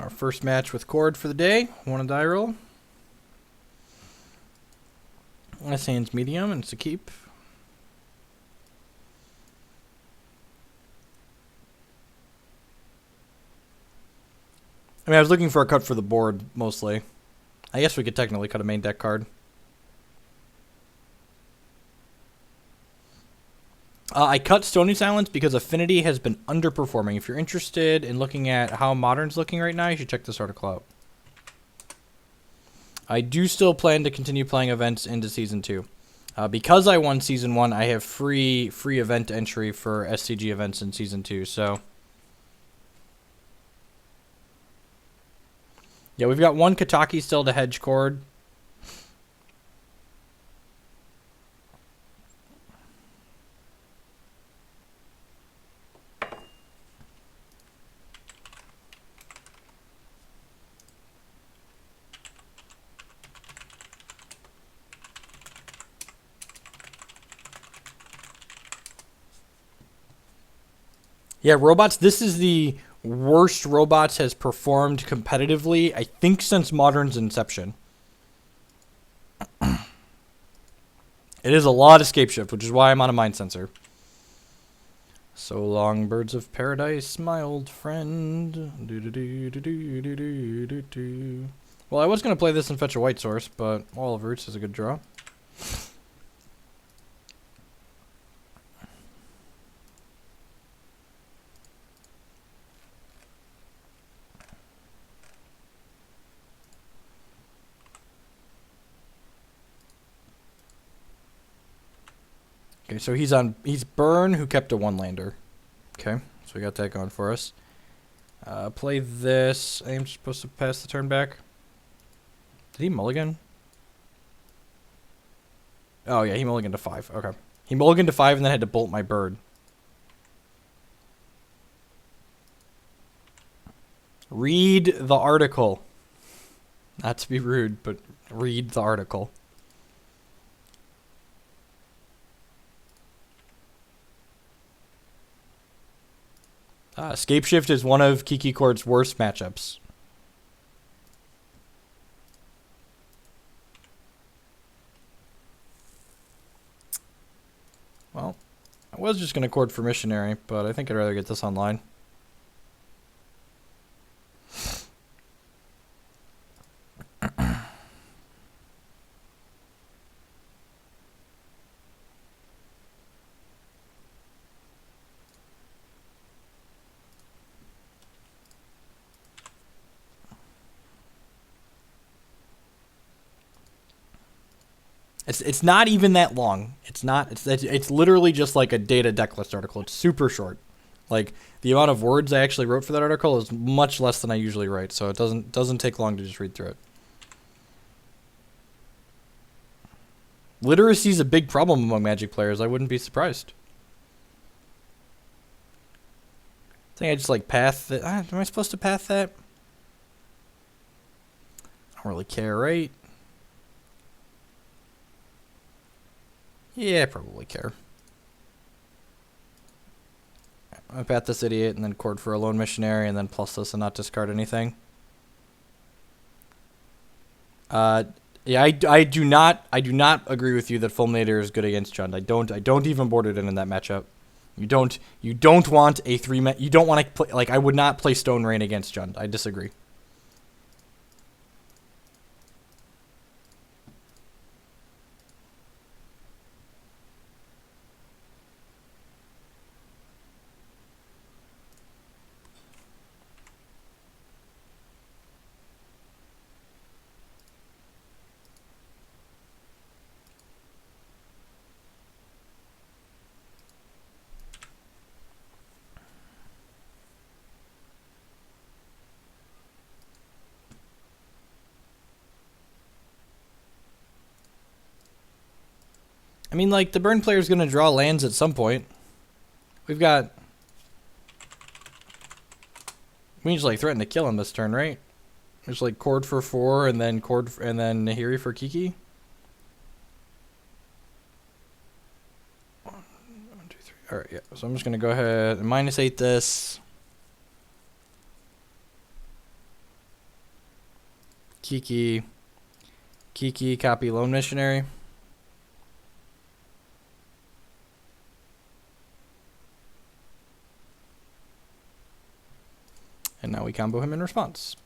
Our first match with Chord for the day. Want a die roll? That hand's medium, and it's a keep. I mean, I was looking for a cut for the board, mostly. I guess we could technically cut a main deck card. I cut Stony Silence because Affinity has been underperforming. If you're interested in looking at how Modern's looking right now, you should check this article out. I do still plan to continue playing events into Season 2. Because I won Season 1, I have free event entry for SCG events in Season 2, so... Yeah, we've got one Kataki still to hedge Chord. Yeah, Robots, this is the worst Robots has performed competitively, I think, since Modern's inception. It is a lot of Scape Shift, which is why I'm on a Mind Sensor. So long, birds of paradise, my old friend. Well, I was going to play this and fetch a white source, but Wall of Roots is a good draw. Okay, so he's Burn, who kept a one-lander. Okay, so we got that going for us. Play this. I'm supposed to pass the turn back. Did he mulligan? Oh, yeah, he mulliganed to 5. Okay. He mulliganed to 5 and then had to bolt my bird. Read the article. Not to be rude, but read the article. Scape Shift is one of Kiki Chord's worst matchups. Well, I was just going to Chord for Missionary, but I think I'd rather get this online. It's not even that long. It's literally just like a data deck list article. It's super short. Like, the amount of words I actually wrote for that article is much less than I usually write, so it doesn't take long to just read through it. Literacy is a big problem among Magic players. I wouldn't be surprised. I think I just like path that. Am I supposed to path that? I don't really care, right? Yeah, I probably care. I path this idiot and then Chord for a Lone Missionary and then plus this and not discard anything. Yeah, I do not agree with you that Fulminator is good against Jund. I don't even board it in that matchup. You don't want a 3-man. You don't want to play, like, I would not play Stone Rain against Jund. I disagree. I mean, like, the Burn player is going to draw lands at some point. We can just, like, threaten to kill him this turn, right? Just, like, Chord for 4 and then Nahiri for Kiki. 1, 2, 3. Alright, yeah. So I'm just going to go ahead and -8 this. Kiki, copy Lone Missionary. And now we combo him in response.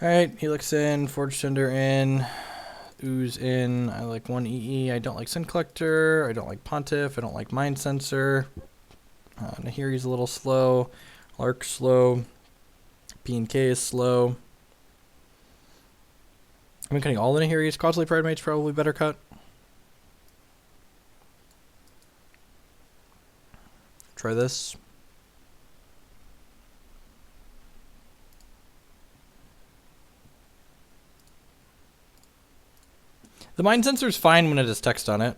Alright, Helix in, Forge Tender in, Ooze in. I like 1 EE. I don't like Sin Collector. I don't like Pontiff. I don't like Mind Sensor. Nahiri's a little slow. Lark slow. P&K is slow. I'm cutting all the Nahiris. Costly Pride Mate's probably better cut. Try this. The Mind Sensor is fine when it has text on it.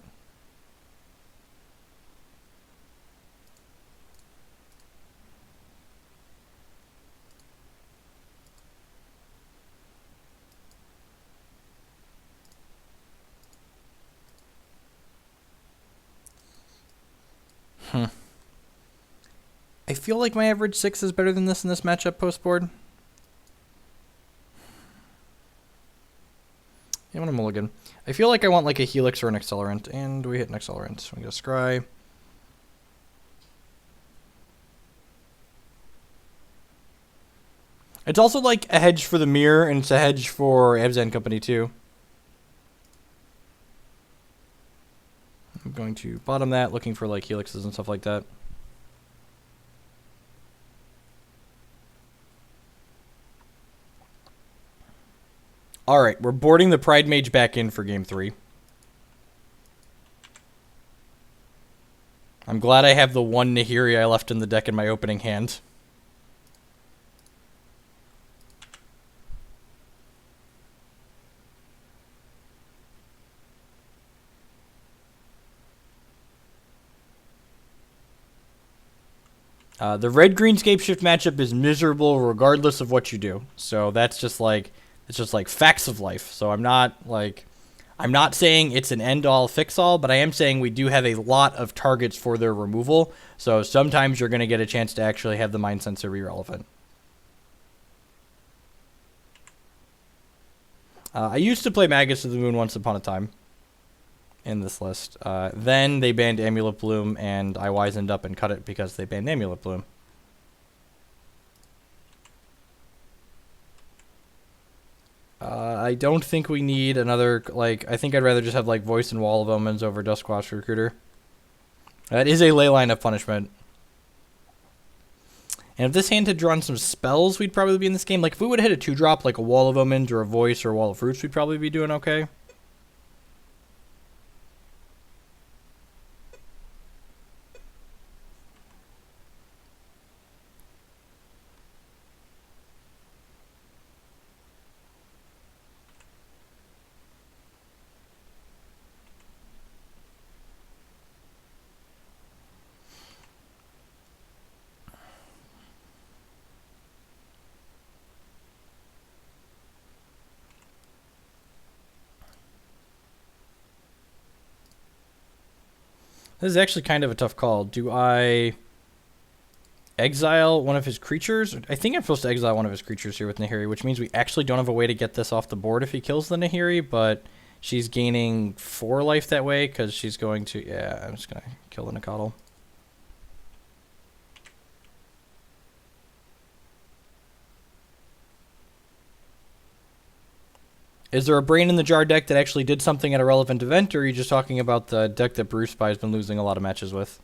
I feel like my average 6 is better than this in this matchup post board. I want a mulligan. I feel like I want like a Helix or an Accelerant, and we hit an Accelerant. We go Scry. It's also like a hedge for the mirror, and it's a hedge for Abzan Company too. I'm going to bottom that, looking for like Helixes and stuff like that. Alright, we're boarding the Pride Mage back in for game 3. I'm glad I have the one Nahiri I left in the deck in my opening hand. The red green scape shift matchup is miserable regardless of what you do. So that's just like, it's just like facts of life. So I'm not saying it's an end all fix all, but I am saying we do have a lot of targets for their removal. So sometimes you're going to get a chance to actually have the Mind Sensor be relevant. I used to play Magus of the Moon once upon a time in this list. Then they banned Amulet Bloom, and I wisened up and cut it because they banned Amulet Bloom. I don't think we need another, like, I think I'd rather just have, like, Voice and Wall of Omens over Duskwatch Recruiter. That is a ley line of punishment. And if this hand had drawn some spells, we'd probably be in this game. Like, if we would have hit a 2-drop, like a Wall of Omens or a Voice or a Wall of Fruits, we'd probably be doing okay. This is actually kind of a tough call. Do I exile one of his creatures? I think I'm supposed to exile one of his creatures here with Nahiri, which means we actually don't have a way to get this off the board if he kills the Nahiri, but she's gaining 4 life that way because she's going to... Yeah, I'm just going to kill the Nicodle. Is there a Brain in the Jar deck that actually did something at a relevant event, or are you just talking about the deck that Bruce Spy has been losing a lot of matches with?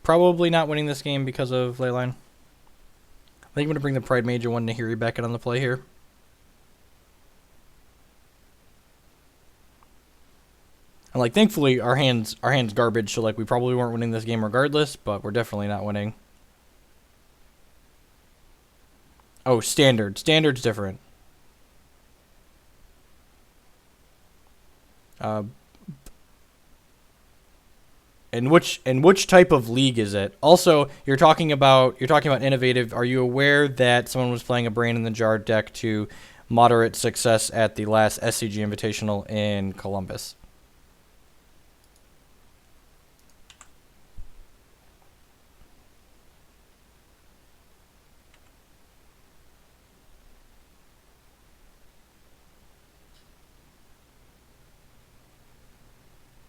Probably not winning this game because of Leyline. I think I'm going to bring the Pride Major one Nahiri back in on the play here. And like, thankfully, our hand's garbage, so like we probably weren't winning this game regardless, but we're definitely not winning. Oh, standard. Standard's different. And which type of league is it? Also, you're talking about innovative. Are you aware that someone was playing a Brain in the Jar deck to moderate success at the last SCG Invitational in Columbus?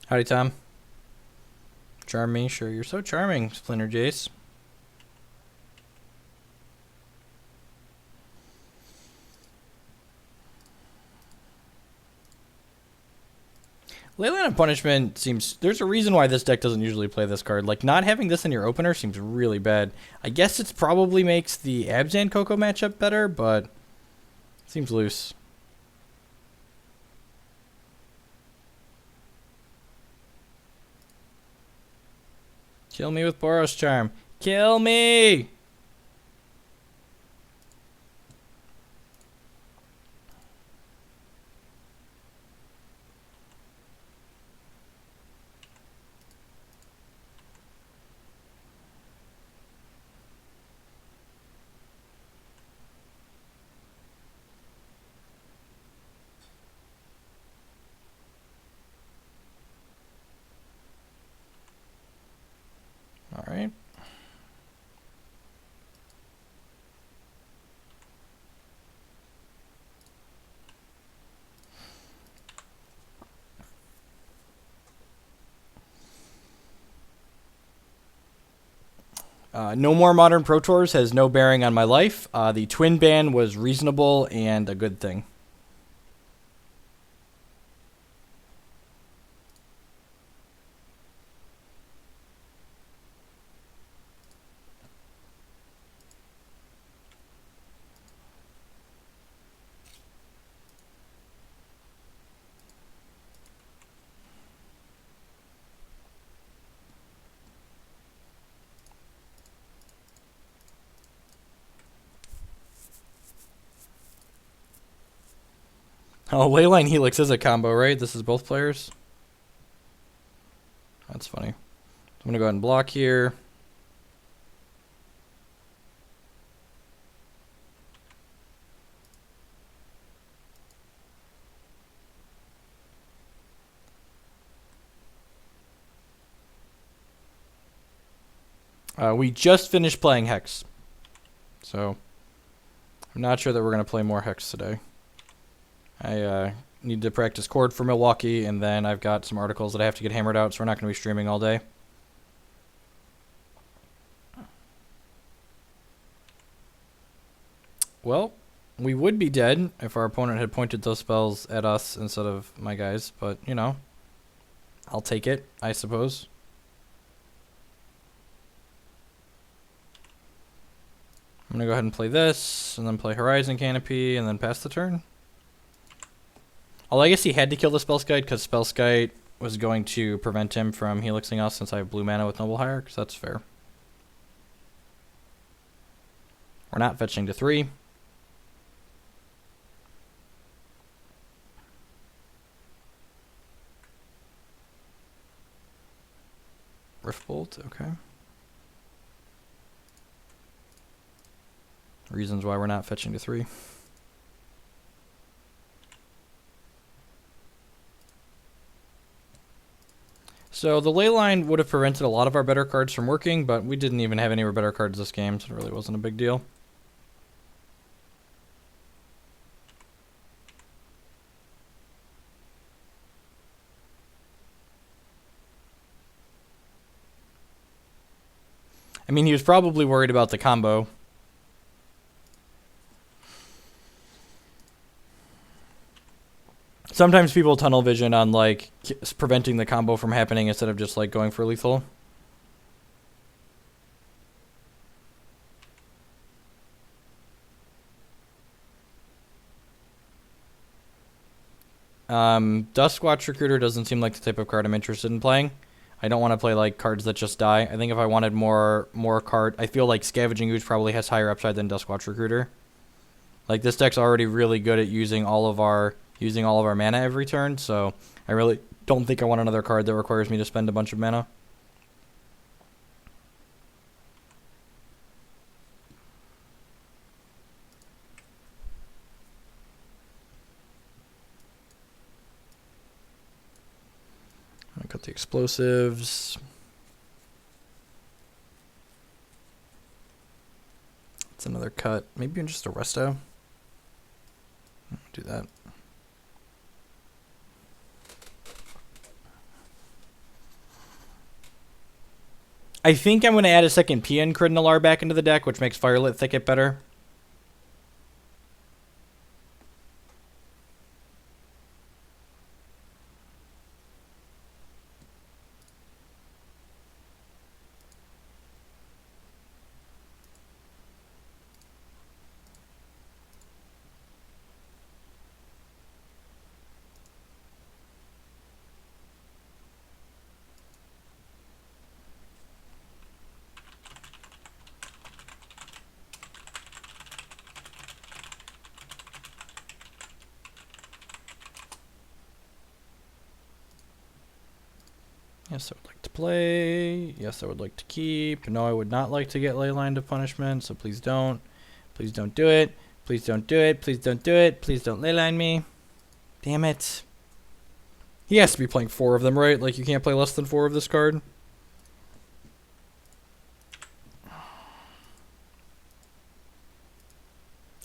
Howdy, Tom. Charm me, sure. You're so charming, Splinter Jace. Leyline of Punishment seems... There's a reason why this deck doesn't usually play this card. Like, not having this in your opener seems really bad. I guess it probably makes the Abzan Coco matchup better, but... It seems loose. Kill me with Boros Charm. Kill me! All right. No More Modern Pro Tours has no bearing on my life. The twin ban was reasonable and a good thing. Oh, Leyline Helix is a combo, right? This is both players? That's funny. I'm going to go ahead and block here. We just finished playing Hex. So, I'm not sure that we're going to play more Hex today. I need to practice Chord for Milwaukee, and then I've got some articles that I have to get hammered out, so we're not going to be streaming all day. Well, we would be dead if our opponent had pointed those spells at us instead of my guys, but, you know, I'll take it, I suppose. I'm going to go ahead and play this, and then play Horizon Canopy, and then pass the turn. Although I guess he had to kill the Spellskite because Spellskite was going to prevent him from helixing us since I have blue mana with Noble Hierarch, so that's fair. We're not fetching to 3. Riftbolt, okay. Reasons why we're not fetching to 3. So the Leyline would have prevented a lot of our better cards from working, but we didn't even have any of our better cards this game, so it really wasn't a big deal. I mean, he was probably worried about the combo. Sometimes people tunnel vision on, like, preventing the combo from happening instead of just, like, going for lethal. Duskwatch Recruiter doesn't seem like the type of card I'm interested in playing. I don't want to play like cards that just die. I think if I wanted more card, I feel like Scavenging Ooze probably has higher upside than Duskwatch Recruiter. Like this deck's already really good at using all of our mana every turn, so I really don't think I want another card that requires me to spend a bunch of mana. I got the explosives. It's another cut. Maybe just a resto. Do that. I think I'm going to add a second PN Cridinalar back into the deck, which makes Firelit Thicket better. Yes, I would like to play. Yes, I would like to keep. No, I would not like to get Leyline of Punishment, so please don't. Please don't do it. Please don't do it. Please don't do it. Please don't Leyline me. Damn it. He has to be playing 4 of them, right? Like, you can't play less than 4 of this card.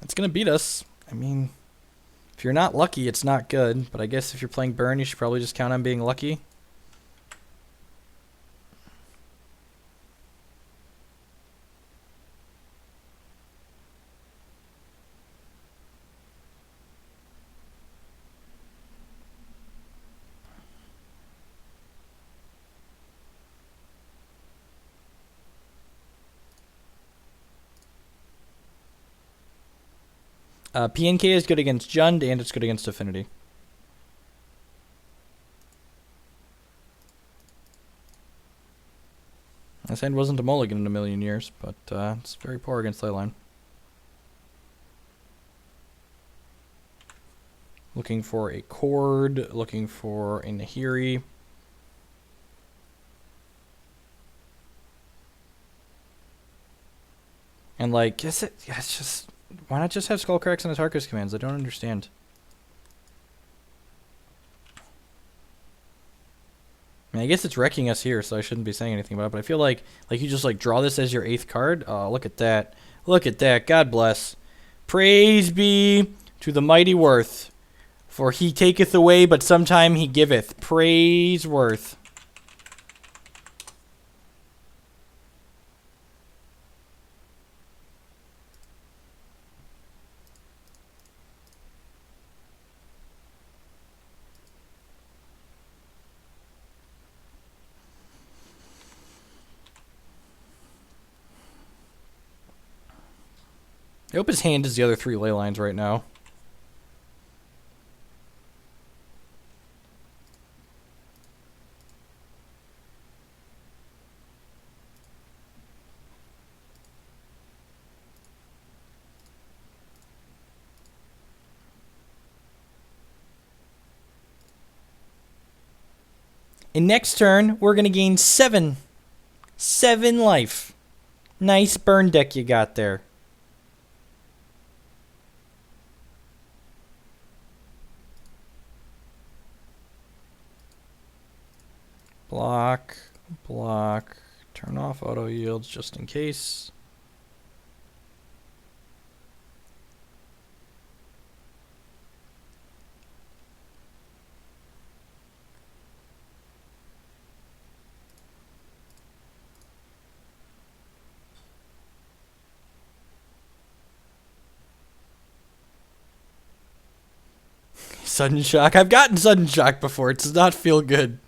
It's going to beat us. I mean, if you're not lucky, it's not good. But I guess if you're playing Burn, you should probably just count on being lucky. PNK is good against Jund, and it's good against Affinity. This hand wasn't a mulligan in a million years, but it's very poor against Leyline. Looking for a Chord, looking for a Nahiri. And like, it's just... Why not just have Skullcracks and Atarka's commands? I don't understand. I mean, I guess it's wrecking us here, so I shouldn't be saying anything about it, but I feel like you just like draw this as your 8th card. Oh, look at that. Look at that. God bless. Praise be to the mighty Worth, for he taketh away, but sometime he giveth. Praise Worth. I hope his hand is the other 3 ley lines right now. And next turn, we're going to gain 7. 7 life. Nice burn deck you got there. Block, block, turn off auto yields just in case. Sudden shock. I've gotten sudden shock before. It does not feel good.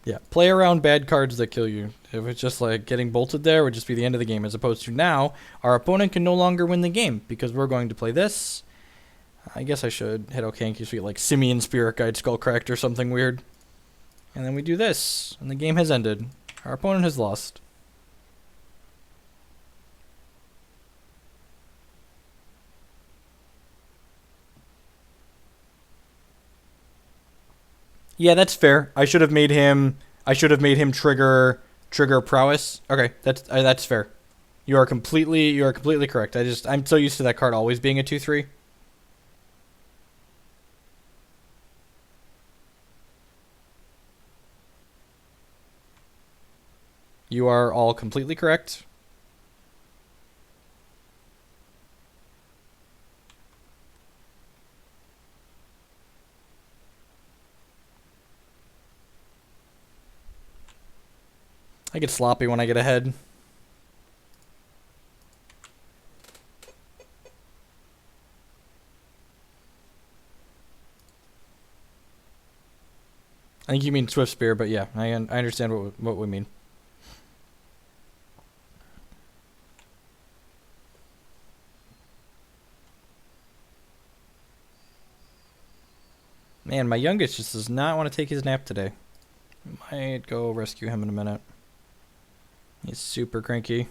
Yeah, play around bad cards that kill you. If it's just like getting bolted there, would just be the end of the game, as opposed to now, our opponent can no longer win the game because we're going to play this. I guess I should hit OK in case we get like Simian Spirit Guide Skullcracked or something weird. And then we do this, and the game has ended. Our opponent has lost. Yeah, that's fair. I should have made him trigger prowess. Okay, that's fair. You are completely correct. I'm so used to that card always being a 2/3. You are all completely correct. I get sloppy when I get ahead. I think you mean Swift Spear, but yeah, I understand what we mean. Man, my youngest just does not want to take his nap today. Might go rescue him in a minute. He's super cranky.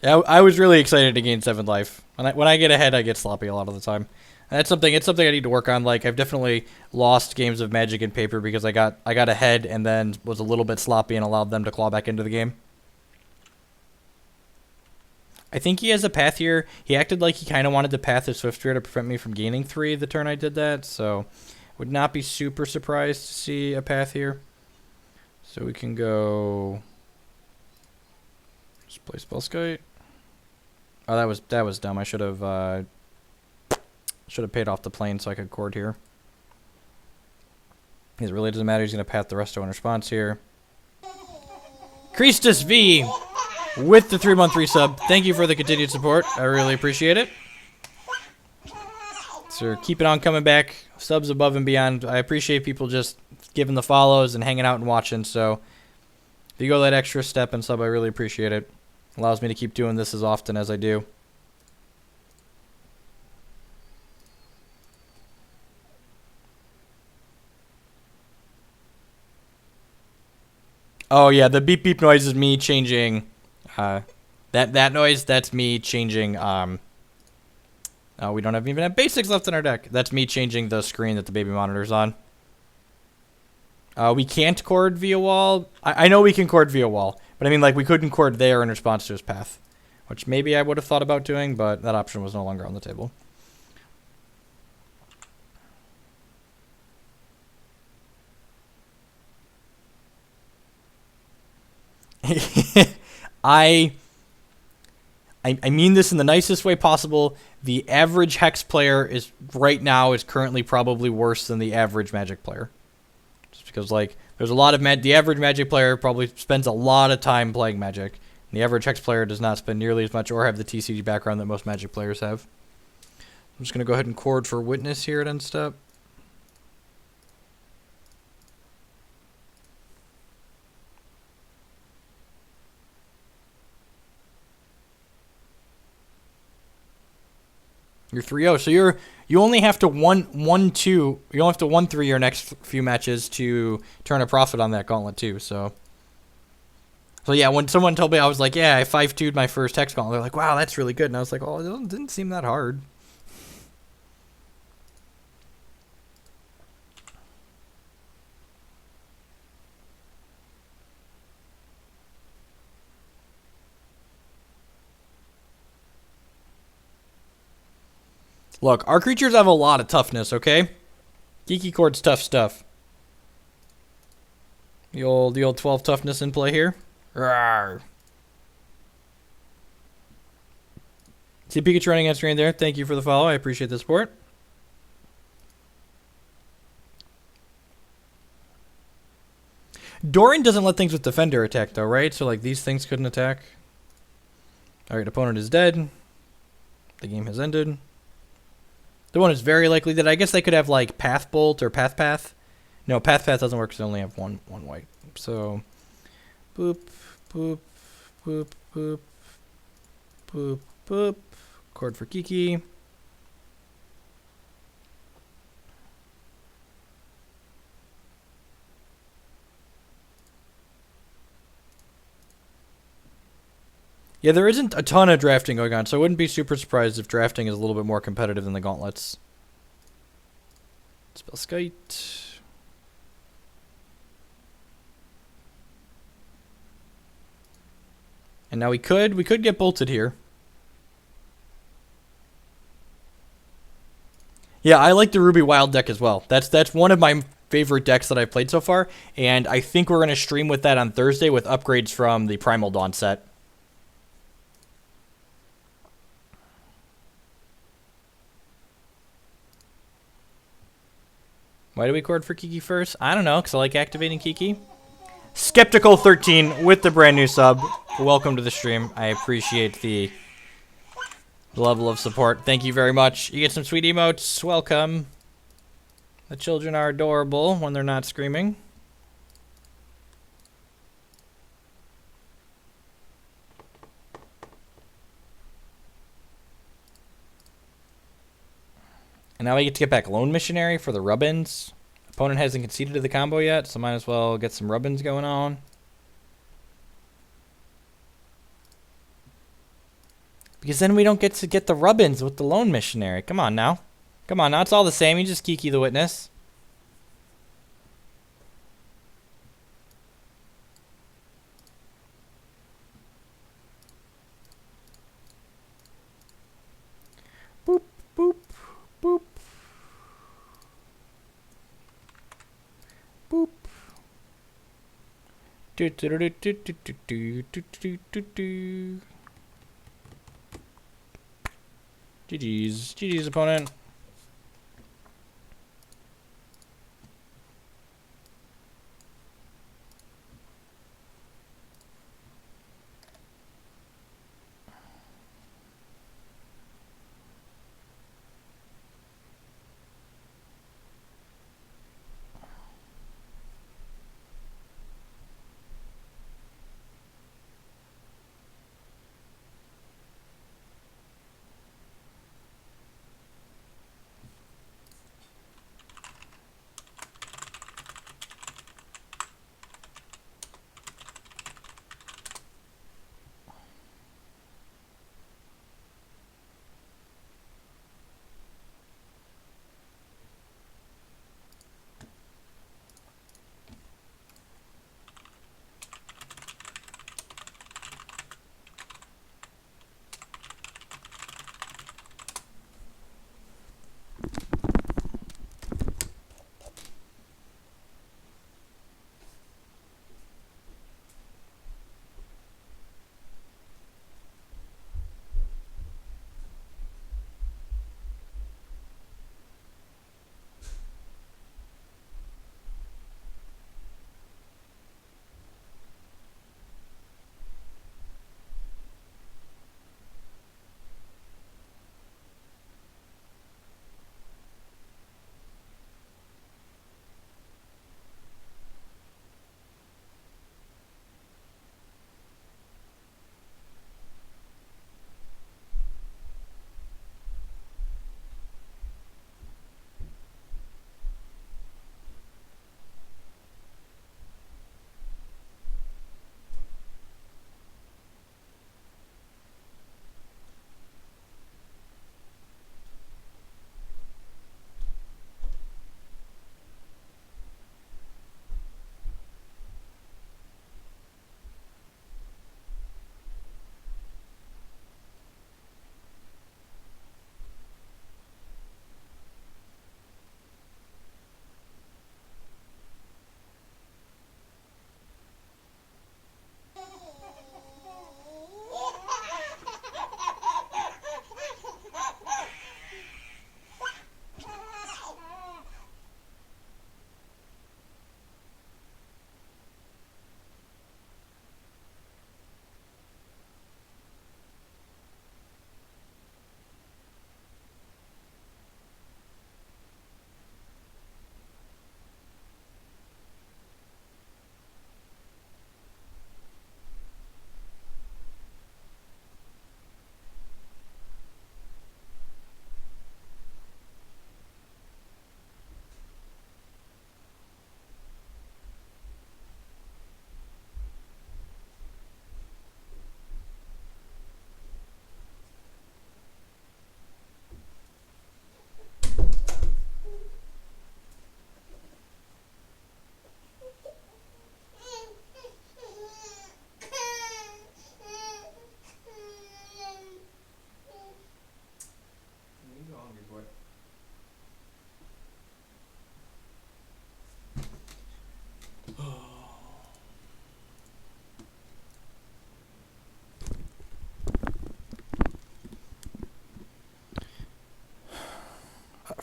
I was really excited to gain 7th life. When I get ahead, I get sloppy a lot of the time. And it's something I need to work on. Like, I've definitely lost games of Magic and Paper because I got ahead and then was a little bit sloppy and allowed them to claw back into the game. I think he has a path here. He acted like he kind of wanted to path his Swift Spear to prevent me from gaining 3 the turn I did that, so would not be super surprised to see a path here. So we can go just play Spellskite. Oh, that was dumb. I should have paid off the plane so I could Chord here. It really doesn't matter. He's gonna path the resto in response here. Christus V with the 3-month resub. Thank you for the continued support. I really appreciate it. So keep it on coming back. Subs above and beyond. I appreciate people just giving the follows and hanging out and watching. So if you go that extra step and sub, I really appreciate it. Allows me to keep doing this as often as I do. Oh yeah, the beep beep noise is me changing. That noise, that's me changing. We don't even have basics left in our deck. That's me changing the screen that the baby monitor's on. We can't Chord via wall. I know we can Chord via wall, but I mean, like, we couldn't Chord there in response to his path, which maybe I would have thought about doing, but that option was no longer on the table. I mean this in the nicest way possible. The average Hex player is right now is currently probably worse than the average Magic player. Just because, like, there's a lot of the average Magic player probably spends a lot of time playing Magic. And the average Hex player does not spend nearly as much or have the TCG background that most Magic players have. I'm just going to go ahead and Chord for Witness here at end step. You're 3-0, so you only have to 1-2. You only have to 1-3 your next few matches to turn a profit on that gauntlet too. So yeah, when someone told me, I was like, yeah, I 5-2'd my first Hex gauntlet. They're like, wow, that's really good. And I was like, oh, it didn't seem that hard. Look, our creatures have a lot of toughness, okay? Kiki Chord's tough stuff. The old 12 toughness in play here. Rawr. See Pikachu running against screen there. Thank you for the follow. I appreciate the support. Doran doesn't let things with Defender attack, though, right? So, like, these things couldn't attack. Alright, opponent is dead. The game has ended. The one is very likely that I guess they could have, like, Path Bolt or Path. No, path doesn't work because I only have one white. So, boop, boop, boop, boop, boop, boop. Chord for Kiki. Yeah, there isn't a ton of drafting going on, so I wouldn't be super surprised if drafting is a little bit more competitive than the gauntlets. Spellskite. And now we could get bolted here. Yeah, I like the Ruby Wild deck as well. That's one of my favorite decks that I've played so far, and I think we're going to stream with that on Thursday with upgrades from the Primal Dawn set. Why do we chord for Kiki first? I don't know, because I like activating Kiki. Skeptical13 with the brand new sub. Welcome to the stream. I appreciate the level of support. Thank you very much. You get some sweet emotes. Welcome. The children are adorable when they're not screaming. And now we get to get back Lone Missionary for the Rubbins. Opponent hasn't conceded to the combo yet, so might as well get some Rubbins going on. Because then we don't get to get the Rubbins with the Lone Missionary. Come on now. Come on now. It's all the same. You just Kiki the Witness. Boop, boop, boop. Boop. Do do do do do do do do do do. GG's. GG's, opponent.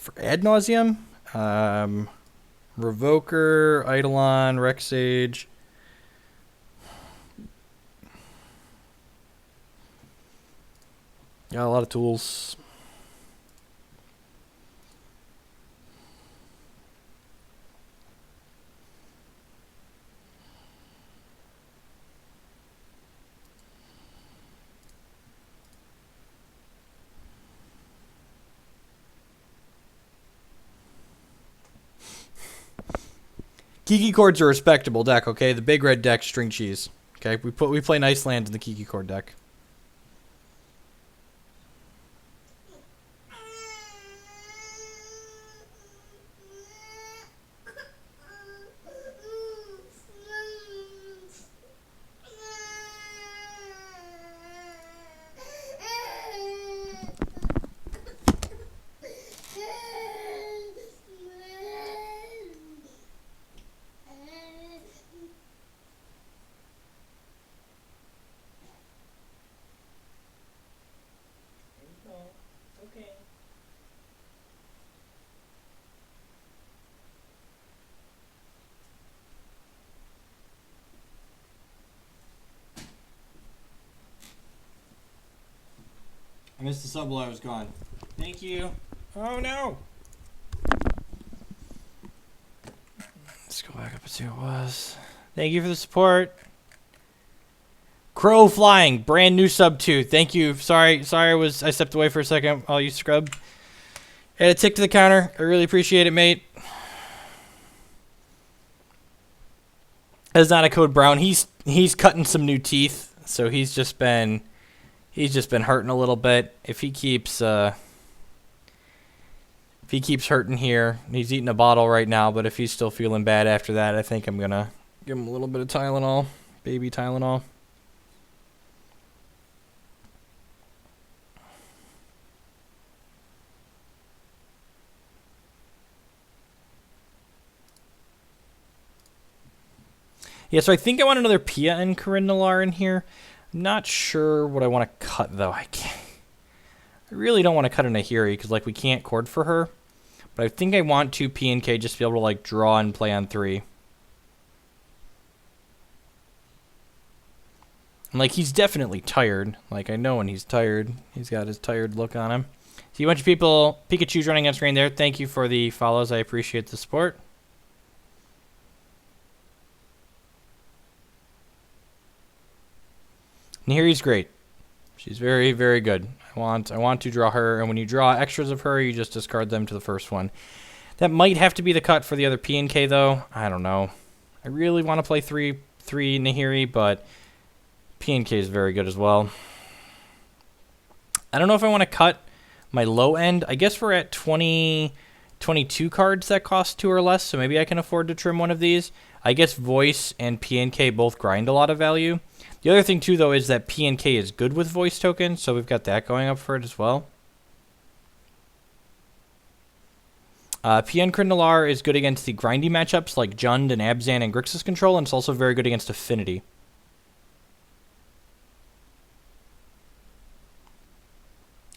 for ad nauseum. Revoker, Eidolon, Rexage. Got a lot of tools. Kiki Chord's a respectable deck, okay? The big red deck, string cheese. Okay, we play nice lands in the Kiki Chord deck. I missed the sub while I was gone. Thank you. Oh no! Let's go back up and see what it was. Thank you for the support. Crow Flying, brand new sub 2. Thank you. Sorry I stepped away for a second while you scrubbed. Had a tick to the counter. I really appreciate it, mate. That's not a code Brown. He's cutting some new teeth, so he's just been hurting a little bit. If he keeps hurting here, he's eating a bottle right now, but if he's still feeling bad after that, I think I'm gonna give him a little bit of Tylenol, baby Tylenol. Yeah, so I think I want another Pia and Corindalar in here. I'm not sure what I want to cut, though. I really don't want to cut a Nahiri, because, like, we can't chord for her. But I think I want 2 P and K just to be able to, like, draw and play on 3. And, like, he's definitely tired. Like, I know when he's tired. He's got his tired look on him. See a bunch of people, Pikachu's running on screen there. Thank you for the follows. I appreciate the support. Nahiri's great. She's very, very good. I want to draw her, and when you draw extras of her, you just discard them to the first one. That might have to be the cut for the other P and K, though. I don't know. I really want to play 3 Nahiri, but P and K is very good as well. I don't know if I want to cut my low end. I guess we're at 22 cards that cost 2 or less, so maybe I can afford to trim one of these. I guess Voice and P and K both grind a lot of value. The other thing, too, though, is that P and K is good with Voice tokens, so we've got that going up for it as well. PN Corindalar is good against the grindy matchups like Jund and Abzan and Grixis Control, and it's also very good against Affinity.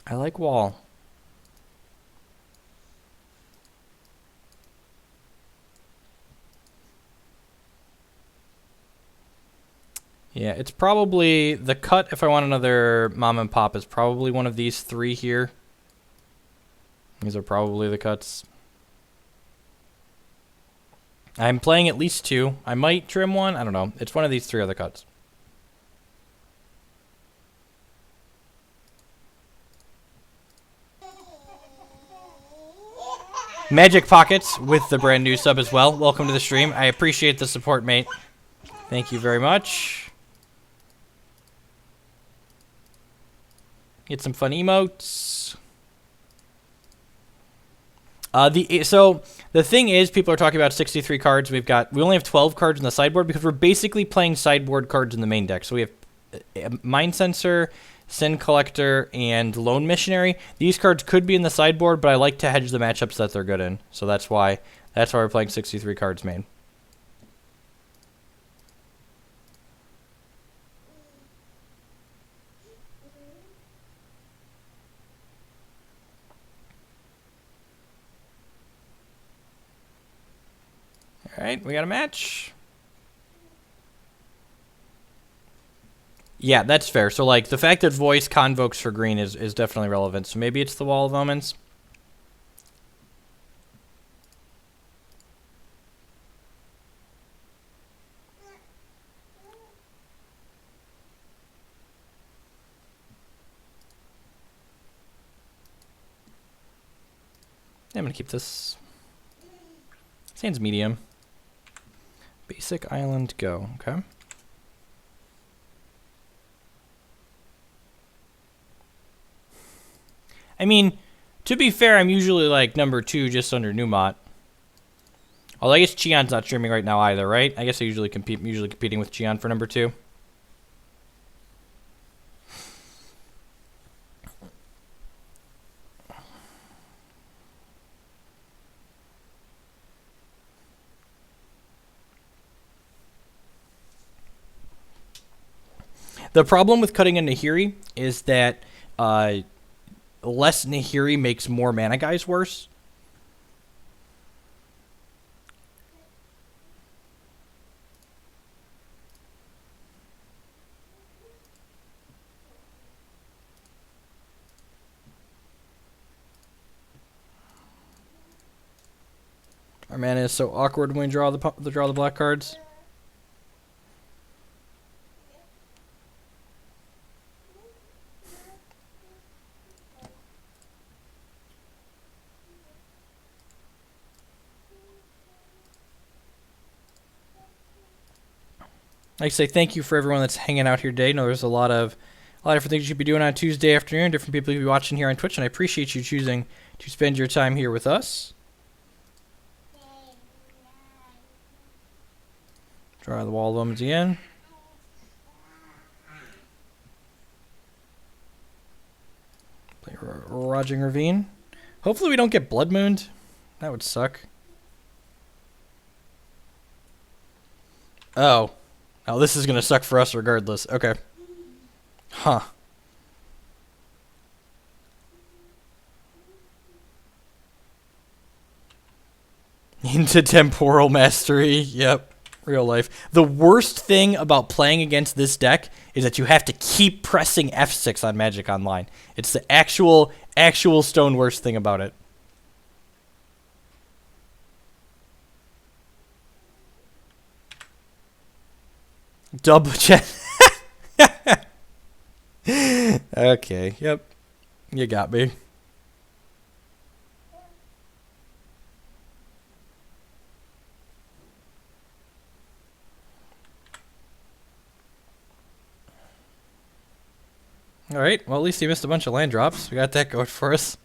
I like Wall. Yeah, it's probably the cut if I want another Mom and Pop is probably one of these 3 here. These are probably the cuts. I'm playing at least 2. I might trim one. I don't know. It's one of these 3 other cuts. Magic Pockets with the brand new sub as well. Welcome to the stream. I appreciate the support, mate. Thank you very much. Get some fun emotes. So the thing is, people are talking about 63 cards. We only have 12 cards in the sideboard because we're basically playing sideboard cards in the main deck. So we have Mind Sensor, Sin Collector, and Lone Missionary. These cards could be in the sideboard, but I like to hedge the matchups that they're good in. So that's why we're playing 63 cards main. Alright, we got a match. Yeah, that's fair. So, like, the fact that voice convokes for green is definitely relevant. So maybe it's the Wall of Omens. I'm going to keep this. Sands medium. Basic island, go. Okay. I mean, to be fair, I'm usually like number 2 just under Numot. Although I guess Cheon's not streaming right now either, right? I guess I usually competing with Cheon for number 2. The problem with cutting a Nahiri is that less Nahiri makes more mana guys worse. Our mana is so awkward when we draw the black cards. Like I say, thank you for everyone that's hanging out here today. I know there's a lot of different things you should be doing on Tuesday afternoon. Different people you'll be watching here on Twitch, and I appreciate you choosing to spend your time here with us. Draw the Wall of Omens again. Play Raging Ravine. Hopefully we don't get Blood Mooned. That would suck. Oh. Oh, this is going to suck for us regardless. Okay. Huh. Into Temporal Mastery. Yep. Real life. The worst thing about playing against this deck is that you have to keep pressing F6 on Magic Online. It's the actual stone worst thing about it. Double check. Okay, yep. You got me. Alright, well at least you missed a bunch of land drops. We got that going for us.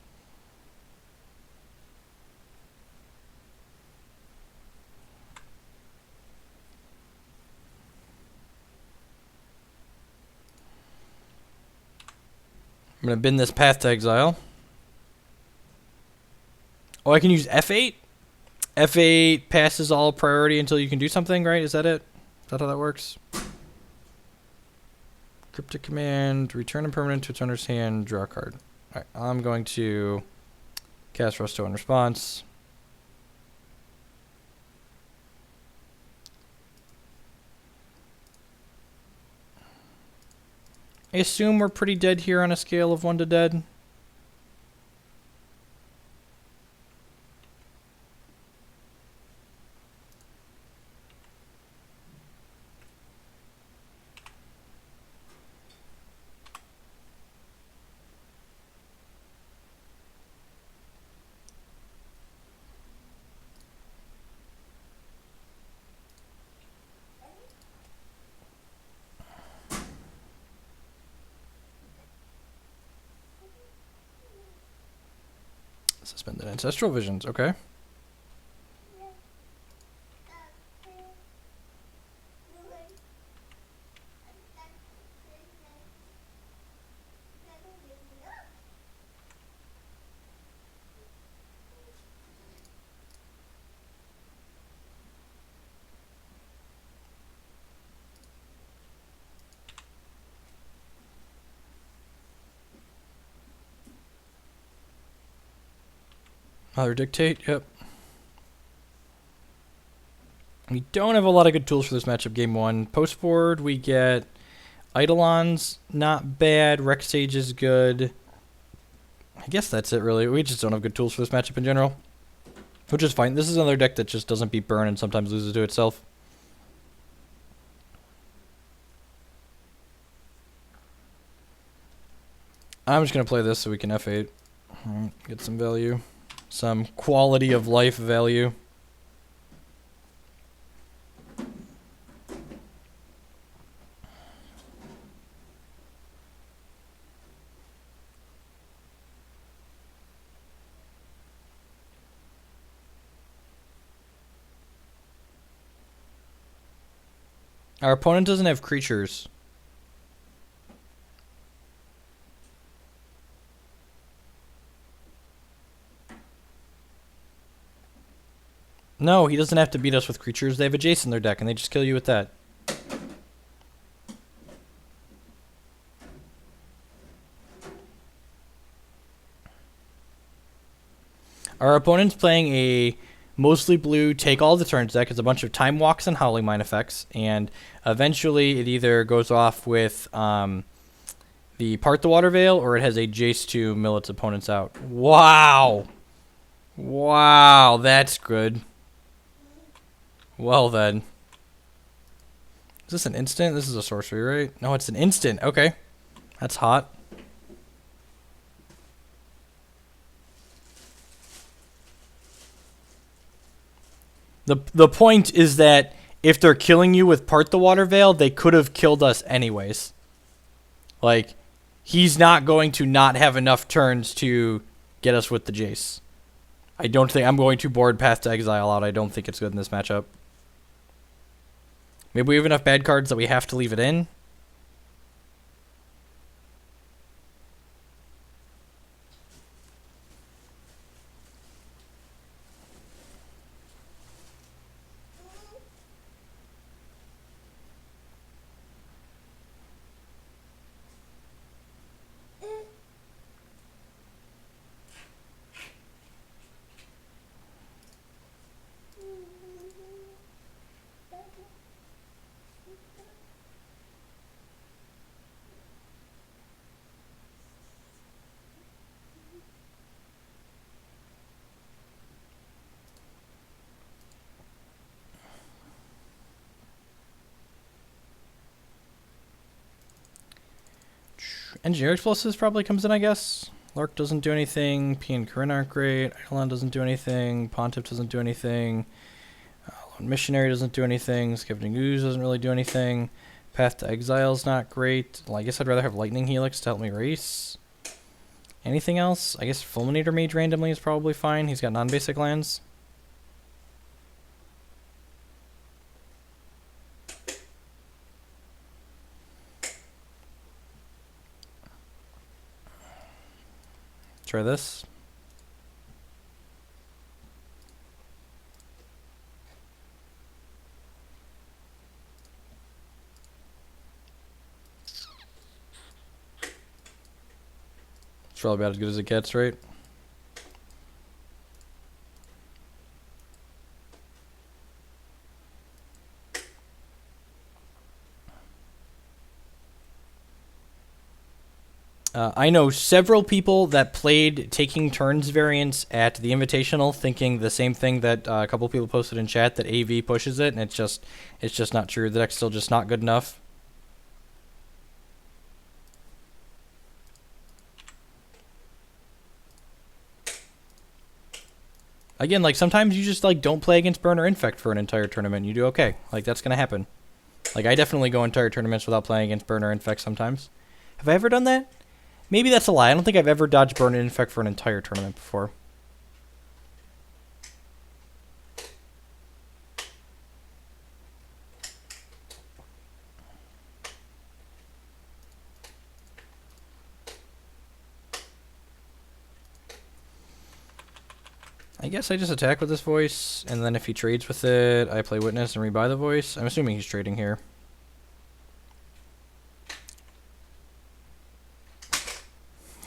I'm going to bin this Path to Exile. Oh, I can use F8? F8 passes all priority until you can do something, right? Is that it? Is that how that works? Cryptic command, return a permanent to its owner's hand, draw a card. Alright, I'm going to cast Resto in response. I assume we're pretty dead here on a scale of 1 to dead. Suspended Ancestral Visions, okay. Mother Dictate, yep. We don't have a lot of good tools for this matchup. Game 1. Post board, we get Eidolon's not bad. Rex Sage is good. I guess that's it, really. We just don't have good tools for this matchup in general. Which is fine. This is another deck that just doesn't beat burn and sometimes loses to itself. I'm just going to play this so we can F8. Get some value. Some quality of life value. Our opponent doesn't have creatures. No, he doesn't have to beat us with creatures. They have a Jace in their deck, and they just kill you with that. Our opponent's playing a mostly blue take all the turns deck. It's a bunch of time walks and howling mine effects, and eventually it either goes off with the Part the Water Veil or it has a Jace to mill its opponents out. Wow! Wow, that's good. Well then. Is this an instant? This is a sorcery, right? No, it's an instant. Okay. That's hot. The point is that if they're killing you with Part the Water Veil, they could have killed us anyways. Like, he's not going to not have enough turns to get us with the Jace. I don't think I'm going to board Path to Exile out. I don't think it's good in this matchup. Maybe we have enough bad cards that we have to leave it in. Engineer Explosives probably comes in, I guess. Lark doesn't do anything. P and Corinne aren't great. Eidolon doesn't do anything. Pontiff doesn't do anything. Lone Missionary doesn't do anything. Skeptic Ooze doesn't really do anything. Path to Exile's not great. Well, I guess I'd rather have Lightning Helix to help me race. Anything else? I guess Fulminator Mage randomly is probably fine. He's got non-basic lands. Try this. It's probably about as good as it gets, right? I know several people that played Taking Turns variants at the Invitational thinking the same thing that a couple people posted in chat, that AV pushes it, and it's just not true. The deck's still just not good enough. Again, like, sometimes you just, like, don't play against Burn or Infect for an entire tournament and you do okay. Like, that's gonna happen. Like, I definitely go entire tournaments without playing against Burn or Infect sometimes. Have I ever done that? Maybe that's a lie. I don't think I've ever dodged Burn and Infect for an entire tournament before. I guess I just attack with this voice, and then if he trades with it, I play Witness and rebuy the voice. I'm assuming he's trading here.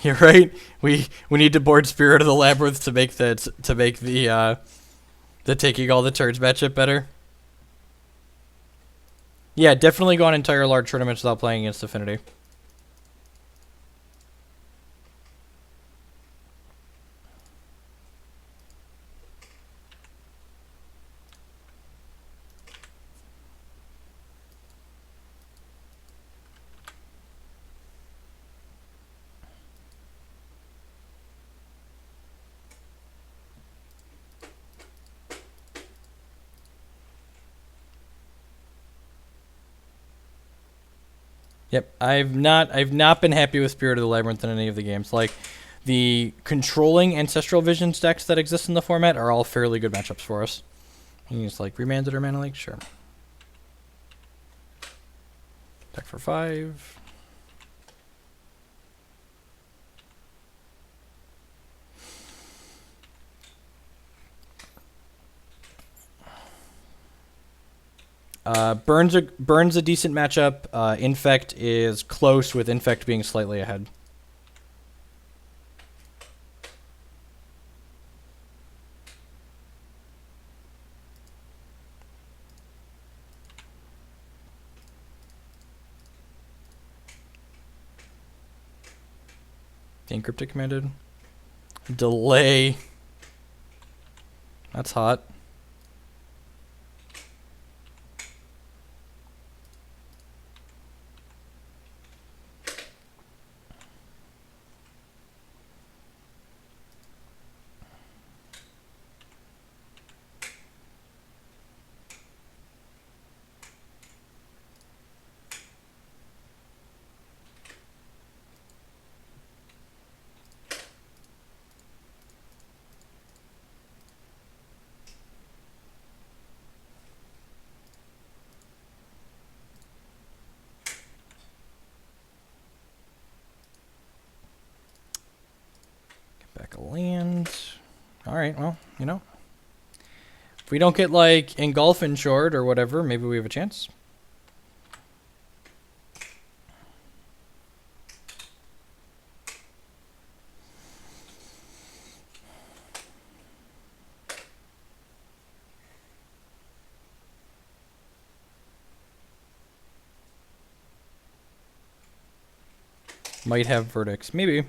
You're right. We need to board Spirit of the Labyrinth to make the taking all the turns matchup better. Yeah, definitely go on entire large tournaments without playing against Affinity. Yep, I've not been happy with Spirit of the Labyrinth in any of the games. Like, the controlling Ancestral Visions decks that exist in the format are all fairly good matchups for us. You use like Remanded or Mana Lake, sure. Deck for 5. Burns a decent matchup. Infect is close, with Infect being slightly ahead. Encrypted commanded. Delay. That's hot. Back a land. Alright, well, you know. If we don't get, like, Engulfing Short or whatever, maybe we have a chance. Might have Verdicts. Maybe.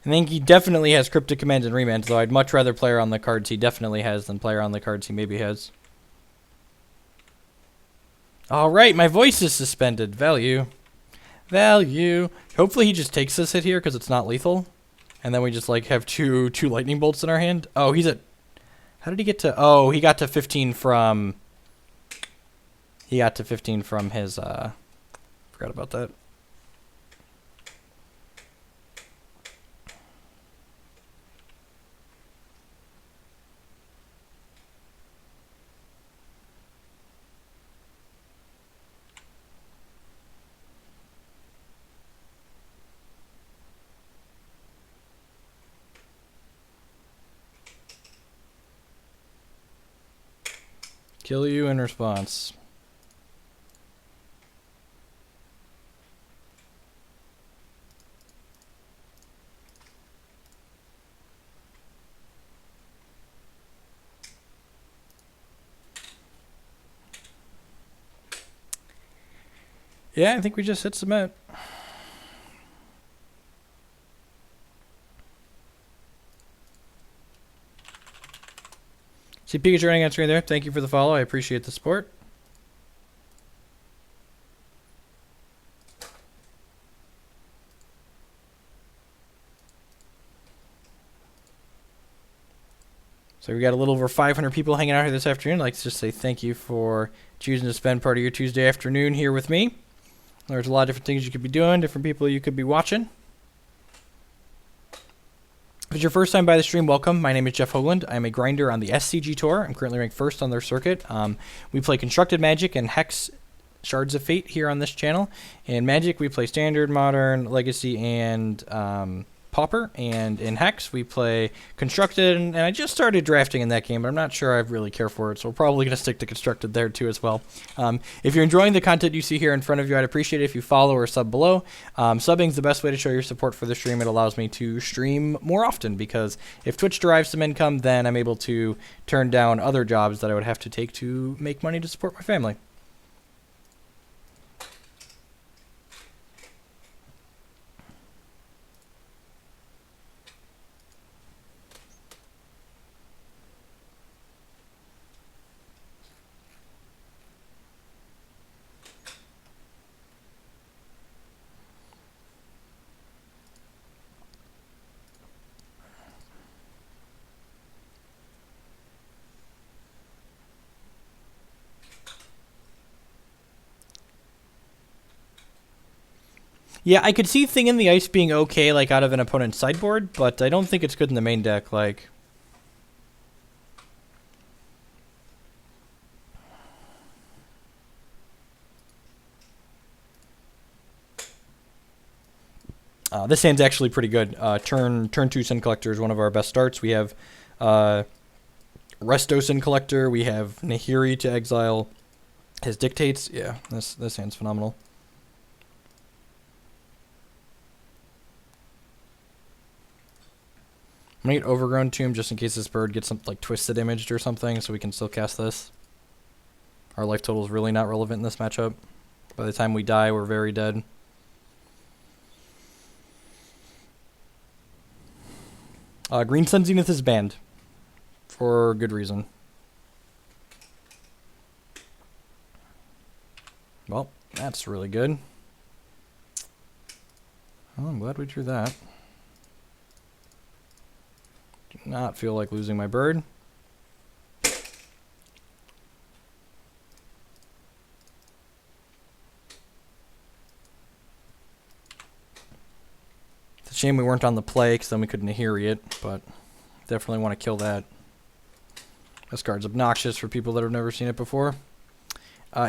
I think he definitely has Cryptic Command and Remand, though I'd much rather play around the cards he definitely has than play around the cards he maybe has. Alright, my voice is suspended. Value. Value. Hopefully he just takes this hit here because it's not lethal. And then we just like have two lightning bolts in our hand. Oh, he's at... How did he get to... Oh, he got to 15 from... He got to 15 from his... Forgot about that. Kill you in response. Yeah, I think we just hit submit. See Kiki Chord on screen there. Thank you for the follow. I appreciate the support. So we got a little over 500 people hanging out here this afternoon. I'd like to just say thank you for choosing to spend part of your Tuesday afternoon here with me. There's a lot of different things you could be doing, different people you could be watching. If it's your first time by the stream, welcome. My name is Jeff Hoagland. I'm a grinder on the SCG Tour. I'm currently ranked first on their circuit. We play Constructed Magic and Hex Shards of Fate here on this channel. In Magic, we play Standard, Modern, Legacy, and Pauper. And in Hex, we play Constructed. And I just started drafting in that game, but I'm not sure I really care for it. So we're probably going to stick to Constructed there too as well. If you're enjoying the content you see here in front of you, I'd appreciate it if you follow or sub below. Subbing is the best way to show your support for the stream. It allows me to stream more often because if Twitch derives some income, then I'm able to turn down other jobs that I would have to take to make money to support my family. Yeah, I could see Thing in the Ice being okay, like, out of an opponent's sideboard, but I don't think it's good in the main deck, like... This hand's actually pretty good. Turn 2 Sin Collector is one of our best starts. We have Resto Sin Collector. We have Nahiri to exile his Dictates. Yeah, this hand's phenomenal. I'm gonna get Overgrown Tomb just in case this bird gets some, like, twisted imaged or something, so we can still cast this. Our life total is really not relevant in this matchup. By the time we die, we're very dead. Green Sun Zenith is banned. For good reason. Well, that's really good. Well, I'm glad we drew that. Do not feel like losing my bird. It's a shame we weren't on the play, because then we couldn't hear it, but definitely want to kill that. This card's obnoxious for people that have never seen it before.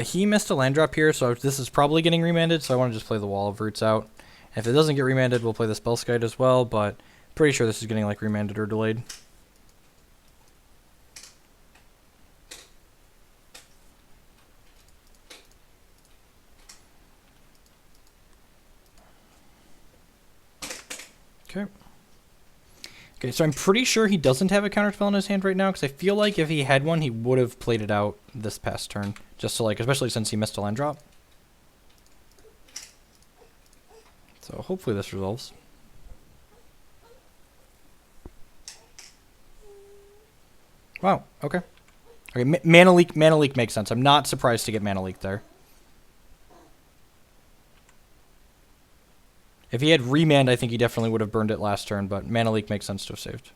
He missed a land drop here, so this is probably getting remanded, so I want to just play the Wall of Roots out. If it doesn't get remanded, we'll play the Spellskite as well, but pretty sure this is getting, like, remanded or delayed. Okay. Okay, so I'm pretty sure he doesn't have a counterspell in his hand right now, because I feel like if he had one, he would have played it out this past turn. Just to, like, especially since he missed a land drop. So hopefully this resolves. Wow, okay. Okay, Mana Leak makes sense. I'm not surprised to get Mana Leak there. If he had Remand, I think he definitely would have burned it last turn, but Mana Leak makes sense to have saved.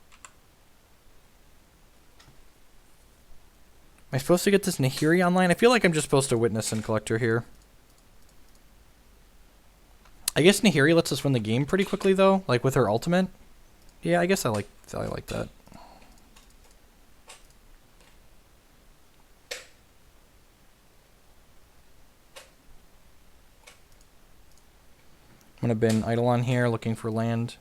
Am I supposed to get this Nahiri online? I feel like I'm just supposed to Witness Sin Collector here. I guess Nahiri lets us win the game pretty quickly, though, like with her ultimate. Yeah, I guess I like that. I'm going to bin Eidolon here, looking for land.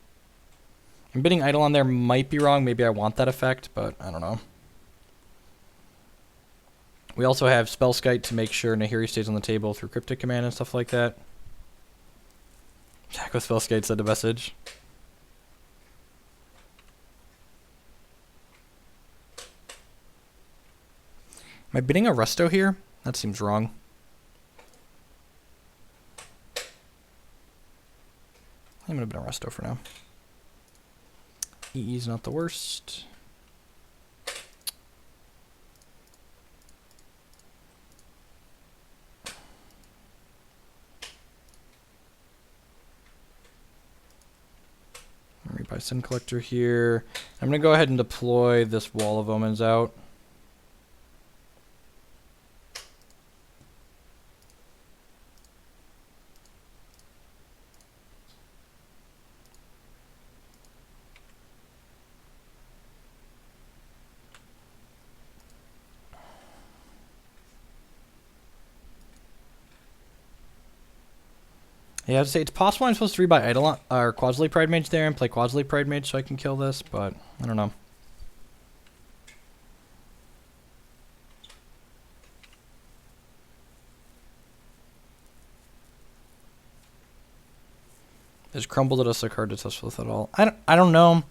I'm bidding Eidolon there might be wrong. Maybe I want that effect, but I don't know. We also have Spellskite to make sure Nahiri stays on the table through Cryptic Command and stuff like that. Jack with Spellskite sent a message. Am I bidding a Resto here? That seems wrong. I'm going to bid a Resto for now. EE is not the worst. Rebuy Sin Collector here. I'm going to go ahead and deploy this Wall of Omens out. Yeah, I'd say it's possible I'm supposed to rebuy Eidolon or Quadsleep Pride Mage there and play Quadsleep Pride Mage so I can kill this, but I don't know. Is Crumbled us a card to test with at all? I don't know.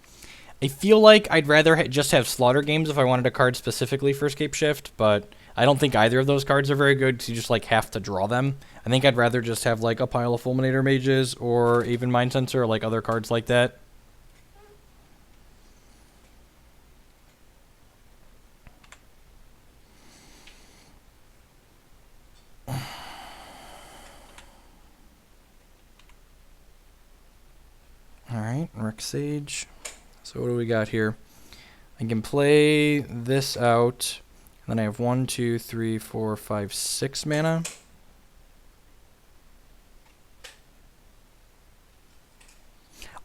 I feel like I'd rather just have Slaughter Games if I wanted a card specifically for Escape Shift, but I don't think either of those cards are very good because you just like have to draw them. I think I'd rather just have like a pile of Fulminator Mages or even Mind Sensor or like other cards like that. Alright, Rex Sage. So what do we got here? I can play this out. And then I have 1, 2, 3, 4, 5, 6 mana.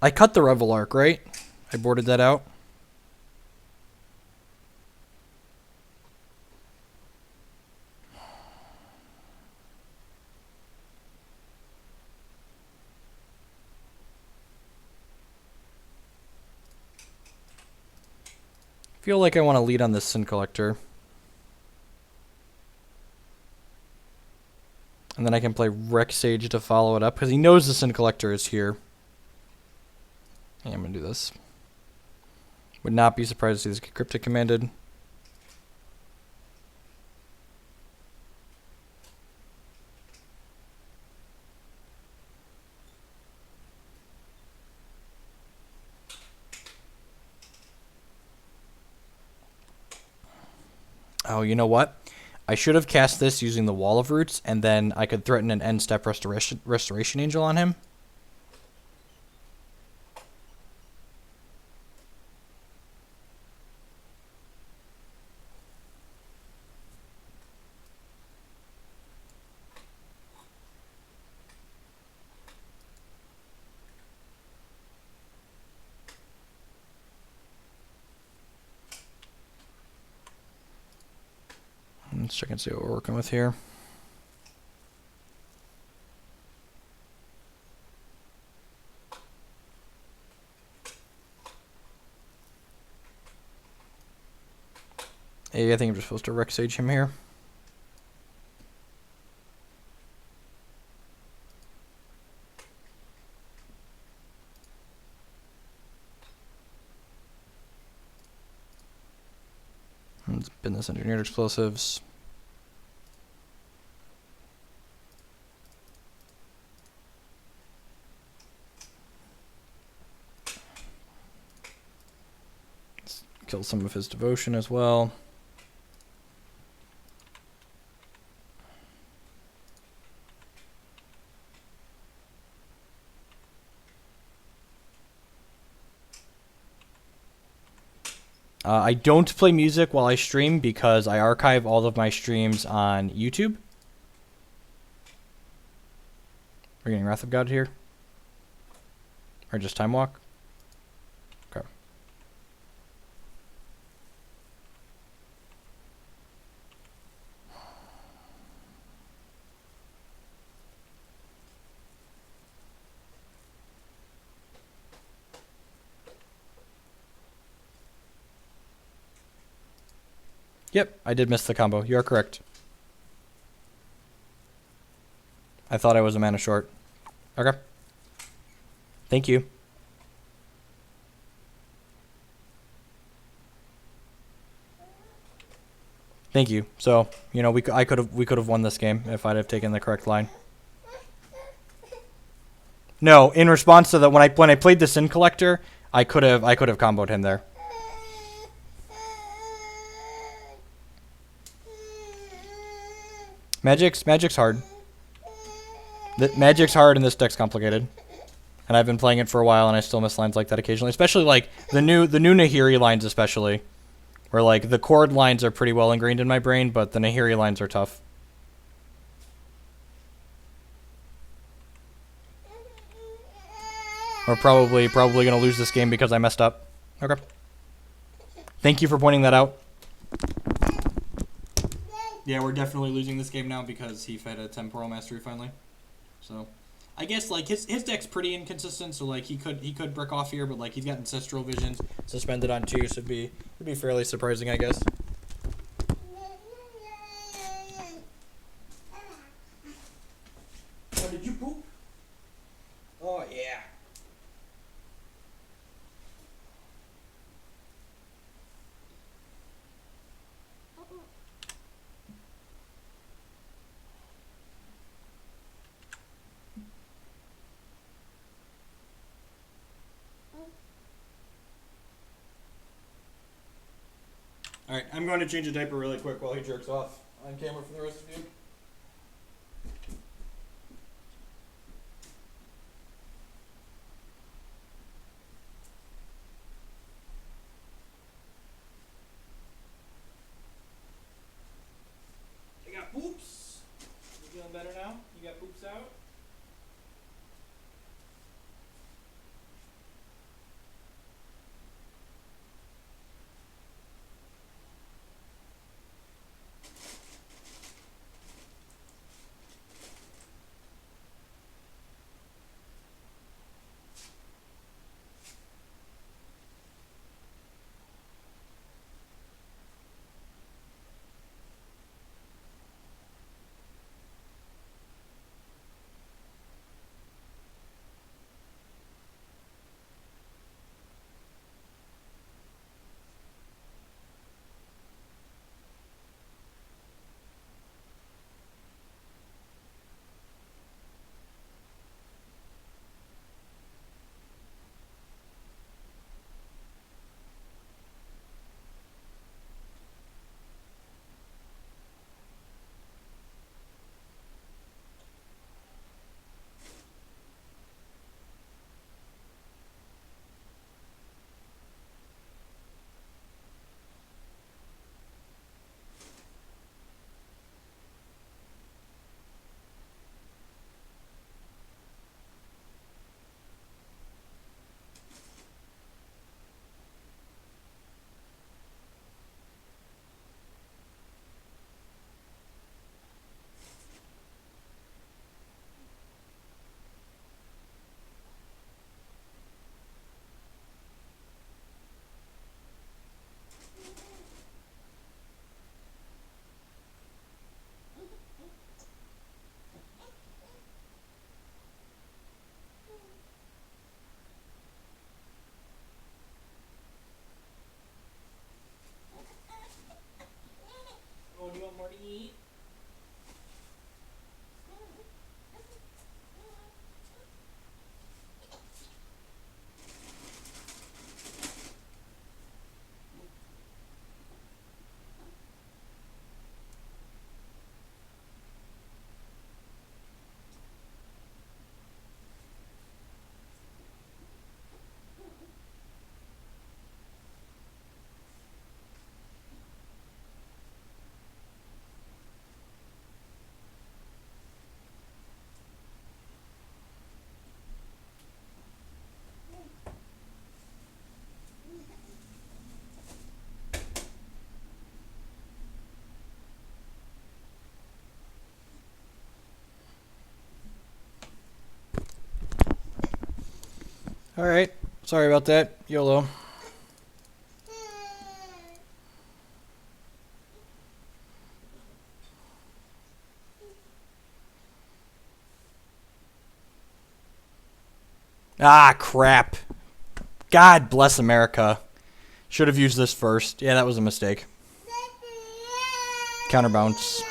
I cut the Revel Arc, right? I boarded that out. Feel like I want to lead on this Sin Collector. And then I can play Rex Sage to follow it up, because he knows the Sin Collector is here. Yeah, I'm going to do this. Would not be surprised to see this get Cryptic commanded. Oh, you know what? I should have cast this using the Wall of Roots, and then I could threaten an end-step Restoration Angel on him. Let's check and see what we're working with here. Hey, I think I'm just supposed to Rex Sage him here. Let's bin this Engineered Explosives. Let's kill some of his Devotion as well. I don't play music while I stream because I archive all of my streams on YouTube. We're getting Wrath of God here? Or just Time Walk? Okay. Yep, I did miss the combo. You are correct. I thought I was a mana short. Okay. Thank you. Thank you. So, you know, we could have won this game if I'd have taken the correct line. No, in response to that, when I played the Sin Collector, I could have comboed him there. Magic's hard. Magic's hard and this deck's complicated. And I've been playing it for a while and I still miss lines like that occasionally. Especially like the new Nahiri lines especially. Where like the chord lines are pretty well ingrained in my brain, but the Nahiri lines are tough. We're probably gonna lose this game because I messed up. Okay. Thank you for pointing that out. Yeah, we're definitely losing this game now because he fed a Temporal Mastery finally. So, I guess like his deck's pretty inconsistent. So like he could brick off here, but like he's got Ancestral Visions suspended on 2, so it'd be fairly surprising, I guess. Oh, did you poop? Oh yeah. Alright, I'm going to change a diaper really quick while he jerks off on camera for the rest of you. I got poops. You feeling better now? You got poops out? All right. Sorry about that. YOLO. Ah, crap. God bless America. Should have used this first. Yeah, that was a mistake. Counterbounce.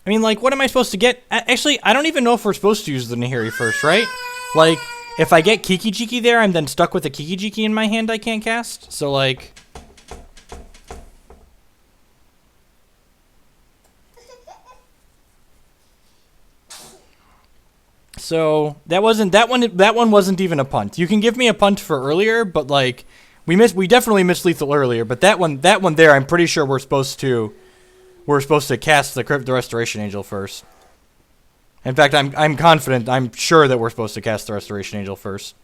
I mean, like, what am I supposed to get? Actually, I don't even know if we're supposed to use the Nahiri first, right? Like, if I get Kiki Jiki there, I'm then stuck with a Kiki Jiki in my hand I can't cast. So, like... So, that one wasn't even a punt. You can give me a punt for earlier, but, like, we definitely missed lethal earlier, but that one there, I'm pretty sure we're supposed to cast the Restoration Angel first. In fact, I'm confident, I'm sure that we're supposed to cast the Restoration Angel first.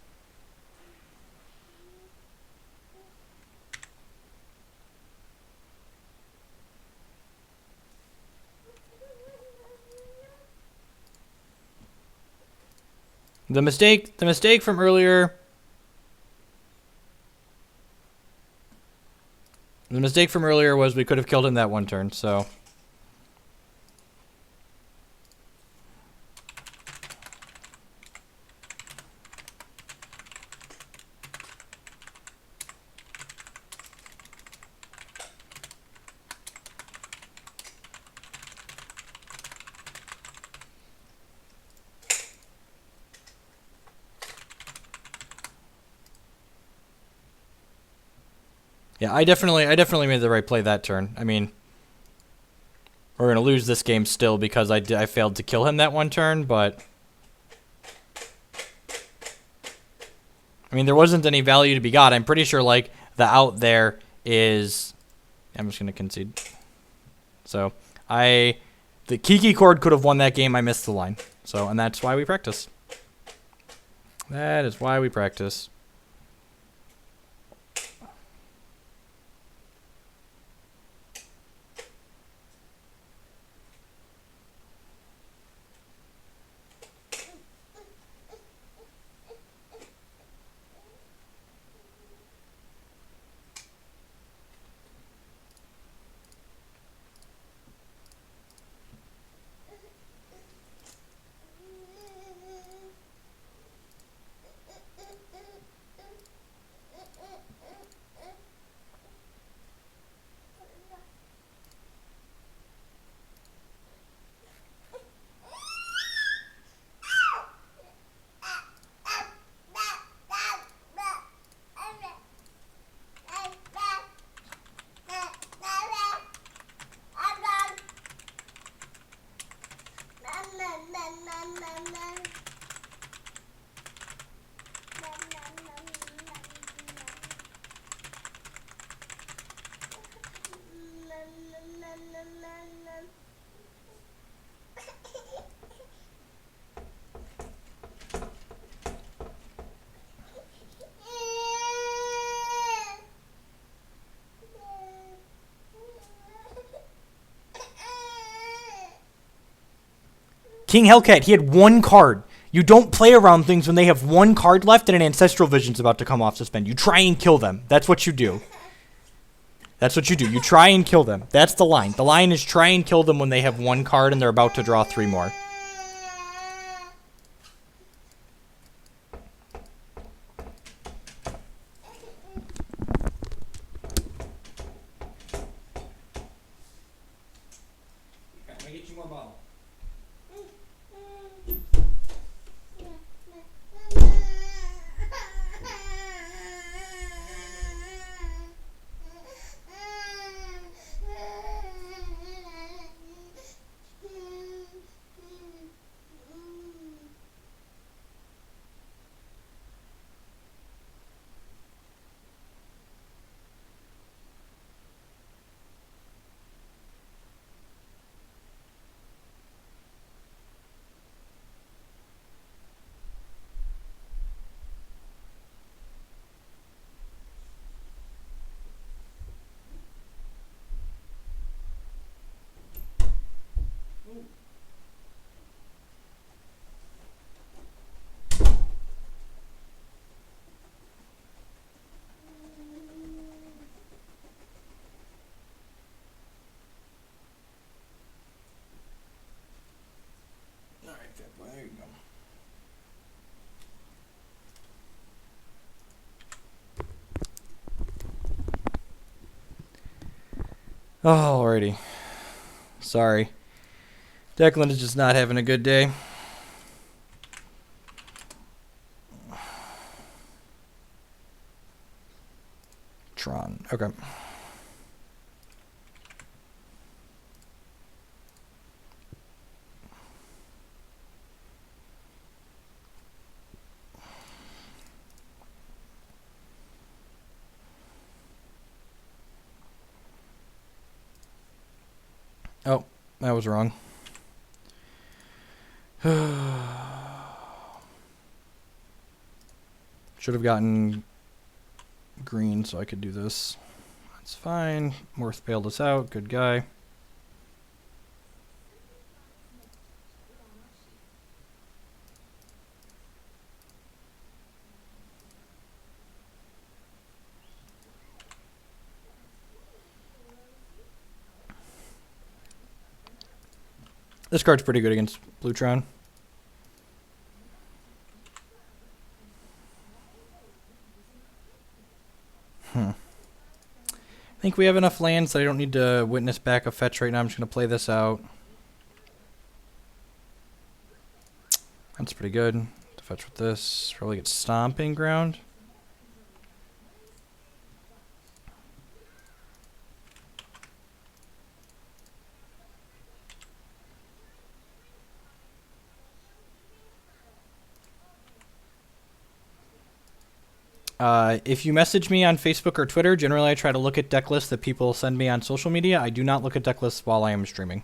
The mistake from earlier... The mistake from earlier was we could have killed him that one turn, so... Yeah, I definitely made the right play that turn. I mean, we're gonna lose this game still because I failed to kill him that one turn, but I mean, there wasn't any value to be got. I'm pretty sure like the out there is. I'm just gonna concede. So the Kiki Chord could have won that game. I missed the line. So and that's why we practice. That is why we practice. King Hellcat, he had one card. You don't play around things when they have one card left and an Ancestral Vision's about to come off suspend. You try and kill them. That's what you do. That's what you do. You try and kill them. That's the line. The line is try and kill them when they have one card and they're about to draw 3 more. Alrighty. Sorry. Declan is just not having a good day. Tron. Okay. Oh, that was wrong. Should have gotten green so I could do this. That's fine. Morth bailed us out. Good guy. This card's pretty good against Blue Tron. I think we have enough lands that I don't need to witness back a fetch right now. I'm just going to play this out. That's pretty good. To fetch with this. Probably get Stomping Ground. If you message me on Facebook or Twitter, generally I try to look at deck lists that people send me on social media. I do not look at deck lists while I am streaming.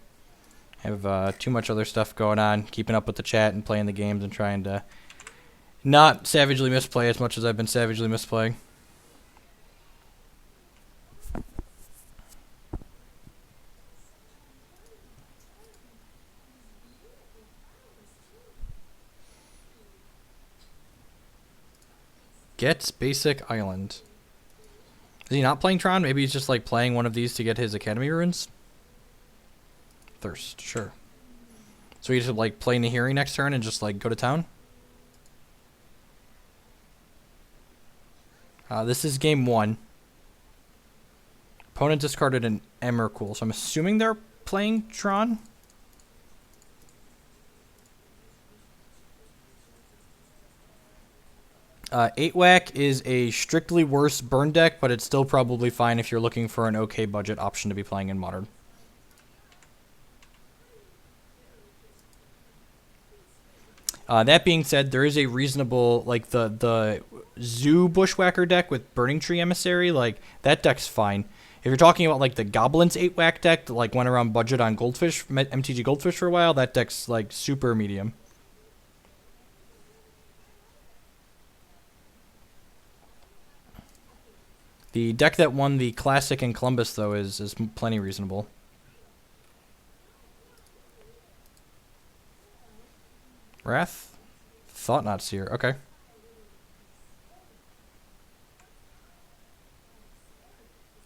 I have too much other stuff going on, keeping up with the chat and playing the games and trying to not savagely misplay as much as I've been savagely misplaying. Gets Basic Island. Is he not playing Tron? Maybe he's just like playing one of these to get his Academy runes? Thirst, sure. So he just like play Nahiri next turn and just like go to town? This is game 1. Opponent discarded an Emrakul, so I'm assuming they're playing Tron? Eight Whack is a strictly worse burn deck, but it's still probably fine if you're looking for an okay budget option to be playing in Modern. That being said, there is a reasonable, like the Zoo Bushwhacker deck with Burning Tree Emissary, like that deck's fine. If you're talking about like the Goblins 8 Whack deck that like went around budget on Goldfish, MTG Goldfish for a while, that deck's like super medium. The deck that won the Classic in Columbus, though, is plenty reasonable. Wrath? Thought Not Seer. Okay.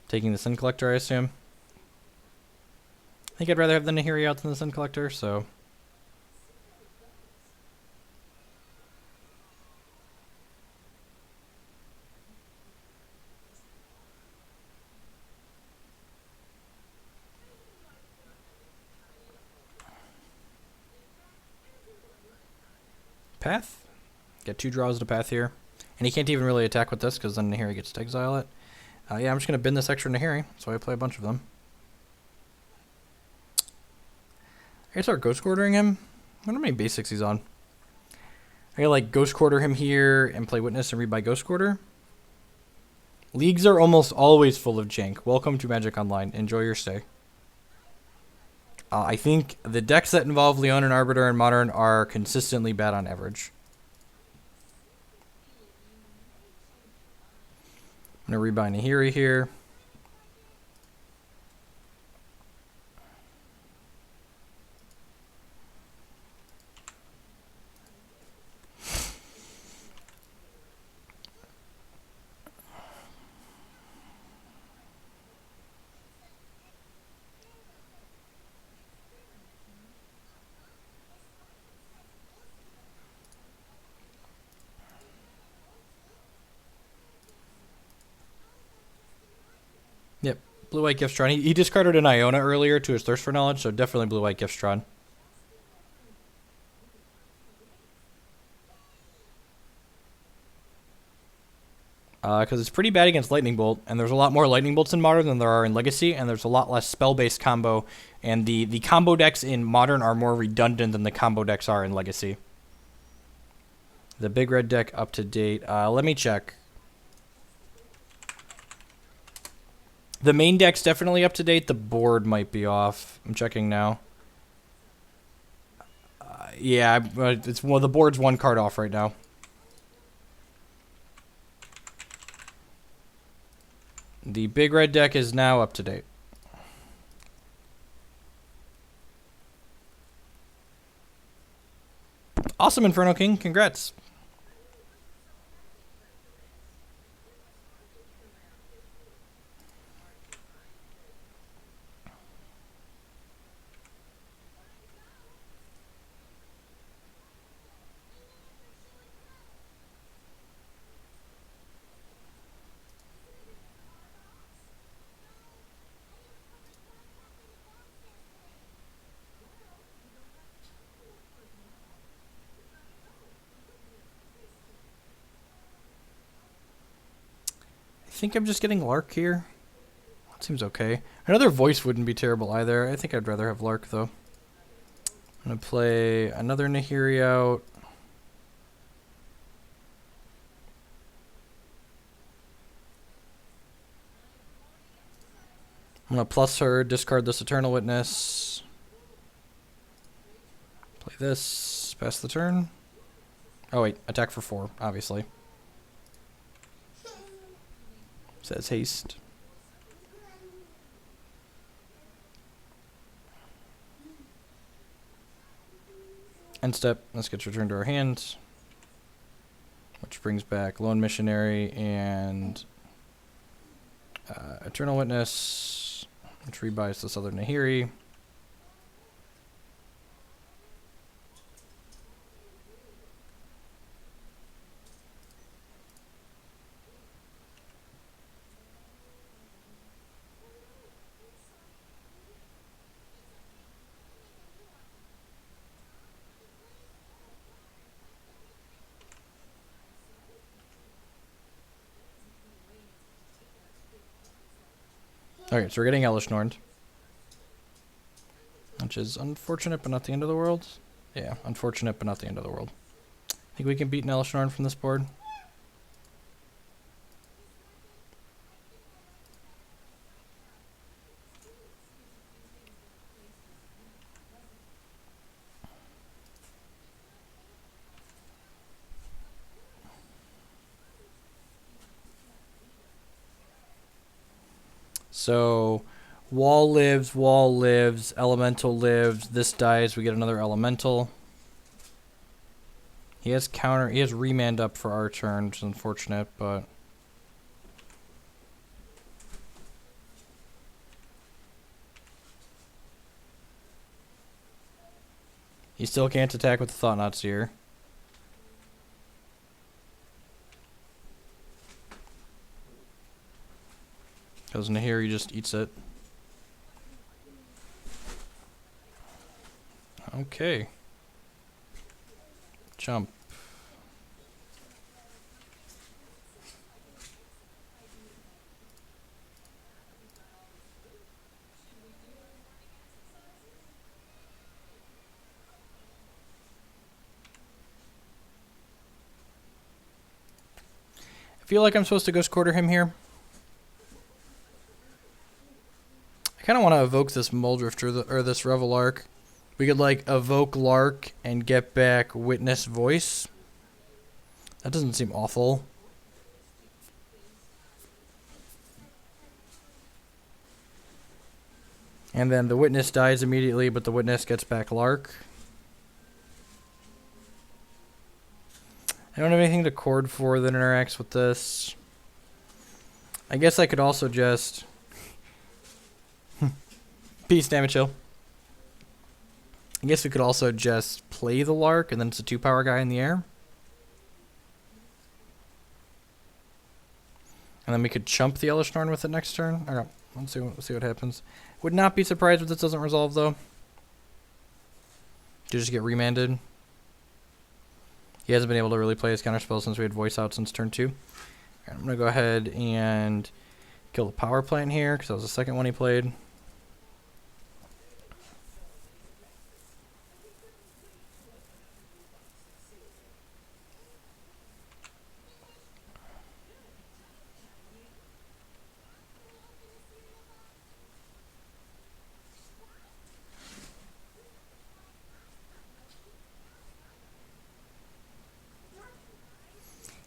Taking the Sin Collector, I assume. I think I'd rather have the Nahiri out than the Sin Collector, so... Path? Get 2 draws to path here. And he can't even really attack with this, because then Nahiri gets to exile it. Yeah, I'm just going to bin this extra Nahiri, so I play a bunch of them. I can start Ghost Quartering him. I wonder how many basics he's on. I can like Ghost Quarter him here and play Witness and read by Ghost Quarter. Leagues are almost always full of jank. Welcome to Magic Online. Enjoy your stay. I think the decks that involve Leon and Arbiter and Modern are consistently bad on average. I'm going to rebuy Nahiri here. Blue-white gifts Tron. He discarded an Iona earlier to his Thirst for Knowledge, so definitely blue-white gifts Tron. Because it's pretty bad against Lightning Bolt, and there's a lot more Lightning Bolts in Modern than there are in Legacy, and there's a lot less spell-based combo, and the combo decks in Modern are more redundant than the combo decks are in Legacy. The big red deck up to date. Let me check. The main deck's definitely up to date. The board might be off. I'm checking now. Yeah, it's the board's one card off right now. The big red deck is now up to date. Awesome, Inferno King. Congrats. I think I'm just getting Lark here. That seems okay. Another voice wouldn't be terrible either. I think I'd rather have Lark though. I'm going to play another Nahiri out. I'm going to plus her, discard this Eternal Witness. Play this, pass the turn. Oh wait, attack for 4, obviously. Says haste. End step, this gets returned to our hand. Which brings back Lone Missionary and Eternal Witness, which rebuys this other Nahiri. Okay, so we're getting Elish Norn, which is unfortunate but not the end of the world. Yeah, unfortunate but not the end of the world. Think we can beat an Elish Norn from this board? So, wall lives, elemental lives, this dies, we get another elemental. He has remand up for our turn, which is unfortunate, but... He still can't attack with the Thought-Knot Seer. Goes into here, he just eats it. Okay. Jump. I feel like I'm supposed to Ghost Quarter him here. I kind of want to evoke this Muldrifter or this Revel Lark. We could like evoke Lark and get back Witness Voice. That doesn't seem awful. And then the Witness dies immediately, but the Witness gets back Lark. I don't have anything to Chord for that interacts with this. I guess I could also just... Peace, damage chill. I guess we could also just play the Lark, and then it's a 2-power guy in the air. And then we could chump the Elish Norn with it next turn. Okay, Let's see what happens. Would not be surprised if this doesn't resolve, though. You just get remanded. He hasn't been able to really play his counterspell since we had voice out since turn 2. I'm going to go ahead and kill the power plant here, because that was the second one he played.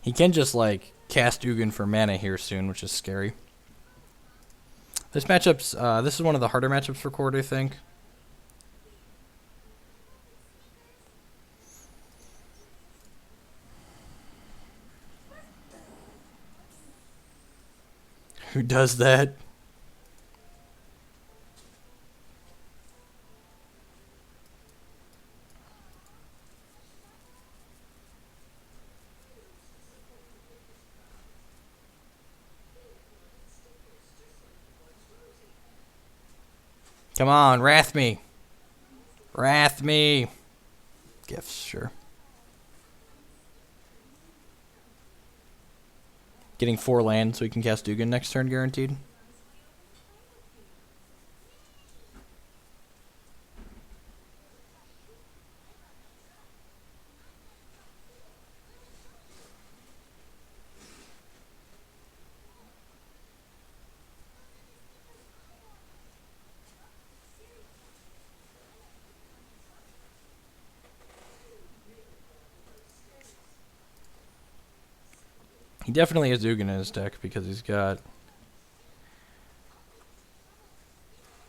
He can just, like, cast Ugin for mana here soon, which is scary. This matchup's, this is one of the harder matchups for Chord, I think. Who does that? Come on, wrath me. Wrath me. Gifts, sure. Getting 4 land so we can cast Ugin next turn, guaranteed. He definitely has Ugin in his deck because he's got...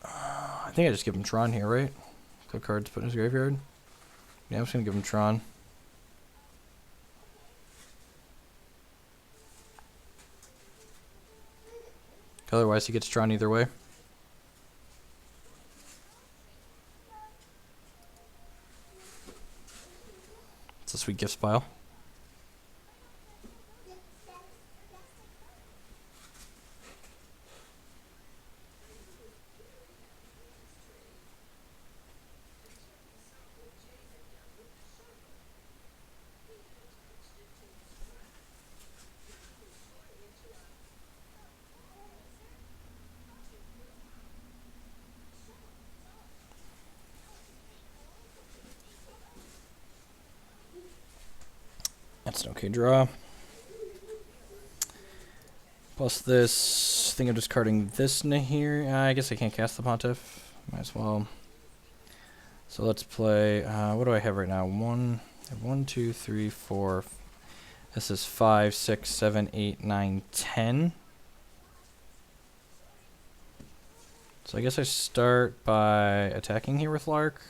I think I just give him Tron here, right? Click cards, put in his graveyard. Yeah, I'm just going to give him Tron. Otherwise, he gets Tron either way. It's a sweet gifts pile. That's an okay draw. Plus this, I think I'm discarding this here. I guess I can't cast the Pontiff. Might as well. So let's play, what do I have right now? I have 1, 2, 3, 4. This is 5, 6, 7, 8, 9, 10. So I guess I start by attacking here with Lark.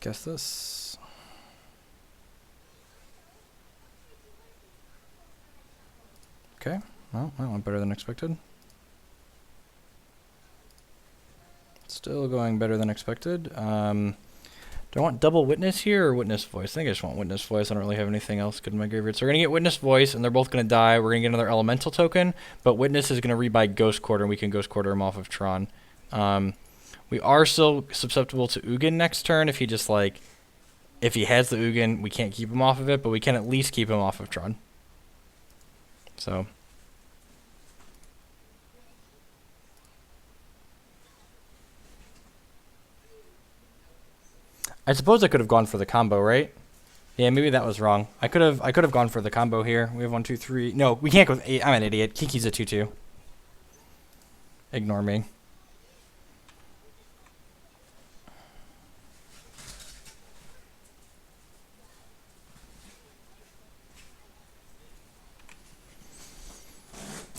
Guess this. Okay, well, that went better than expected. Still going better than expected. Do I want double Witness here or Witness Voice? I think I just want Witness Voice. I don't really have anything else good in my graveyard. So we're going to get Witness Voice, and they're both going to die. We're going to get another Elemental token, but Witness is going to rebuy Ghost Quarter, and we can Ghost Quarter him off of Tron. We are still susceptible to Ugin next turn if he just, like... If he has the Ugin, we can't keep him off of it, but we can at least keep him off of Tron. So... I suppose I could have gone for the combo, right? Yeah, maybe that was wrong. I could have gone for the combo here. We have 1, 2, 3. No, we can't go with 8. I'm an idiot. Kiki's a 2/2. Ignore me.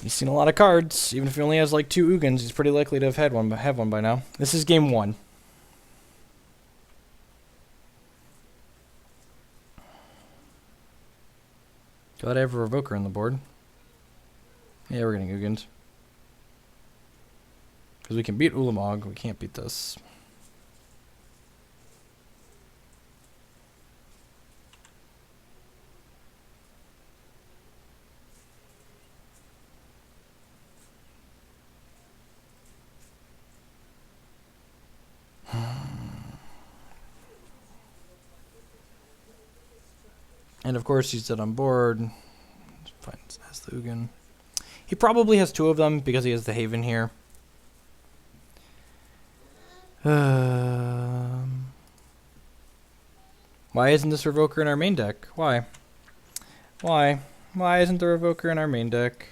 He's seen a lot of cards. Even if he only has like 2 Ugins, he's pretty likely to have one by now. This is game 1. Glad I have a Revoker on the board. Yeah, we're getting Ugins. Because we can beat Ulamog, we can't beat this. And of course he's dead on board. Finds has the Ugin. He probably has 2 of them because he has the Haven here. Why isn't this Revoker in our main deck? Why? Why? Why isn't the Revoker in our main deck?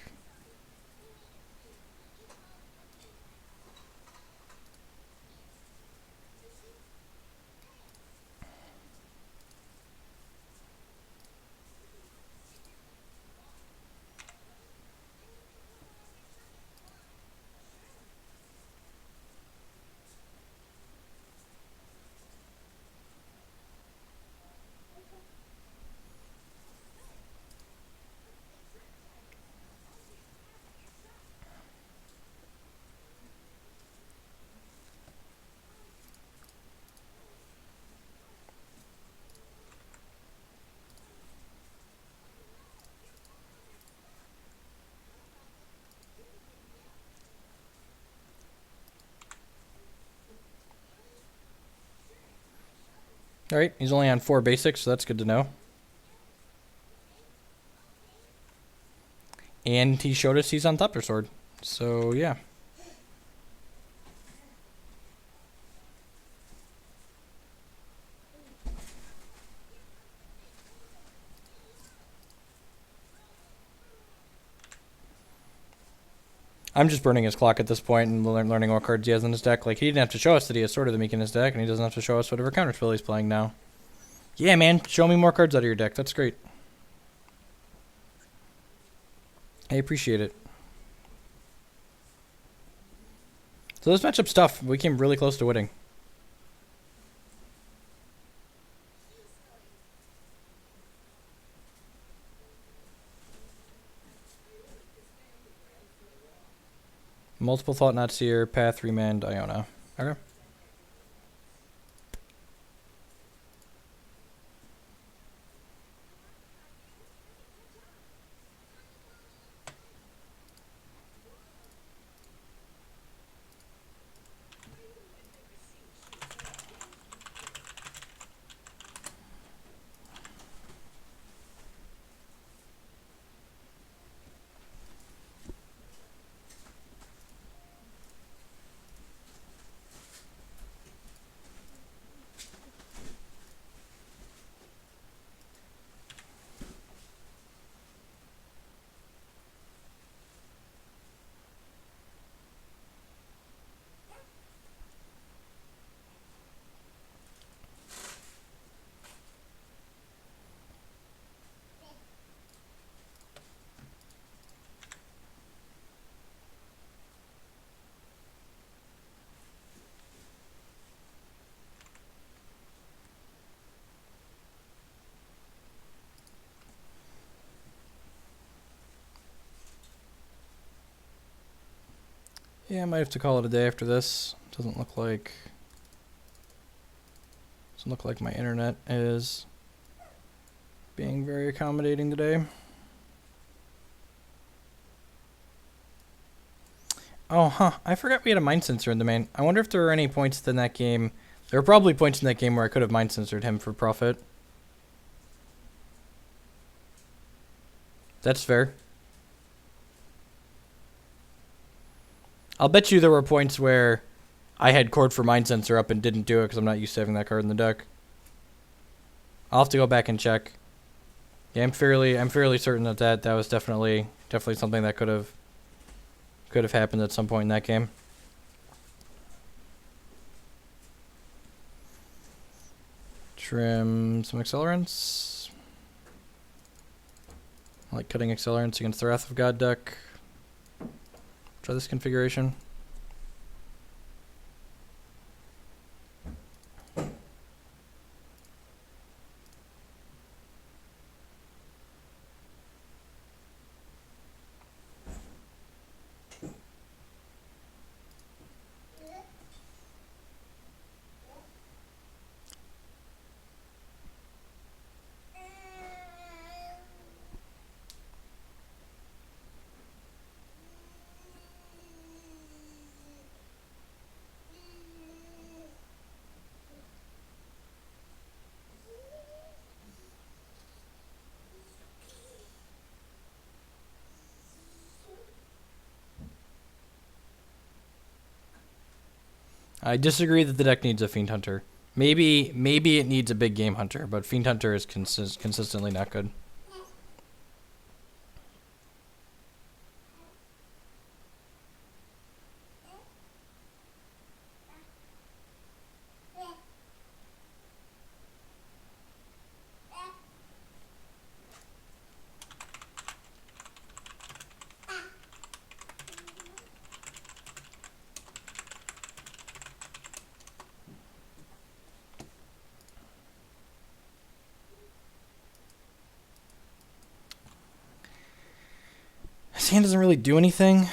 Alright, he's only on 4 basics, so that's good to know. And he showed us he's on Thopter Sword. So, yeah. I'm just burning his clock at this point and learning what cards he has in his deck. Like, he didn't have to show us that he has Sword of the Meek in his deck, and he doesn't have to show us whatever counterspell he's playing now. Yeah, man, show me more cards out of your deck. That's great. I appreciate it. So this matchup's tough. We came really close to winning. Multiple Thought Not Seer, Path, Remand, Iona. Okay. Yeah, I might have to call it a day after this. Doesn't look like my internet is being very accommodating today. Oh, huh. I forgot we had a Mind Sensor in the main. I wonder if there were any points in that game. There were probably points in that game where I could have Mind Sensored him for profit. That's fair. I'll bet you there were points where I had Chord for Mind Sensor up and didn't do it because I'm not used to having that card in the deck. I'll have to go back and check. Yeah, I'm fairly certain that was definitely something that could have happened at some point in that game. Trim some accelerants. I like cutting accelerants against the Wrath of God deck. Try this configuration. I disagree that the deck needs a Fiend Hunter. Maybe it needs a big game hunter, but Fiend Hunter is consistently not good. His hand doesn't really do anything.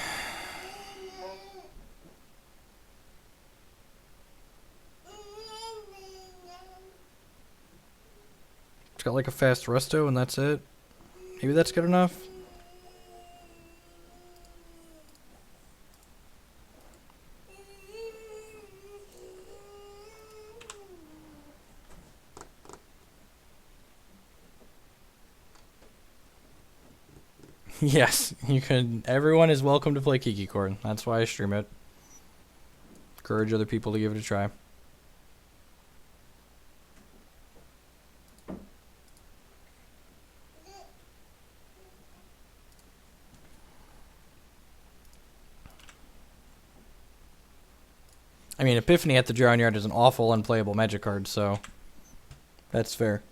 It's got like a fast resto and that's it. Maybe that's good enough. Yes, you can. Everyone is welcome to play Kiki Chord. That's why I stream it. Encourage other people to give it a try. I mean, Epiphany at the Drawing Yard is an awful, unplayable Magic card, so that's fair.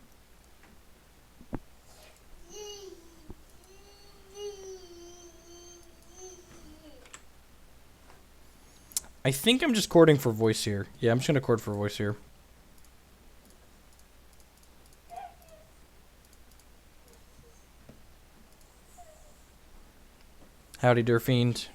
I think I'm just chording for voice here. Yeah, I'm just going to chord for voice here. Howdy, Durfiend.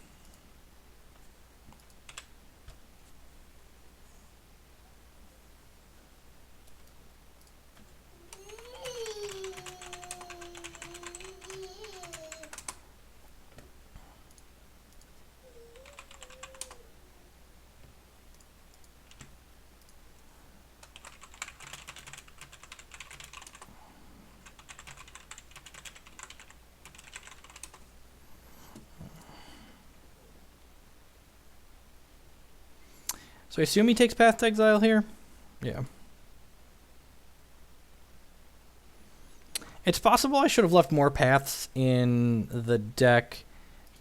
So I assume he takes Path to Exile here? Yeah. It's possible I should have left more paths in the deck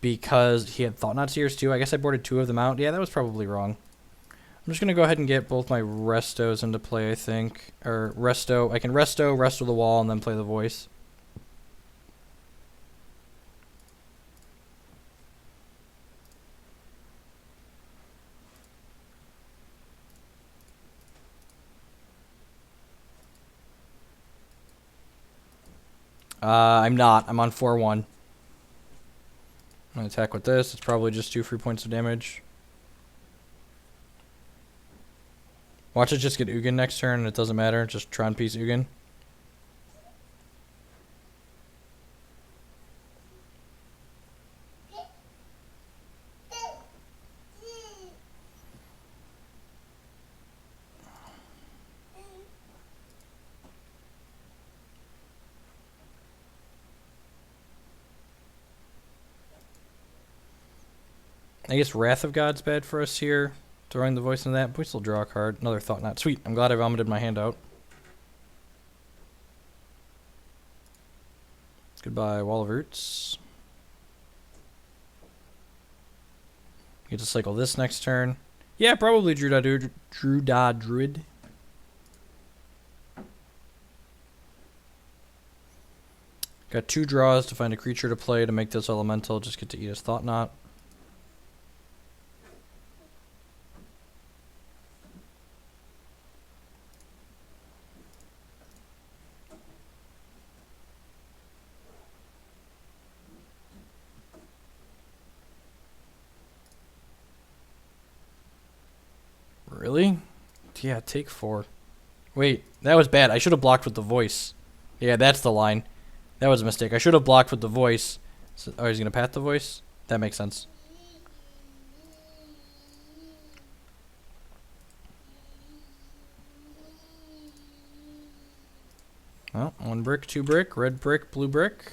because he had Thought-Knot Seers too. I guess I boarded 2 of them out. Yeah, that was probably wrong. I'm just going to go ahead and get both my Restos into play, I think. Or Resto. I can Resto the wall, and then play the voice. I'm not. I'm on 4-1. I'm going to attack with this. It's probably just 2 free points of damage. Watch it just get Ugin next turn, and it doesn't matter. Just Tron piece Ugin. I guess Wrath of God's bad for us here. Throwing the voice into that, but we still draw a card. Another Thought-Knot. Sweet. I'm glad I vomited my hand out. Goodbye, Wall of Roots. Get to cycle this next turn. Yeah, probably Druid. Got 2 draws to find a creature to play to make this elemental. Just get to eat his Thought-Knot. Really? Yeah, take 4. Wait, that was bad. I should have blocked with the voice. Yeah, that's the line. That was a mistake. I should have blocked with the voice. So, oh, he's going to path the voice? That makes sense. Well, 1 brick, 2 brick, red brick, blue brick.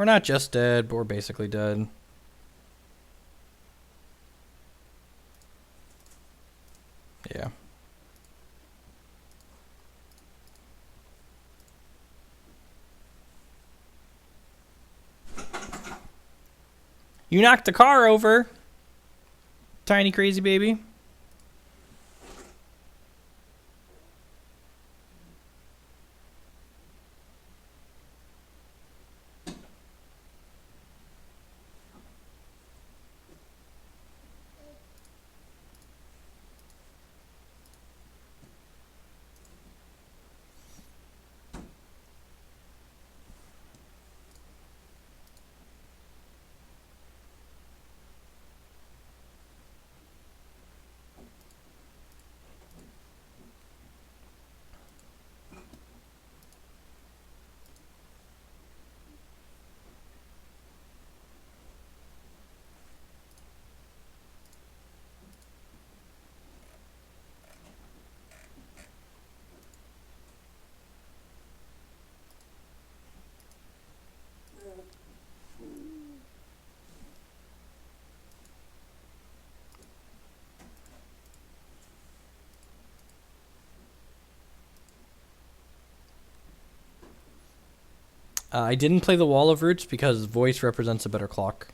We're not just dead, but we're basically dead. Yeah. You knocked the car over, tiny crazy baby. I didn't play the Wall of Roots because voice represents a better clock.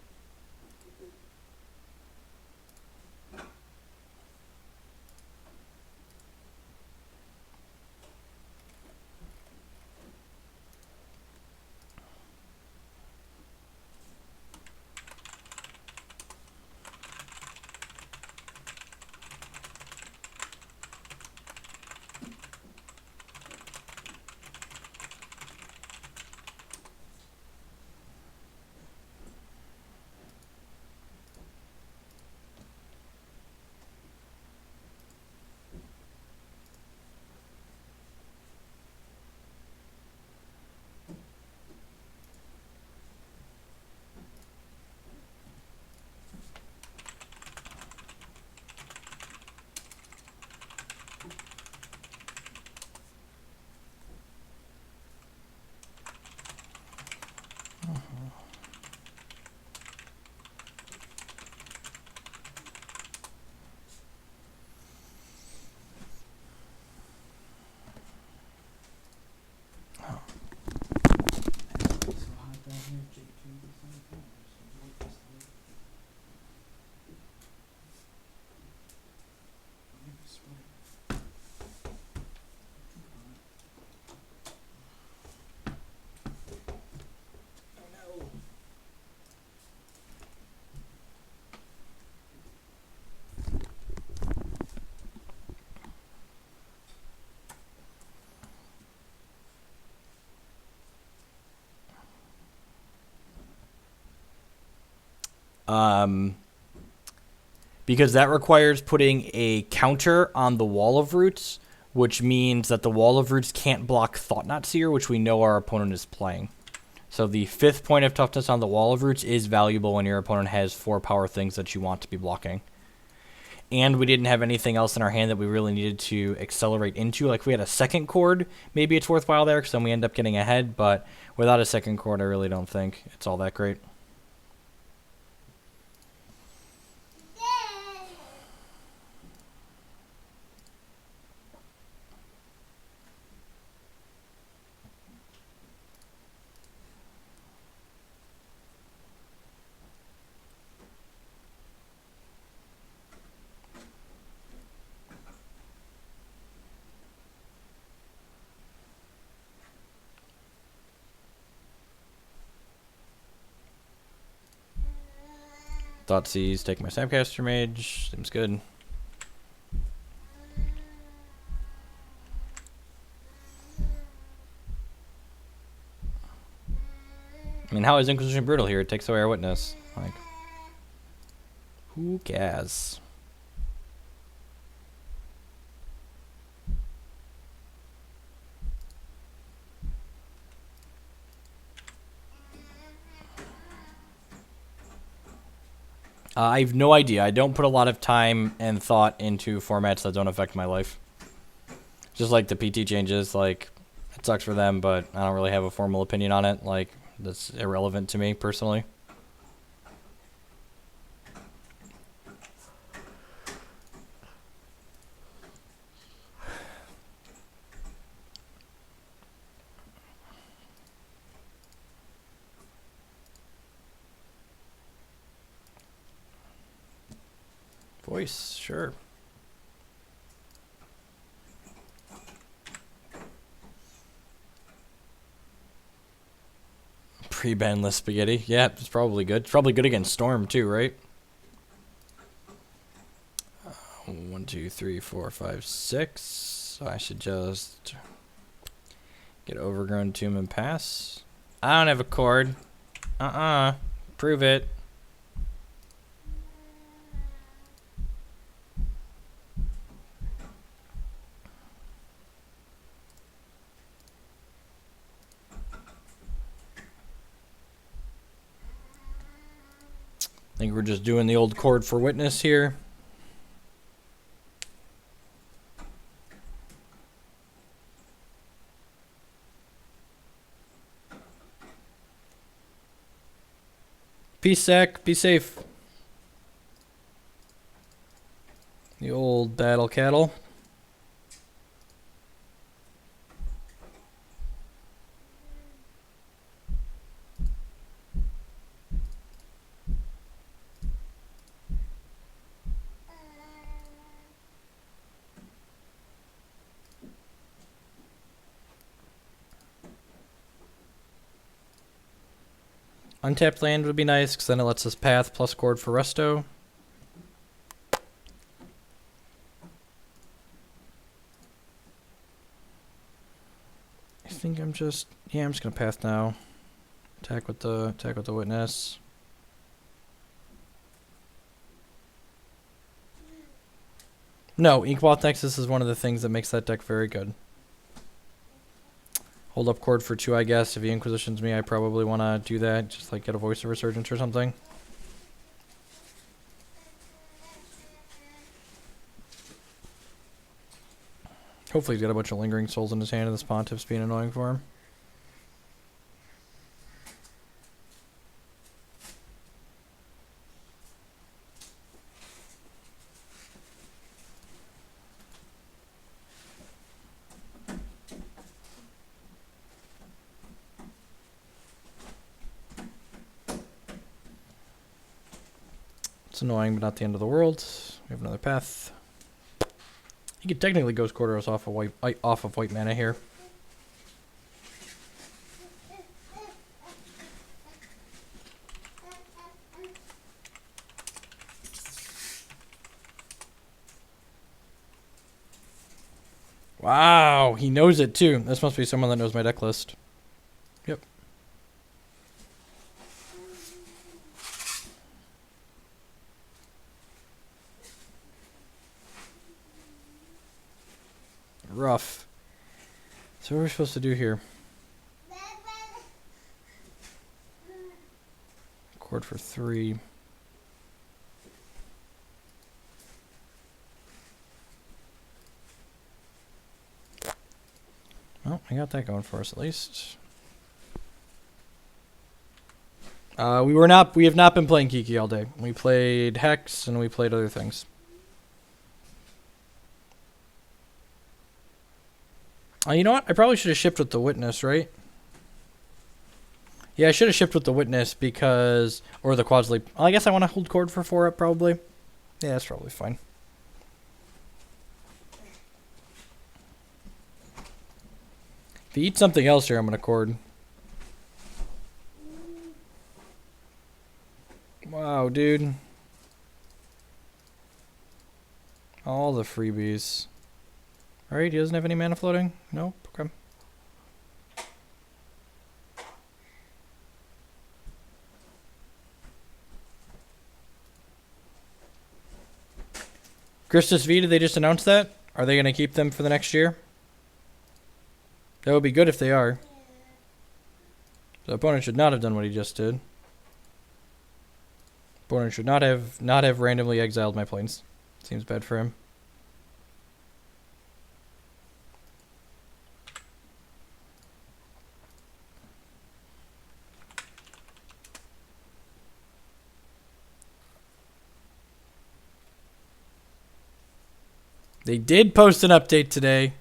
Because that requires putting a counter on the Wall of Roots, which means that the Wall of Roots can't block Thought-Knot Seer, which we know our opponent is playing. So the 5th point of toughness on the Wall of Roots is valuable when your opponent has 4 power things that you want to be blocking. And we didn't have anything else in our hand that we really needed to accelerate into. Like, if we had a second chord, maybe it's worthwhile there, because then we end up getting ahead. But without a second chord, I really don't think it's all that great. Thoughtseize, take my Snapcaster Mage. Seems good. I mean, how is Inquisition brutal here? It takes away our witness. Like, who cares? I have no idea. I don't put a lot of time and thought into formats that don't affect my life. Just like the PT changes, like, it sucks for them, but I don't really have a formal opinion on it. Like, that's irrelevant to me personally. Voice, sure. Pre-bandless spaghetti. Yeah, it's probably good. It's probably good against Storm too, right? 1, 2, 3, 4, 5, 6. So I should just get Overgrown Tomb and pass. I don't have a chord. Prove it. I think we're just doing the old chord for witness here. Peace, Zach. Be safe. The old battle cattle. Untapped land would be nice, because then it lets us path plus chord for resto. I think I'm just gonna path now. Attack with the witness. No, Inkmoth Nexus is one of the things that makes that deck very good. Hold up chord for 2, I guess. If he Inquisitions me, I probably want to do that. Just like get a Voice of Resurgence or something. Hopefully he's got a bunch of Lingering Souls in his hand and this Pontiff's being annoying for him. It's annoying, but not the end of the world. We have another path. He could technically Ghost Quarter us off of white mana here. Wow, he knows it too. This must be someone that knows my deck list. Yep. Rough. So what are we supposed to do here? Chord for 3. Well, I got that going for us at least. We have not been playing Kiki all day. We played Hex and we played other things. You know what? I probably should have shipped with the Witness, right? Yeah, I should have shipped with the Witness because... Or the Quad Sleep. I guess I want to hold chord for 4 up, probably. Yeah, that's probably fine. If he eats something else here, I'm going to chord. Wow, dude. All the freebies. Alright, he doesn't have any mana floating? Nope, okay. Christus V, did they just announce that? Are they going to keep them for the next year? That would be good if they are. The opponent should not have done what he just did. Opponent should not have randomly exiled my planes. Seems bad for him. They did post an update today.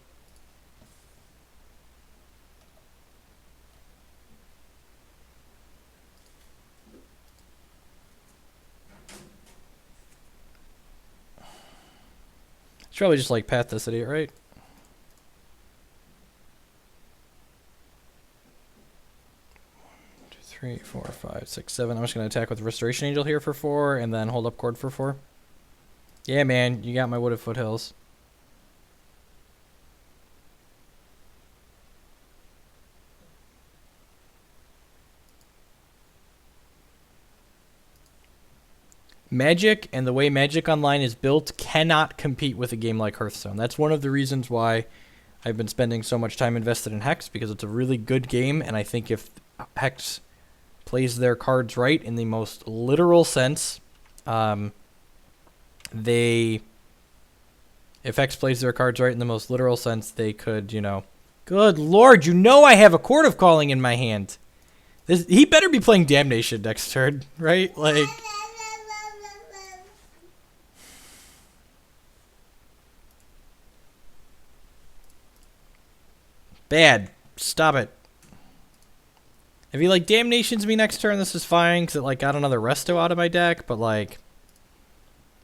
It's probably just like Pathicity, right? Two, 3, 4, 5, 6, 7. I'm just going to attack with Restoration Angel here for 4 and then hold up Chord for 4. Yeah, man, you got my Wooded Foothills. Magic and the way Magic Online is built cannot compete with a game like Hearthstone. That's one of the reasons why I've been spending so much time invested in Hex, because it's a really good game, and I think if Hex plays their cards right in the most literal sense, if Hex plays their cards right in the most literal sense, they could, you know... Good lord, you know I have a Chord of Calling in my hand. He better be playing Damnation next turn, right? Like... Bad. Stop it. If he, like, Damnations me next turn, this is fine, because it, like, got another Resto out of my deck, but, like,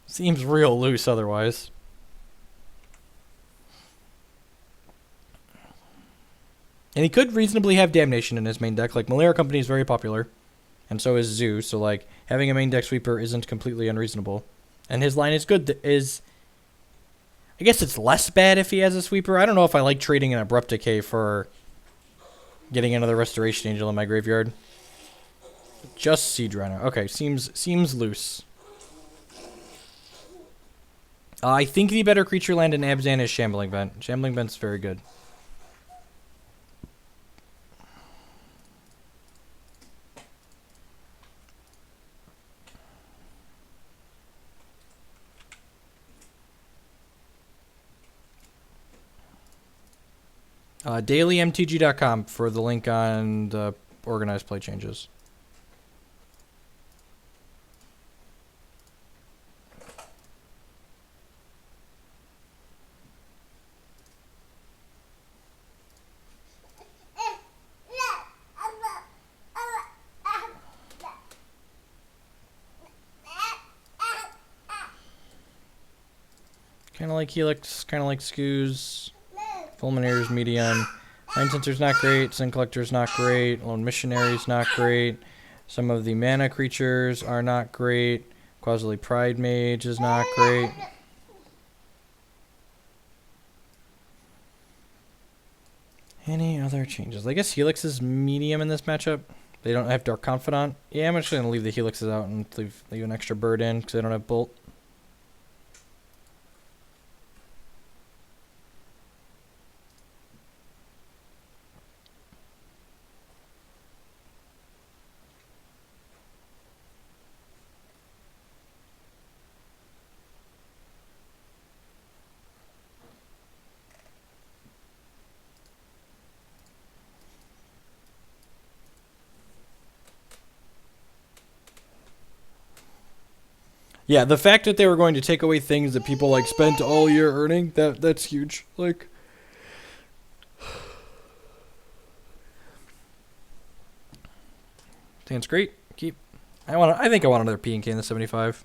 seems real loose otherwise. And he could reasonably have Damnation in his main deck. Like, Malaria Company is very popular, and so is Zoo, so, like, having a main deck sweeper isn't completely unreasonable. And his line is good, I guess it's less bad if he has a sweeper. I don't know if I like trading an Abrupt Decay for getting another Restoration Angel in my graveyard. Just Siege Runner. Okay, seems loose. I think the better creature land in Abzan is Shambling Vent. Shambling Vent's very good. DailyMTG.com for the link on the organized play changes. Kind of like Helix, kind of like Scoos. Fulminator's medium. Mind Sensor's not great. Sin Collector's not great. Lone Missionary's not great. Some of the mana creatures are not great. Quasily Pride Mage is not great. Any other changes? I guess Helix is medium in this matchup. They don't have Dark Confidant. Yeah, I'm actually going to leave the Helixes out and leave an extra bird in because they don't have Bolt. Yeah, the fact that they were going to take away things that people like spent all year earning, that's huge. Like, That's great. Keep. I think I want another P and K in the 75.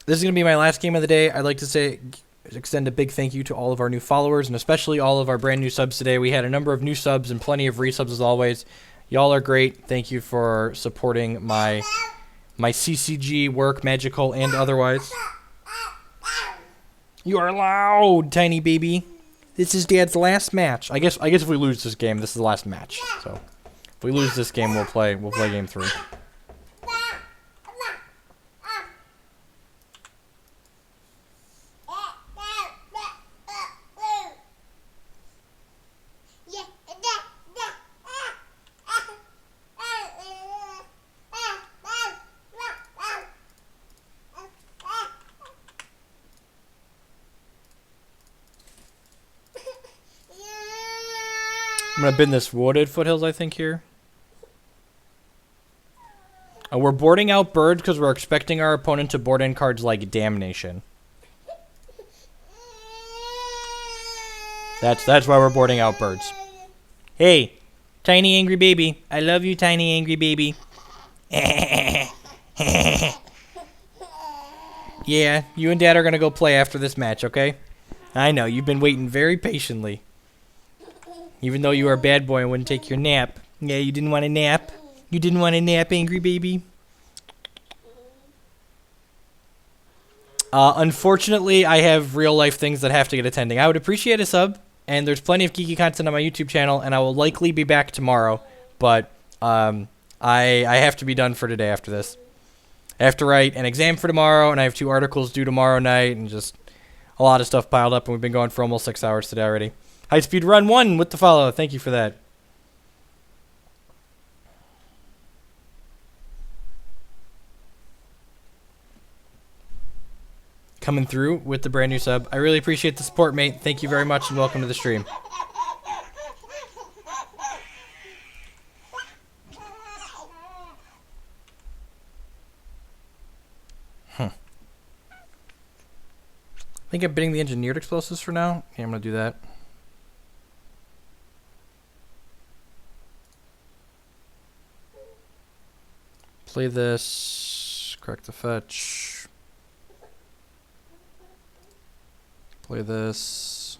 This is gonna be my last game of the day. I'd like to extend a big thank you to all of our new followers and especially all of our brand new subs today. We had a number of new subs and plenty of resubs as always. Y'all are great. Thank you for supporting my CCG work, magical and otherwise. You are loud, tiny baby. This is Dad's last match. I guess if we lose this game, this is the last match. So if we lose this game, we'll play game 3. I'm going to bin this Wooded Foothills, I think, here. We're boarding out Bird because we're expecting our opponent to board in cards like Damnation. That's why we're boarding out birds. Hey, tiny angry baby. I love you, tiny angry baby. Yeah, you and Dad are gonna go play after this match, okay? I know, you've been waiting very patiently. Even though you were a bad boy and wouldn't take your nap. Yeah, you didn't want a nap? You didn't want a nap, angry baby? Unfortunately, I have real-life things that have to get attending. I would appreciate a sub, and there's plenty of Kiki content on my YouTube channel, and I will likely be back tomorrow, but I have to be done for today after this. I have to write an exam for tomorrow, and I have 2 articles due tomorrow night, and just a lot of stuff piled up, and we've been going for almost 6 hours today already. High Speed Run 1 with the follow. Thank you for that. Coming through with the brand new sub. I really appreciate the support, mate. Thank you very much, and welcome to the stream. I think I'm bidding the engineered explosives for now. Yeah, I'm going to do that. Play this. Correct the fetch. Play this.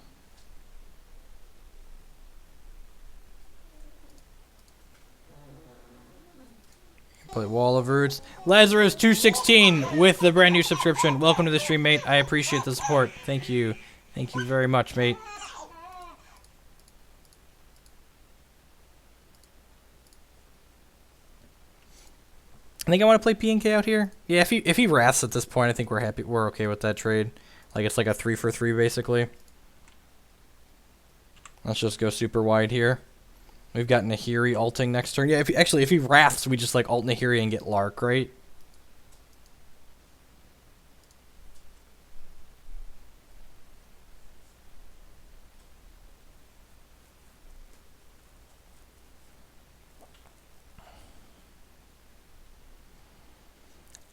Play Wall of Roots. Lazarus216 with the brand new subscription. Welcome to the stream, mate. I appreciate the support. Thank you. Thank you very much, mate. I think I want to play P&K out here. Yeah, if he wraths at this point, I think we're happy. We're okay with that trade. Like, it's like a 3 for 3, basically. Let's just go super wide here. We've got Nahiri ulting next turn. Yeah, if he wraths, we just like ult Nahiri and get Lark, right?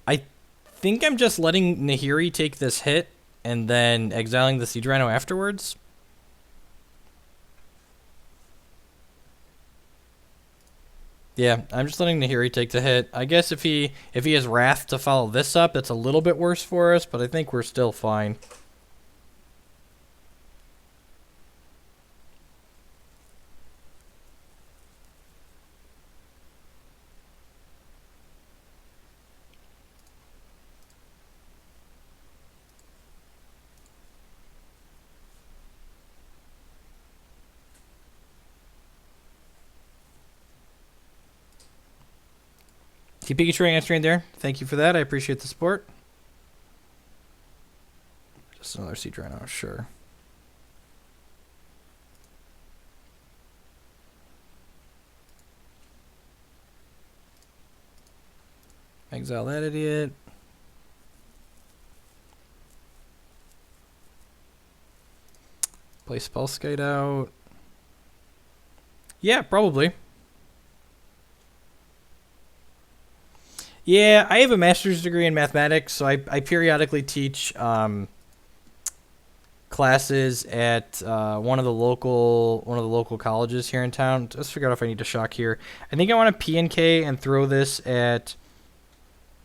I think I'm just letting Nahiri take this hit and then exiling the Siege Rhino afterwards. Yeah, I'm just letting Nahiri take the hit. I guess if he has Wrath to follow this up, it's a little bit worse for us, but I think we're still fine. Kiki Chord answering there. Thank you for that. I appreciate the support. Just another Siege Rhino, sure. Exile that idiot. Play Spellskite out. Yeah, probably. Yeah, I have a master's degree in mathematics, so I periodically teach classes at one of the local colleges here in town. Let's figure out if I need to shock here. I think I want to P&K and throw this at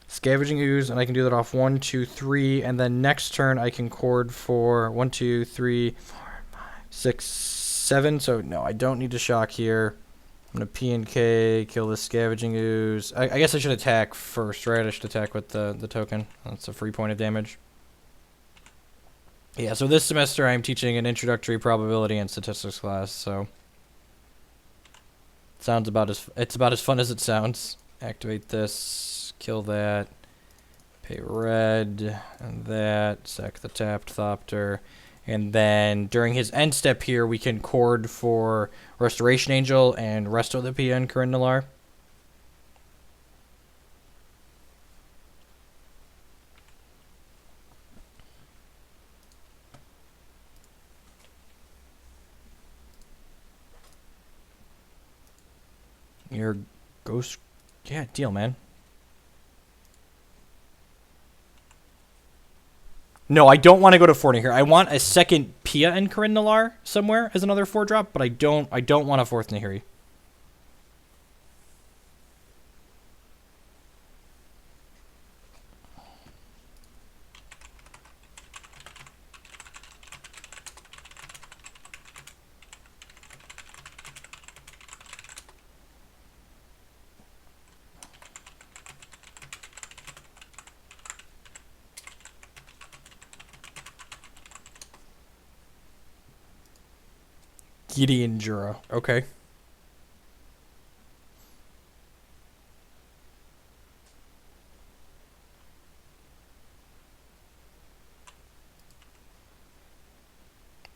Scavenging Ooze, and I can do that off 1, 2, 3, and then next turn I can chord for 1, 2, 3, 4, 5, 6, 7. So no, I don't need to shock here. I'm going to P&K, kill this Scavenging Ooze. I guess I should attack first, right? I should attack with the token. That's a free point of damage. Yeah, so this semester I'm teaching an introductory probability and statistics class, so it's about as fun as it sounds. Activate this, kill that, pay red, and that, sack the tapped Thopter. And then during his end step here, we can chord for Restoration Angel and Resto the PN Corinne Nalar. Your ghost, yeah, deal, man. No, I don't want to go to Forting here. I want a second Pia and Corinne Nalar somewhere as another 4-drop, but I don't want a 4th Nahiri. Gideon Jura. Okay.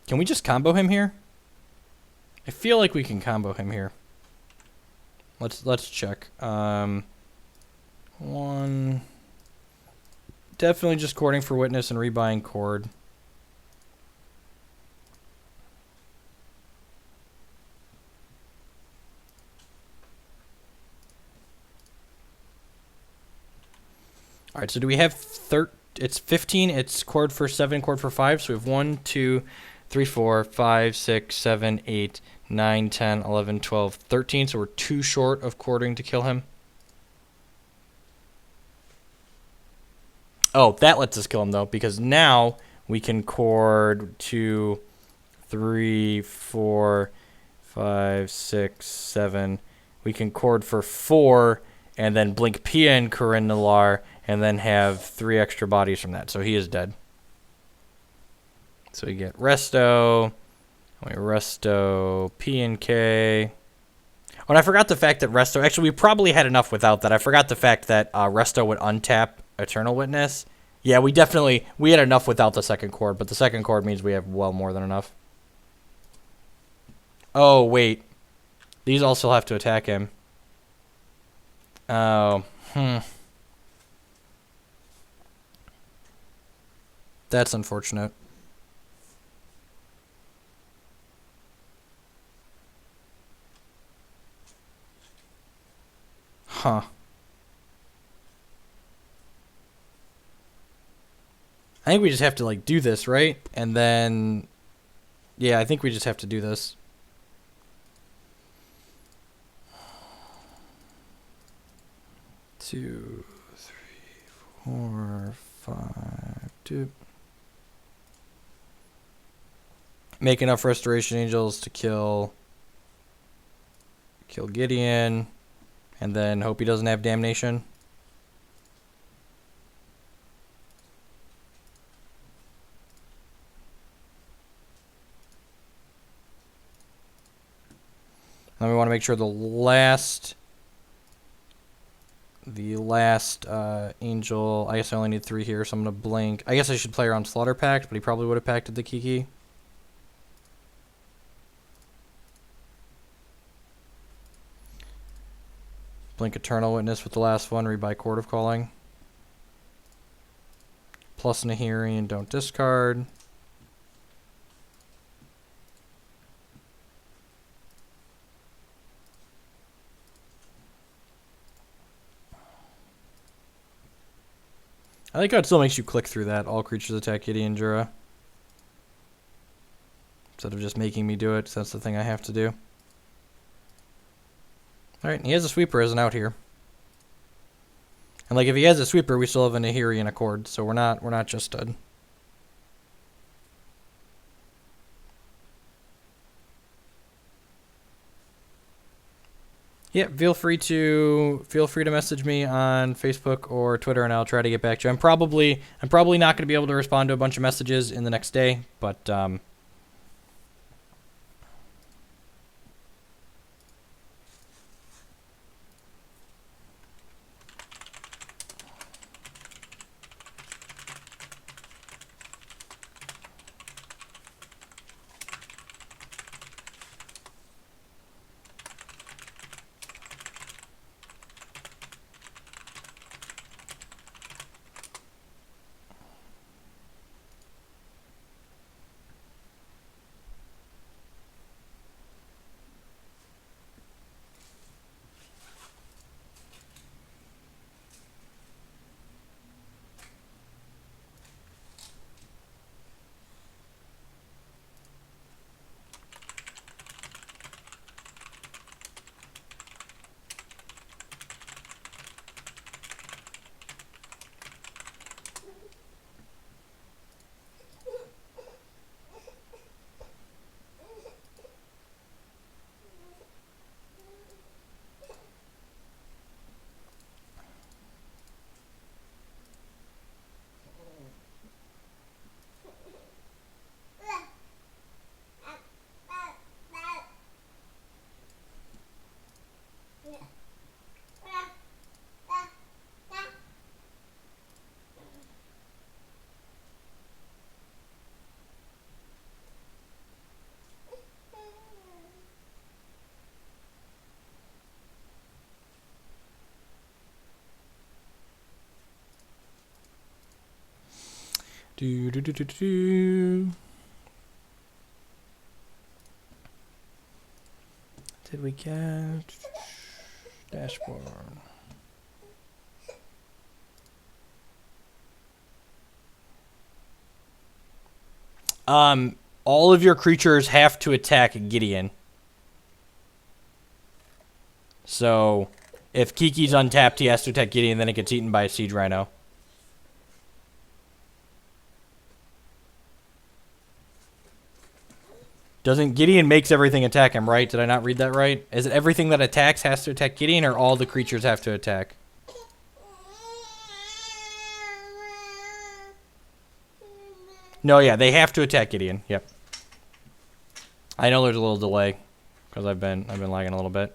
Can we just combo him here? I feel like we can combo him here. Let's check. One. Definitely just Chording for Witness and rebuying Chord. All right, so do we have it's 15, it's Chord for 7, Chord for 5, so we have 1, 2, 3, 4, 5, 6, 7, 8, 9, 10, 11, 12, 13, so we're 2 short of Chording to kill him. Oh, that lets us kill him, though, because now we can Chord 2, 3, 4, 5, 6, 7. We can Chord for 4, and then blink Pia and Corinne Nalar, and then have 3 extra bodies from that. So he is dead. So we get Resto, P and K. Oh, and I forgot the fact that Resto, actually we probably had enough without that. I forgot the fact that Resto would untap Eternal Witness. Yeah, we had enough without the second chord, but the second chord means we have well more than enough. Oh, wait. These also have to attack him. Oh, That's unfortunate. Huh. I think we just have to, like, do this, right? And then... Yeah, I think we just have to do this. Two, three, 4, 5, 2. Make enough Restoration Angels to kill Gideon, and then hope he doesn't have Damnation. Then we want to make sure the last angel, I guess I only need 3 here, so I'm going to blink. I guess I should play around Slaughter Pact, but he probably would have pacted the Kiki. Blink Eternal Witness with the last one, rebuy Chord of Calling. Plus Nahiri and don't discard. I think how it still makes you click through that. All creatures attack Gideon Jura. Instead of just making me do it, so that's the thing I have to do. Alright, he has a sweeper as an out here. And like if he has a sweeper, we still have a Nahiri and a Chord, so we're not just dead. Yeah, feel free to message me on Facebook or Twitter, and I'll try to get back to you. I'm probably not going to be able to respond to a bunch of messages in the next day, but Do, do, do, do, do. Did we get dashboard? All of your creatures have to attack Gideon. So, if Kiki's untapped, he has to attack Gideon, then it gets eaten by a Siege Rhino. Doesn't Gideon makes everything attack him, right? Did I not read that right? Is it everything that attacks has to attack Gideon, or all the creatures have to attack? No, yeah, they have to attack Gideon. Yep. I know there's a little delay because I've been lagging a little bit.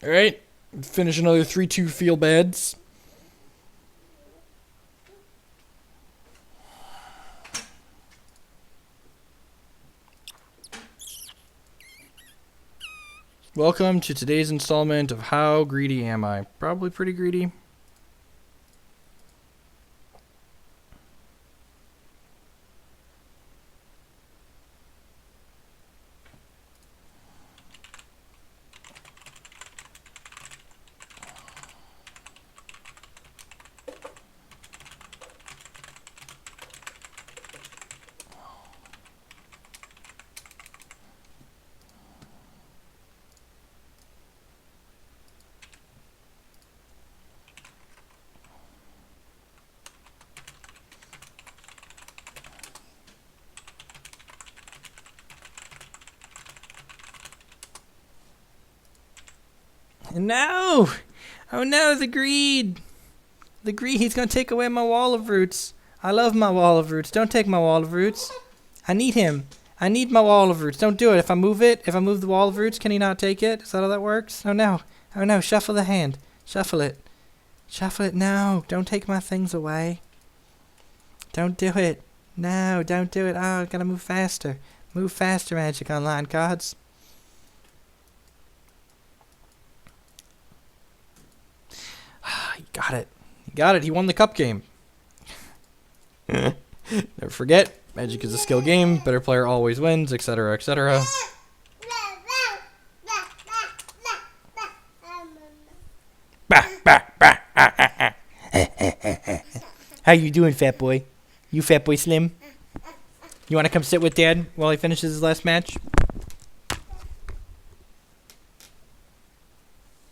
All right, finish another 3-2 feel bads. Welcome to today's installment of How Greedy Am I? Probably pretty greedy. No! Oh no, the greed! The greed, he's gonna take away my wall of roots. I love my wall of roots. Don't take my wall of roots. I need him. I need my wall of roots. Don't do it. If I move the wall of roots, can he not take it? Is that how that works? Oh no. Oh no, shuffle the hand. Shuffle it. Shuffle it. No, don't take my things away. Don't do it. No, don't do it. Oh, I gotta move faster. Move faster, Magic Online cards. He got it. He got it. He won the cup game. Never forget, Magic is a skill game. Better player always wins, etc., etc. How you doing, fat boy? You fat boy Slim? You want to come sit with Dad while he finishes his last match?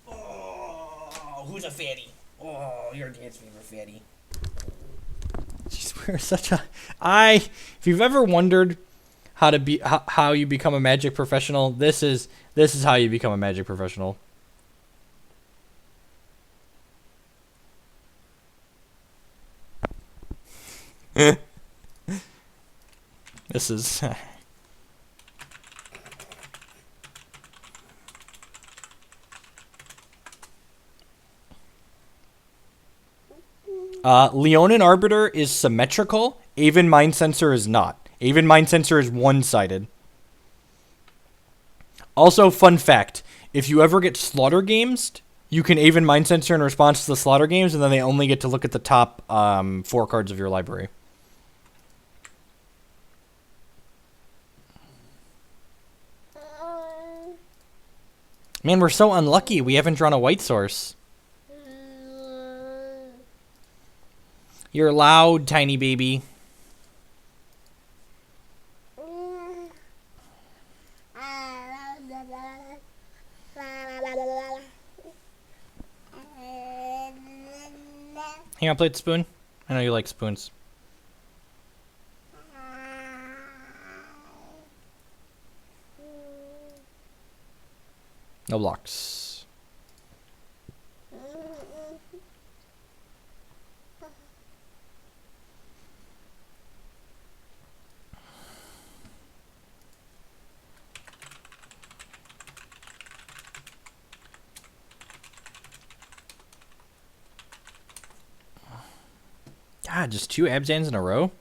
Oh, who's a fatty? Oh, you're Dad's favorite fatty. Jeez, we're such a... If you've ever wondered how to be how you become a Magic professional, this is how you become a Magic professional. This is... Leonin Arbiter is symmetrical. Aven Mind Sensor is not. Aven Mind Sensor is one-sided. Also, fun fact. If you ever get Slaughter Games, you can Aven Mind Sensor in response to the Slaughter Games, and then they only get to look at the top 4 cards of your library. Man, we're so unlucky. We haven't drawn a white source. You're loud, tiny baby. Hang on, play with the spoon. I know you like spoons. No blocks. God, just 2 Abzans in a row?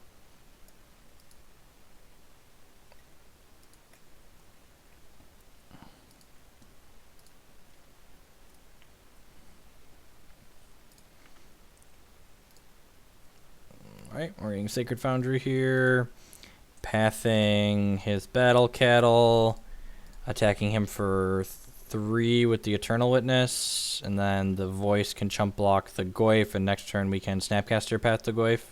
Alright, we're getting Sacred Foundry here. Pathing his Battle Cattle. Attacking him for 3 with the Eternal Witness. And then the Voice can chump block the Goyf. And next turn we can Snapcaster Path the Goyf.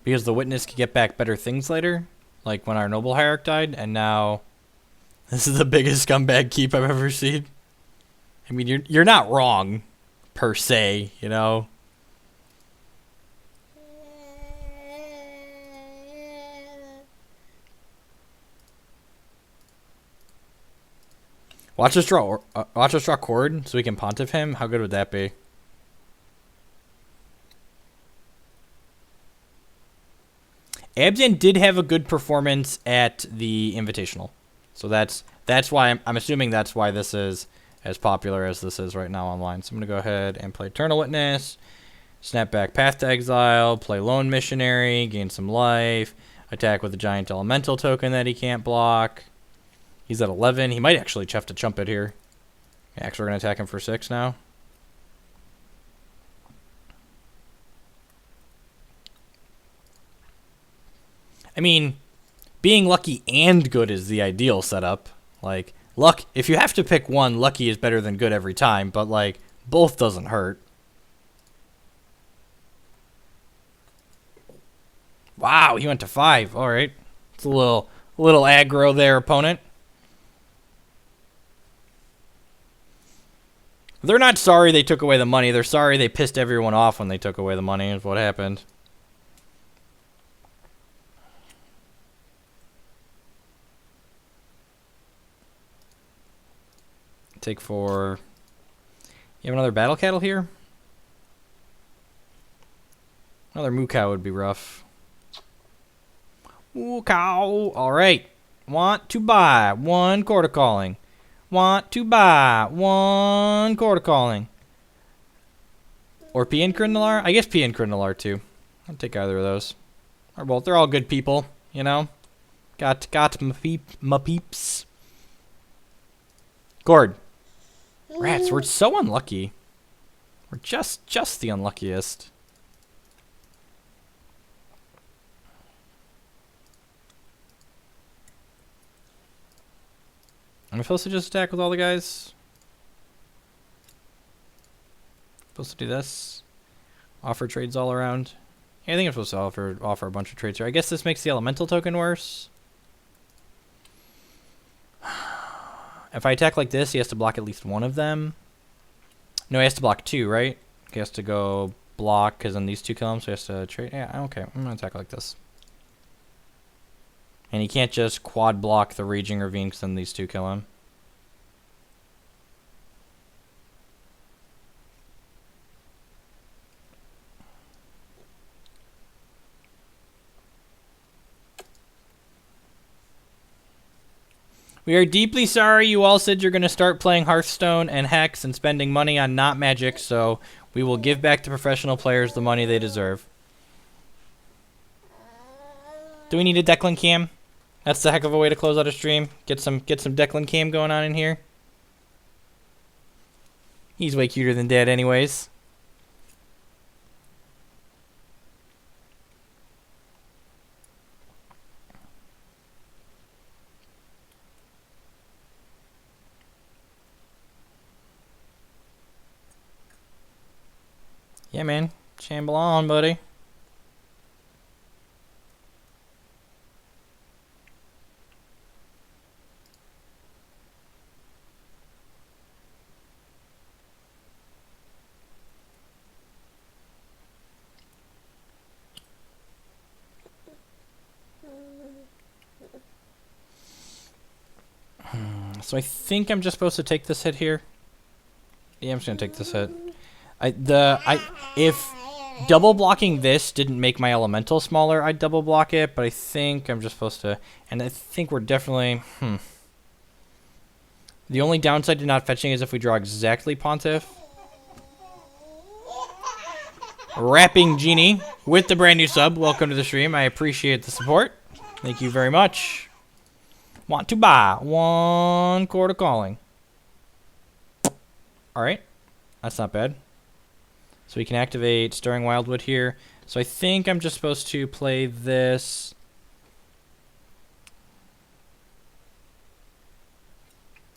Because the Witness could get back better things later, like when our Noble Hierarch died, and now this is the biggest scumbag keep I've ever seen. I mean, you're not wrong, per se, you know. Watch us draw Chord so we can Pontiff him. How good would that be? Abzan did have a good performance at the Invitational, so that's why I'm assuming that's why this is as popular as this is right now online. So I'm gonna go ahead and play Eternal Witness, snap back Path to Exile, play Lone Missionary, gain some life, attack with a giant elemental token that he can't block. He's at 11. He might actually have to chump it here. Yeah, actually, we're gonna attack him for 6 now. I mean, being lucky and good is the ideal setup. Like, luck, if you have to pick one, lucky is better than good every time, but, like, both doesn't hurt. Wow, he went to 5. All right. It's a little aggro there, opponent. They're not sorry they took away the money. They're sorry they pissed everyone off when they took away the money is what happened. Take 4. You have another Battle Cattle here? Another Moo Cow would be rough. Moo Cow. All right. Want to buy 1 Quarter Calling. Want to buy 1 Quarter Calling. Or P and Crindalar? I guess P and Crindalar too. I'll take either of those. Or both. They're all good people, you know? Got my peeps. Gord. Rats, we're so unlucky. We're just the unluckiest. Am I supposed to just attack with all the guys? Supposed to do this? Offer trades all around? Yeah, I think I'm supposed to offer a bunch of trades here. I guess this makes the elemental token worse. If I attack like this, he has to block at least one of them. No, he has to block 2, right? He has to go block, because then these 2 kill him, so he has to trade. Yeah, okay. I'm going to attack like this. And he can't just quad block the Raging Ravine, because then these 2 kill him. We are deeply sorry you all said you're going to start playing Hearthstone and Hex and spending money on not Magic, so we will give back to professional players the money they deserve. Do we need a Declan cam? That's the heck of a way to close out a stream. Get some Declan cam going on in here. He's way cuter than Dad anyways. Yeah, man. Shamble on, buddy. So I think I'm just supposed to take this hit here. Yeah, I'm just gonna take this hit. If double blocking this didn't make my elemental smaller, I'd double block it, but I think I'm just supposed to, and I think we're definitely, The only downside to not fetching is if we draw exactly Pontiff. Rapping Genie with the brand new sub. Welcome to the stream. I appreciate the support. Thank you very much. Want to buy 1 Chord of Calling. Alright. That's not bad. So we can activate Stirring Wildwood here. So I think I'm just supposed to play this.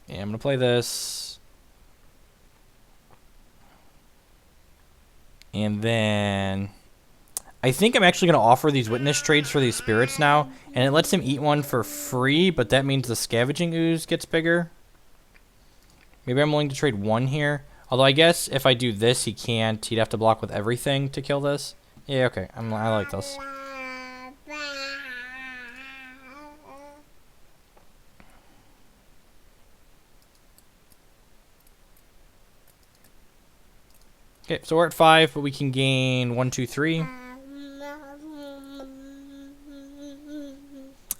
Yeah, I'm going to play this. And then I think I'm actually going to offer these witness trades for these spirits now. And it lets him eat one for free, but that means the scavenging ooze gets bigger. Maybe I'm willing to trade 1 here. Although I guess if I do this, he can't. He'd have to block with everything to kill this. Yeah, okay. I like this. Okay, so we're at 5, but we can gain 1, 2, 3.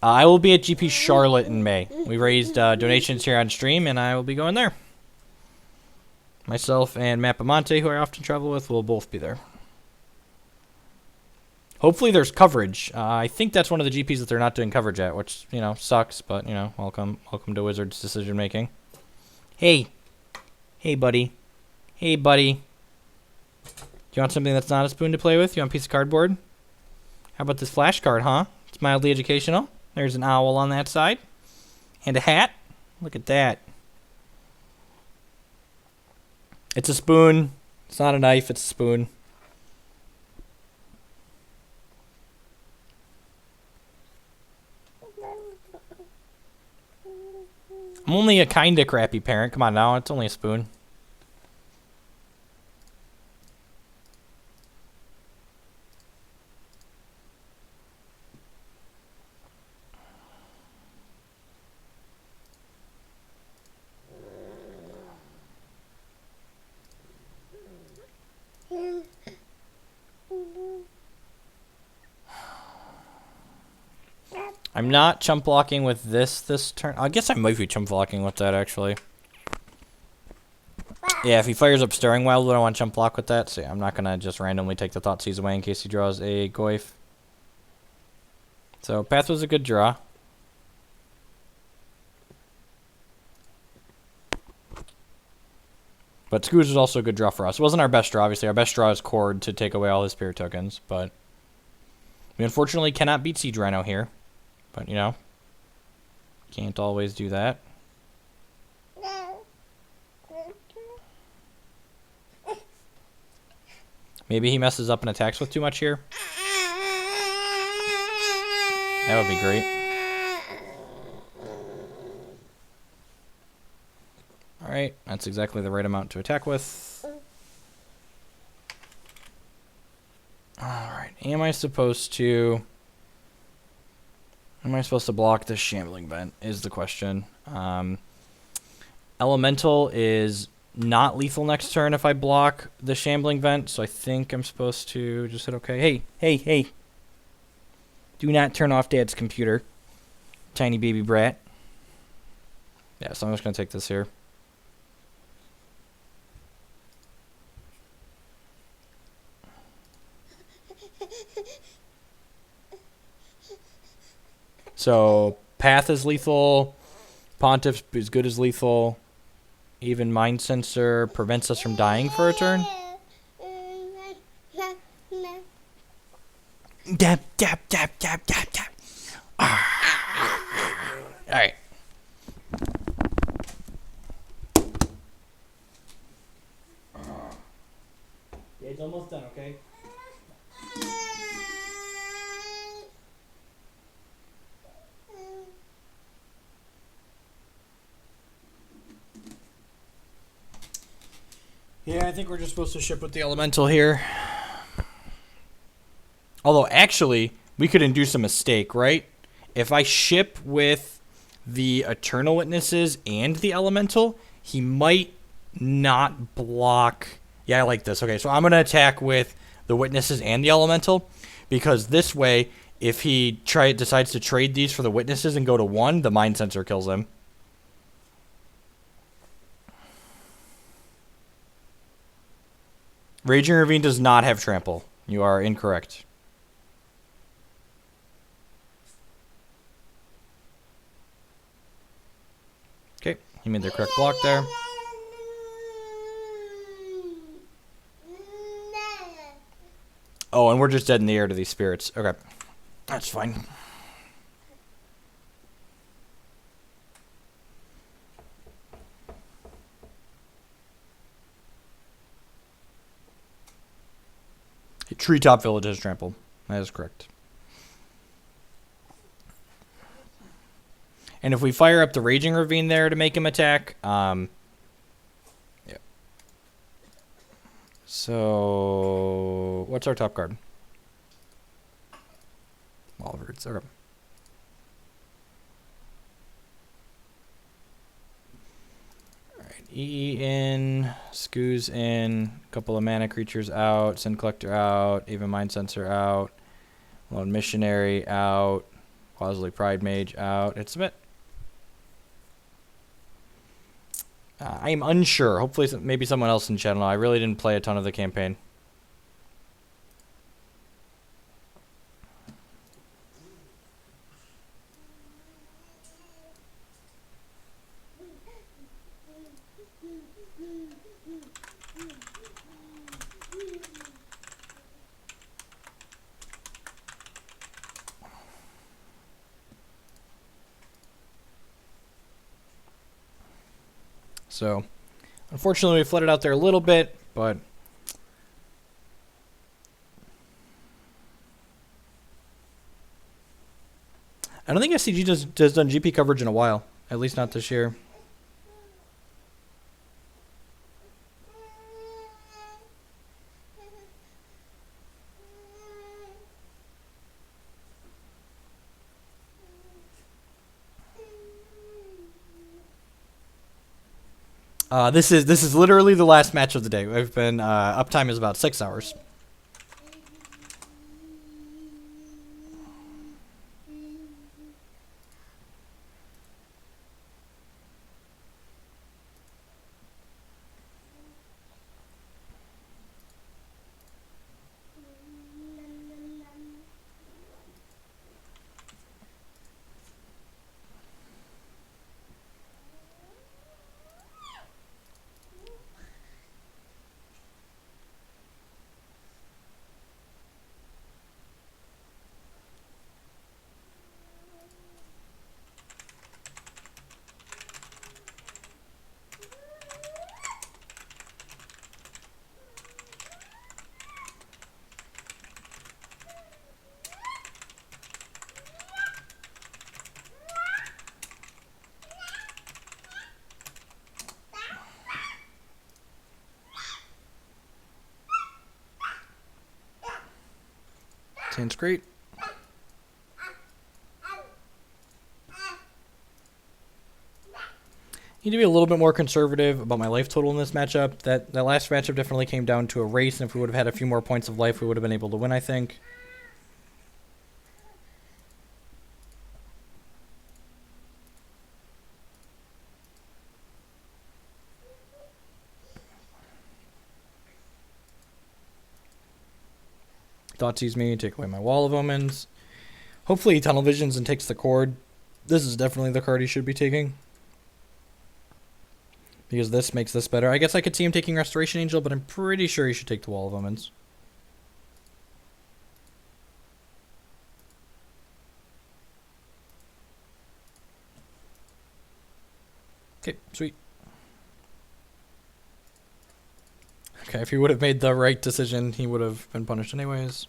I will be at GP Charlotte in May. We raised donations here on stream, and I will be going there. Myself and Matt Bamonte, who I often travel with, will both be there. Hopefully there's coverage. I think that's one of the GPs that they're not doing coverage at, which, you know, sucks, but, you know, welcome to Wizards decision making. Hey. Hey, buddy. Hey, buddy. Do you want something that's not a spoon to play with? You want a piece of cardboard? How about this flashcard, huh? It's mildly educational. There's an owl on that side. And a hat. Look at that. It's a spoon. It's not a knife, it's a spoon. I'm only a kinda crappy parent. Come on now, it's only a spoon. I'm not chump blocking with this turn. I guess I might be chump blocking with that, actually. Yeah, if he fires up Stirring Wildwood, I want to chump block with that. So yeah, I'm not going to just randomly take the Thoughtseize away in case he draws a Goyf. So Path was a good draw. But Scooge was also a good draw for us. It wasn't our best draw, obviously. Our best draw is Chord to take away all his spirit tokens. But we unfortunately cannot beat Siege Rhino here. But, you know, can't always do that. Maybe he messes up and attacks with too much here. That would be great. Alright, that's exactly the right amount to attack with. Alright, am I supposed to block this Shambling Vent is the question. Elemental is not lethal next turn if I block the Shambling Vent, so I think I'm supposed to just hit okay. Hey. Do not turn off Dad's computer. Tiny baby brat. Yeah, so I'm just going to take this here. So, Path is lethal. Pontiff is good as lethal. Even Mind Sensor prevents us from dying for a turn. Dab. Alright. Yeah, it's almost done, okay? Yeah, I think we're just supposed to ship with the Elemental here. Although, actually, we could induce a mistake, right? If I ship with the Eternal Witnesses and the Elemental, he might not block. Yeah, I like this. Okay, so I'm going to attack with the witnesses and the elemental, because this way, if he decides to trade these for the witnesses and go to 1, the mind sensor kills him. Raging Ravine does not have trample. You are incorrect. Okay, he made the correct block there. Oh, and we're just dead in the air to these spirits. Okay, that's fine. Treetop Village has trample. That is correct. And if we fire up the Raging Ravine there to make him attack, yeah. So, what's our top card? Wall of Roots. Okay. Alright, EE in, Skoos in, couple of mana creatures out, Sin Collector out, even Mind Sensor out, Lone Missionary out, Quasley Pride Mage out. Hit submit. I am unsure. Hopefully, maybe someone else in channel. I really didn't play a ton of the campaign. So, unfortunately, we flooded out there a little bit, but I don't think SCG has done GP coverage in a while. At least not this year. This is literally the last match of the day. We've been uptime is about 6 hours. Sounds great. Need to be a little bit more conservative about my life total in this matchup. That last matchup definitely came down to a race, and if we would have had a few more points of life, we would have been able to win, I think. Thoughtseize me, take away my Wall of Omens. Hopefully he tunnel visions and takes the Chord. This is definitely the card he should be taking, because this makes this better. I guess I could see him taking Restoration Angel, but I'm pretty sure he should take the Wall of Omens. Okay, sweet. Okay, if he would have made the right decision, he would have been punished anyways.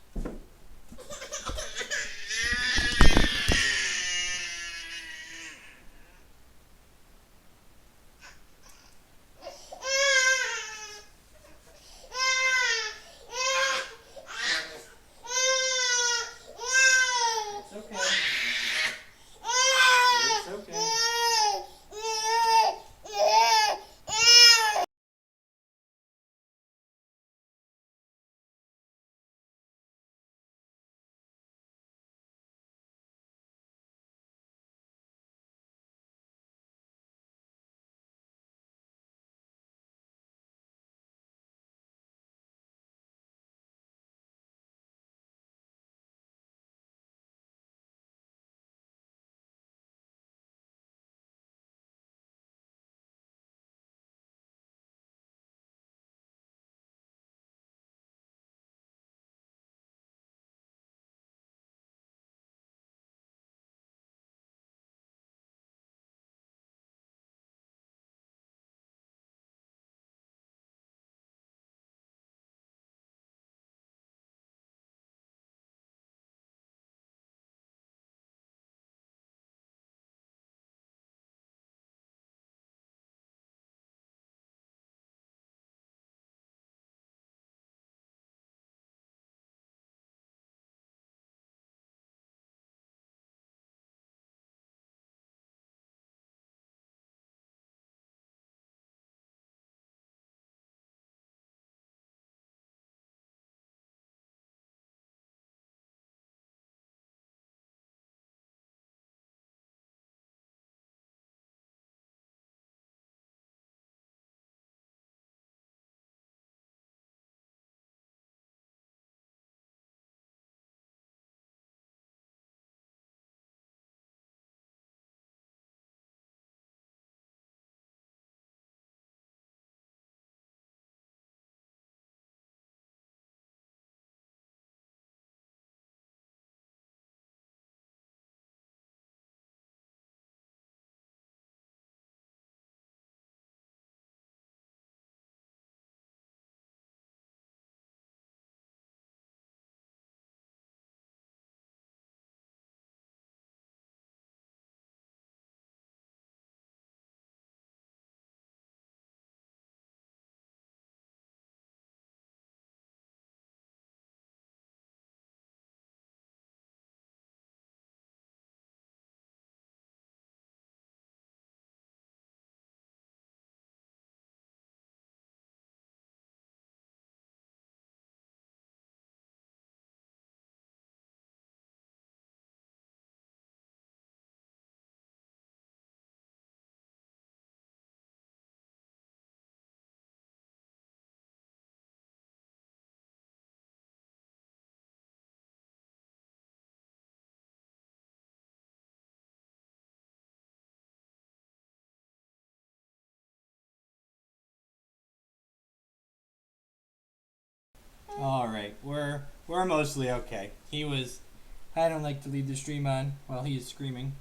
All right, we're mostly okay. He was. I don't like to leave the stream on while he is screaming.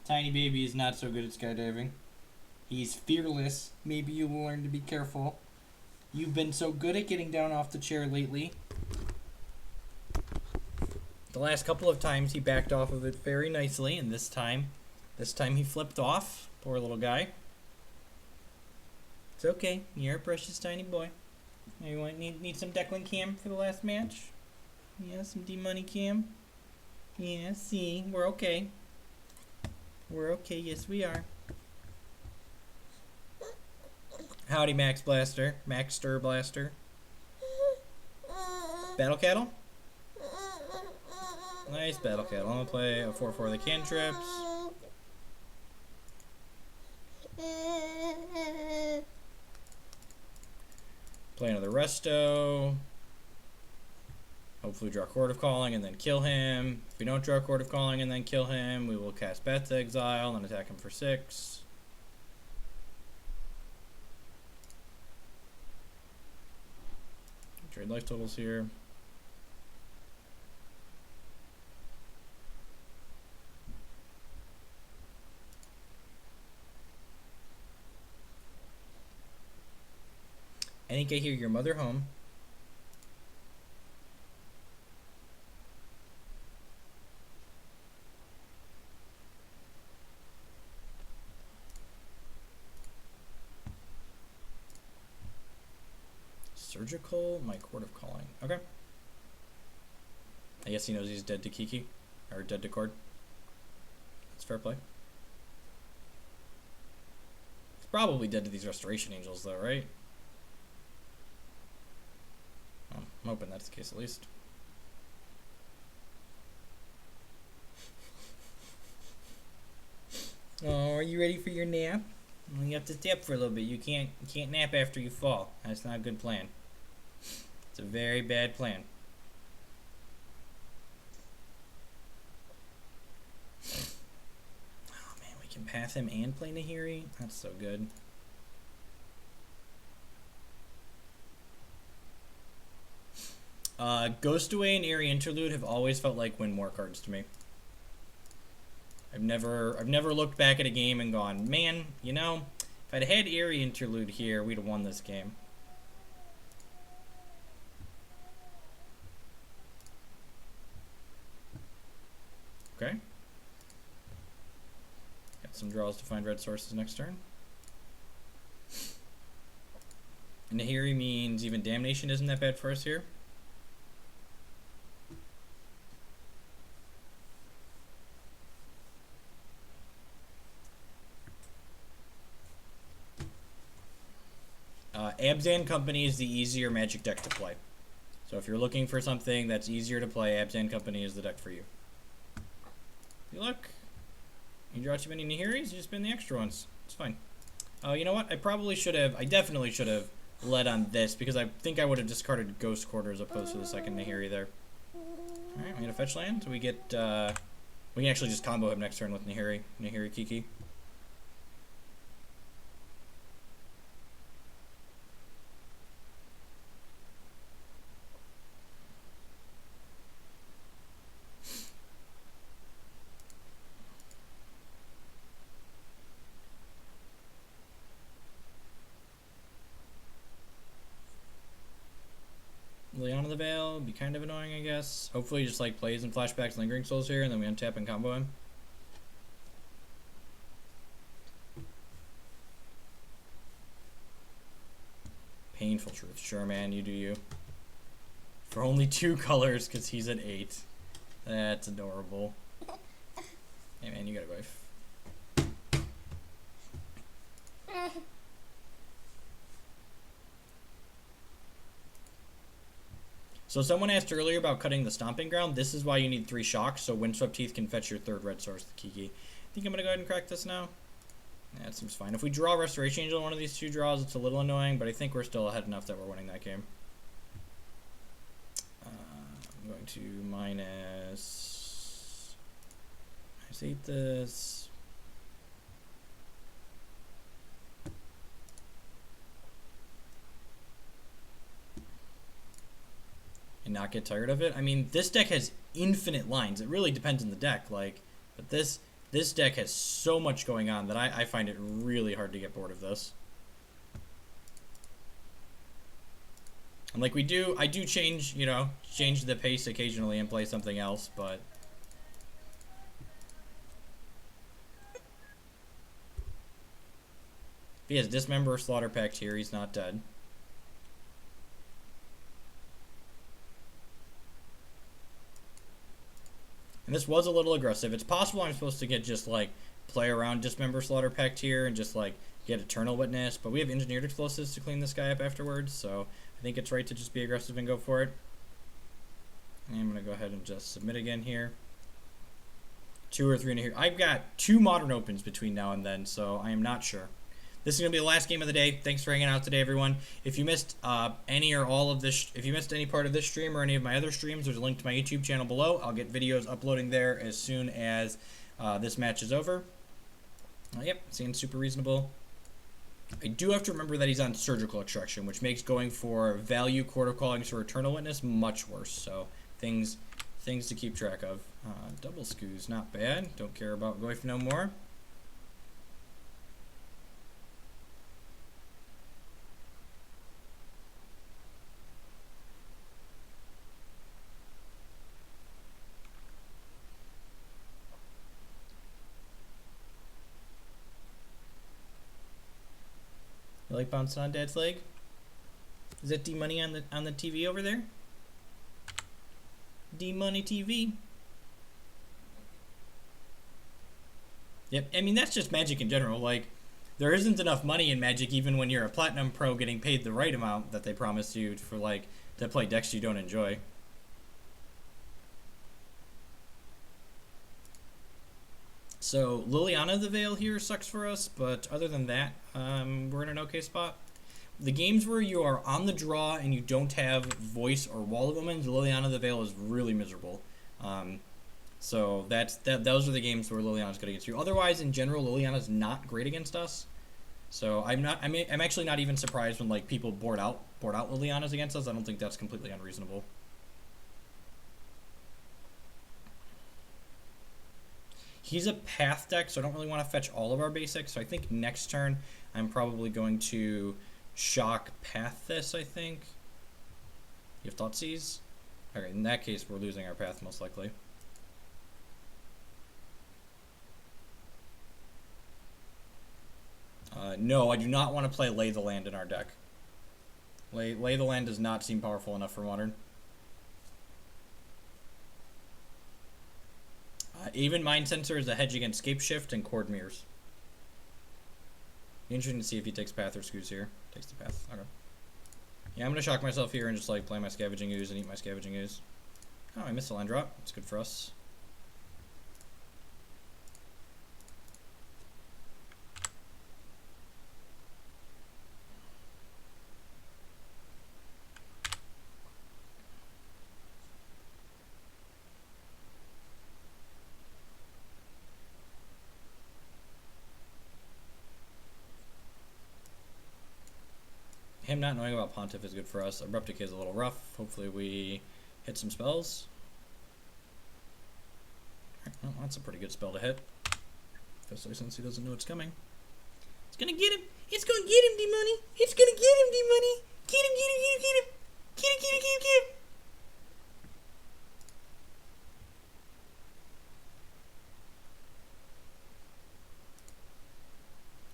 Tiny baby is not so good at skydiving. He's fearless. Maybe you will learn to be careful. You've been so good at getting down off the chair lately. The last couple of times he backed off of it very nicely, and this time he flipped off. Poor little guy. It's okay. You're a precious tiny boy. You need some Declan cam for the last match? Yeah, some D-Money cam? Yeah, see, we're okay. We're okay, yes we are. Howdy, Max Blaster. Max Stir Blaster. Battle Cattle? Nice Battle Cattle. I'm gonna play a 4/4 of the cantrips. Play another Resto. Hopefully draw Chord of Calling and then kill him. If we don't draw Chord of Calling and then kill him, we will cast Bat to Exile and attack him for 6. Trade life totals here. I think I hear your mother home. Surgical, my Chord of Calling. Okay. I guess he knows he's dead to Kiki. Or dead to Chord. That's fair play. He's probably dead to these Restoration Angels though, right? Well, I'm hoping that's the case at least. Oh, are you ready for your nap? Well, you have to step for a little bit. You can't nap after you fall. That's not a good plan. It's a very bad plan. Oh man, we can pass him and play Nahiri? That's so good. Ghost Away and Eerie Interlude have always felt like win more cards to me. I've never looked back at a game and gone, man, you know, if I'd had Eerie Interlude here, we'd have won this game. Okay. Got some draws to find red sources next turn. And Nahiri means even Damnation isn't that bad for us here. Abzan Company is the easier Magic deck to play. So if you're looking for something that's easier to play, Abzan Company is the deck for you. You look. You draw too many Nahiris, you just spin the extra ones. It's fine. Oh, you know what? I definitely should have led on this because I think I would have discarded Ghost Quarter as opposed to the second Nahiri there. Alright, we get a fetch land. So we get, we can actually just combo him next turn with Nahiri Kiki. Leon of the Veil would be kind of annoying, I guess. Hopefully he just like plays in Flashbacks Lingering Souls here and then we untap and combo him. Painful Truth. Sure, man, you do you. For only 2 colors because he's at 8. That's adorable. Hey man, you gotta go. So someone asked earlier about cutting the Stomping Ground. This is why you need 3 shocks, so Windswept Teeth can fetch your 3rd red source, the Kiki. I think I'm going to go ahead and crack this now. Yeah, that seems fine. If we draw Restoration Angel in one of these 2 draws, it's a little annoying, but I think we're still ahead enough that we're winning that game. I'm going to minus 8 this. not get tired of it. I mean, this deck has infinite lines. It really depends on the deck, like, but this deck has so much going on that I find it really hard to get bored of this. And like I do change, you know, change the pace occasionally and play something else, but if he has Dismember or Slaughter Pact here, he's not dead. And this was a little aggressive. It's possible I'm supposed to get just like play around Dismember Slaughter Pact here and just like get Eternal Witness, but we have Engineered Explosives to clean this guy up afterwards, so I think it's right to just be aggressive and go for it. And I'm going to go ahead and just submit again here. 2 or 3 in here. I've got 2 Modern Opens between now and then, so I am not sure. This is going to be the last game of the day. Thanks for hanging out today, everyone. If you missed any or all of this, if you missed any part of this stream or any of my other streams, there's a link to my YouTube channel below. I'll get videos uploading there as soon as this match is over. Yep, seems super reasonable. I do have to remember that he's on Surgical Extraction, which makes going for value Quarter Callings for Eternal Witness much worse. So things to keep track of. Double Scoos, not bad. Don't care about Goyf no more. You like bouncing on Dad's leg? Is that D-Money on the TV over there? D-Money TV. Yep, I mean that's just Magic in general. Like, there isn't enough money in Magic even when you're a Platinum Pro getting paid the right amount that they promised you for like to play decks you don't enjoy. So Liliana the Veil here sucks for us, but other than that, we're in an okay spot. The games where you are on the draw and you don't have Voice or Wall of Omens, Liliana the Veil is really miserable. So those are the games where Liliana's good against you. Otherwise, in general, Liliana's not great against us. So I'm actually not even surprised when like people board out Liliana's against us. I don't think that's completely unreasonable. He's a Path deck, so I don't really want to fetch all of our basics. So I think next turn I'm probably going to Shock Path this, I think. You have Thoughtseize? Okay, in that case we're losing our Path most likely. No, I do not want to play Lay the Land in our deck. Lay the Land does not seem powerful enough for Modern. Even Mind Sensor is a hedge against Scape Shift and Chord Mirrors. Interesting to see if he takes Path or Scoos here. Takes the Path. Okay. Yeah, I'm going to shock myself here and just like play my Scavenging Ooze and eat my Scavenging Ooze. Oh, I missed a land drop. It's good for us. Him not knowing about Pontiff is good for us. Abrupt Decay is a little rough. Hopefully we hit some spells. Right, well, that's a pretty good spell to hit. Especially since he doesn't know it's coming. It's gonna get him! It's gonna get him, D-Money! It's gonna get him, D-Money! Get him, get him, get him, get him! Get him, get him, get him, get him!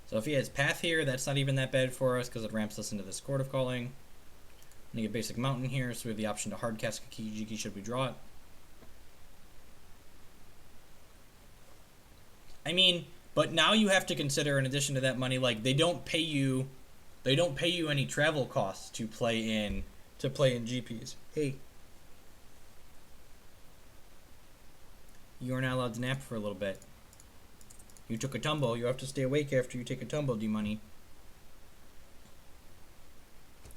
So if he has Path here, that's not even that bad for us because it ramps us into this Court of Calling. We get Basic Mountain here, so we have the option to hardcast Kiki should we draw it. I mean, but now you have to consider, in addition to that money, like they don't pay you any travel costs to play in GPs. Hey, you are not allowed to nap for a little bit. You took a tumble. You have to stay awake after you take a tumble, D-Money.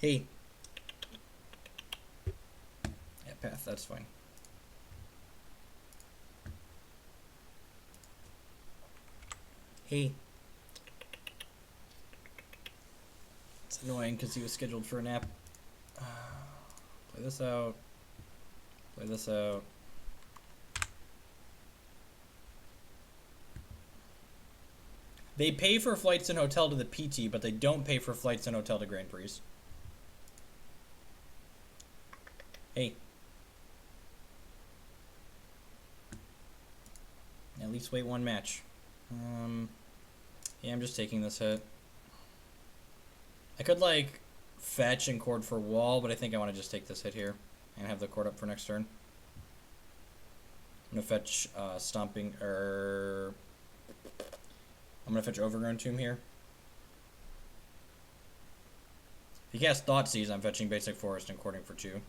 Hey. Yeah, Path, that's fine. Hey. It's annoying because he was scheduled for a nap. Play this out. Play this out. They pay for flights and hotel to the PT, but they don't pay for flights and hotel to Grand Prix. Hey. At least wait one match. Yeah, I'm just taking this hit. I could, like, fetch and chord for wall, but I think I want to just take this hit here and have the chord up for next turn. I'm going to fetch Stomping, I'm going to fetch Overgrown Tomb here. If he casts Thoughtseize, I'm fetching Basic Forest and chording for 2.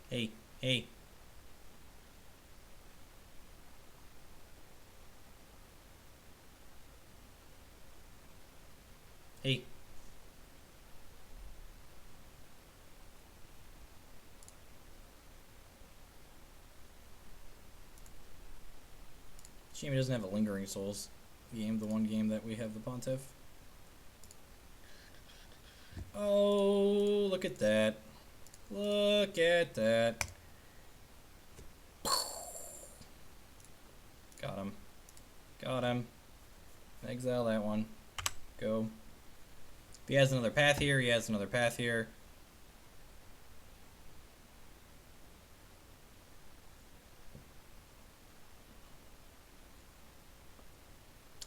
Hey, hey. Hey. Shame he doesn't have a Lingering Souls game, the one game that we have the Pontiff. Oh, look at that. Look at that. Got him. Got him. Exile that one. Go. If he has another path here, he has another path here.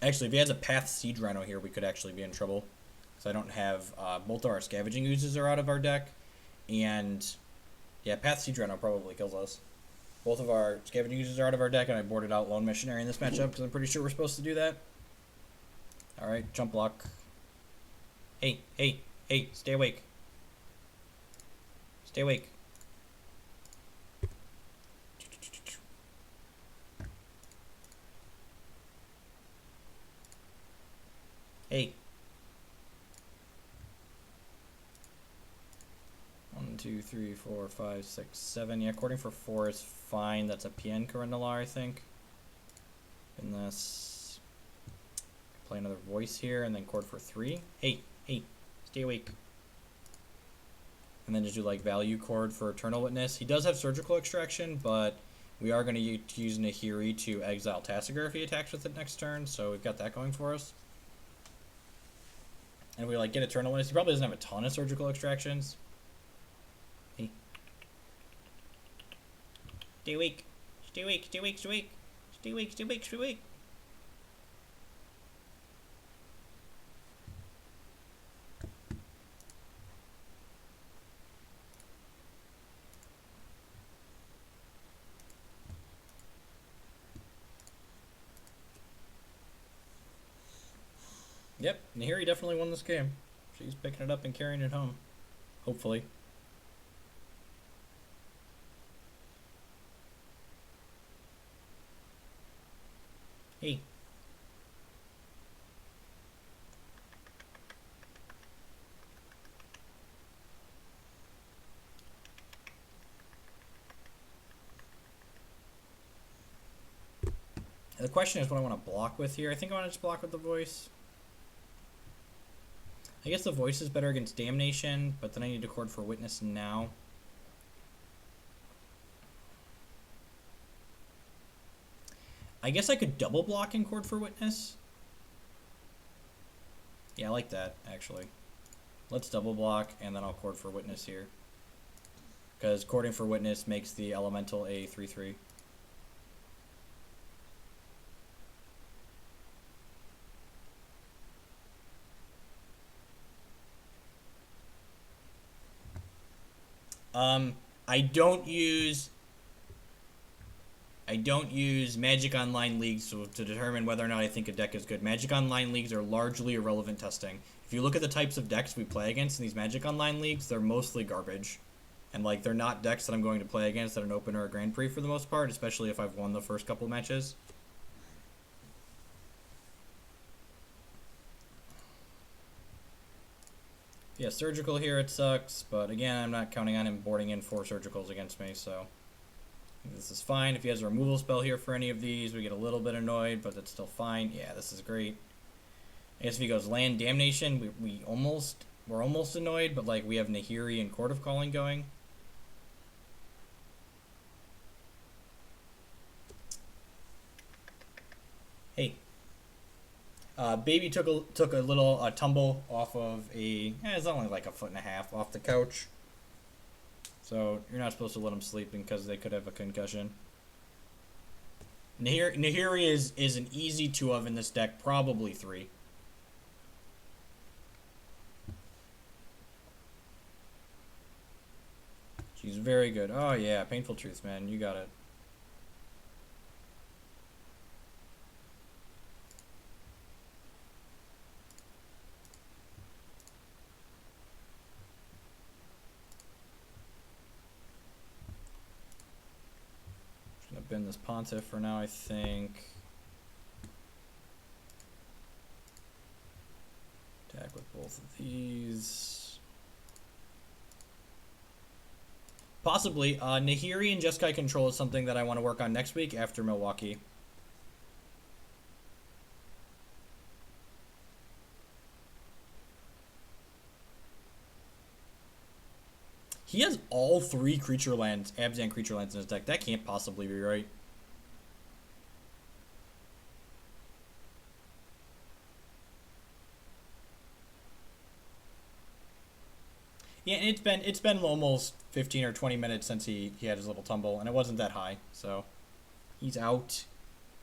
Actually, if he has a Path Siege Rhino here, we could actually be in trouble. Because I don't have... both of our Scavenging Oozes are out of our deck. And... yeah, Path Siege Rhino probably kills us. Both of our Scavenging Oozes are out of our deck, and I boarded out Lone Missionary in this matchup, because I'm pretty sure we're supposed to do that. Alright, jump block. Hey, hey, hey, stay awake. Stay awake. Hey. 1, 2, 3, 4, 5, 6, 7. Yeah, according for 4 is fine. That's a PN Corindalar, I think. And this. Play another voice here and then chord for 3. Hey, hey, stay awake. And then just do like value chord for Eternal Witness. He does have Surgical Extraction, but we are going to use Nahiri to exile Tassiger if he attacks with it next turn, so we've got that going for us. And we like get Eternal Witness. He probably doesn't have a ton of Surgical Extractions. Hey. Stay awake. Stay awake, stay awake, stay awake. Stay awake, stay awake, stay awake. Yep, Nahiri definitely won this game. She's picking it up and carrying it home. Hopefully. Hey. The question is what I want to block with here. I think I want to just block with the voice. I guess the voice is better against Damnation, but then I need to chord for Witness now. I guess I could double block and chord for Witness. Yeah, I like that, actually. Let's double block, and then I'll chord for Witness here. Because chording for Witness makes the Elemental a 3/3. I don't use Magic Online Leagues to determine whether or not I think a deck is good. Magic Online Leagues are largely irrelevant testing. If you look at the types of decks we play against in these Magic Online Leagues, they're mostly garbage. And like they're not decks that I'm going to play against at an Open or a Grand Prix for the most part, especially if I've won the first couple matches. Yeah, Surgical here, it sucks, but again, I'm not counting on him boarding in 4 Surgicals against me, so this is fine. If he has a removal spell here for any of these, we get a little bit annoyed, but that's still fine. Yeah, this is great. I guess if he goes Land Damnation, we're almost annoyed, but like we have Nahiri and Court of Calling going. Hey, baby took a little tumble off of it's only like a foot and a half off the couch. So you're not supposed to let them sleep because they could have a concussion. Nahiri is an easy 2 of in this deck, probably 3. She's very good. Oh yeah, Painful Truths, man. You got it. Just gonna bend this Pontiff for now, I think. Attack with both of these. Possibly. Nahiri and Jeskai control is something that I want to work on next week after Milwaukee. He has all 3 creature lands, Abzan creature lands in his deck. That can't possibly be right. Yeah, and it's been almost 15 or 20 minutes since he had his little tumble, and it wasn't that high, so he's out.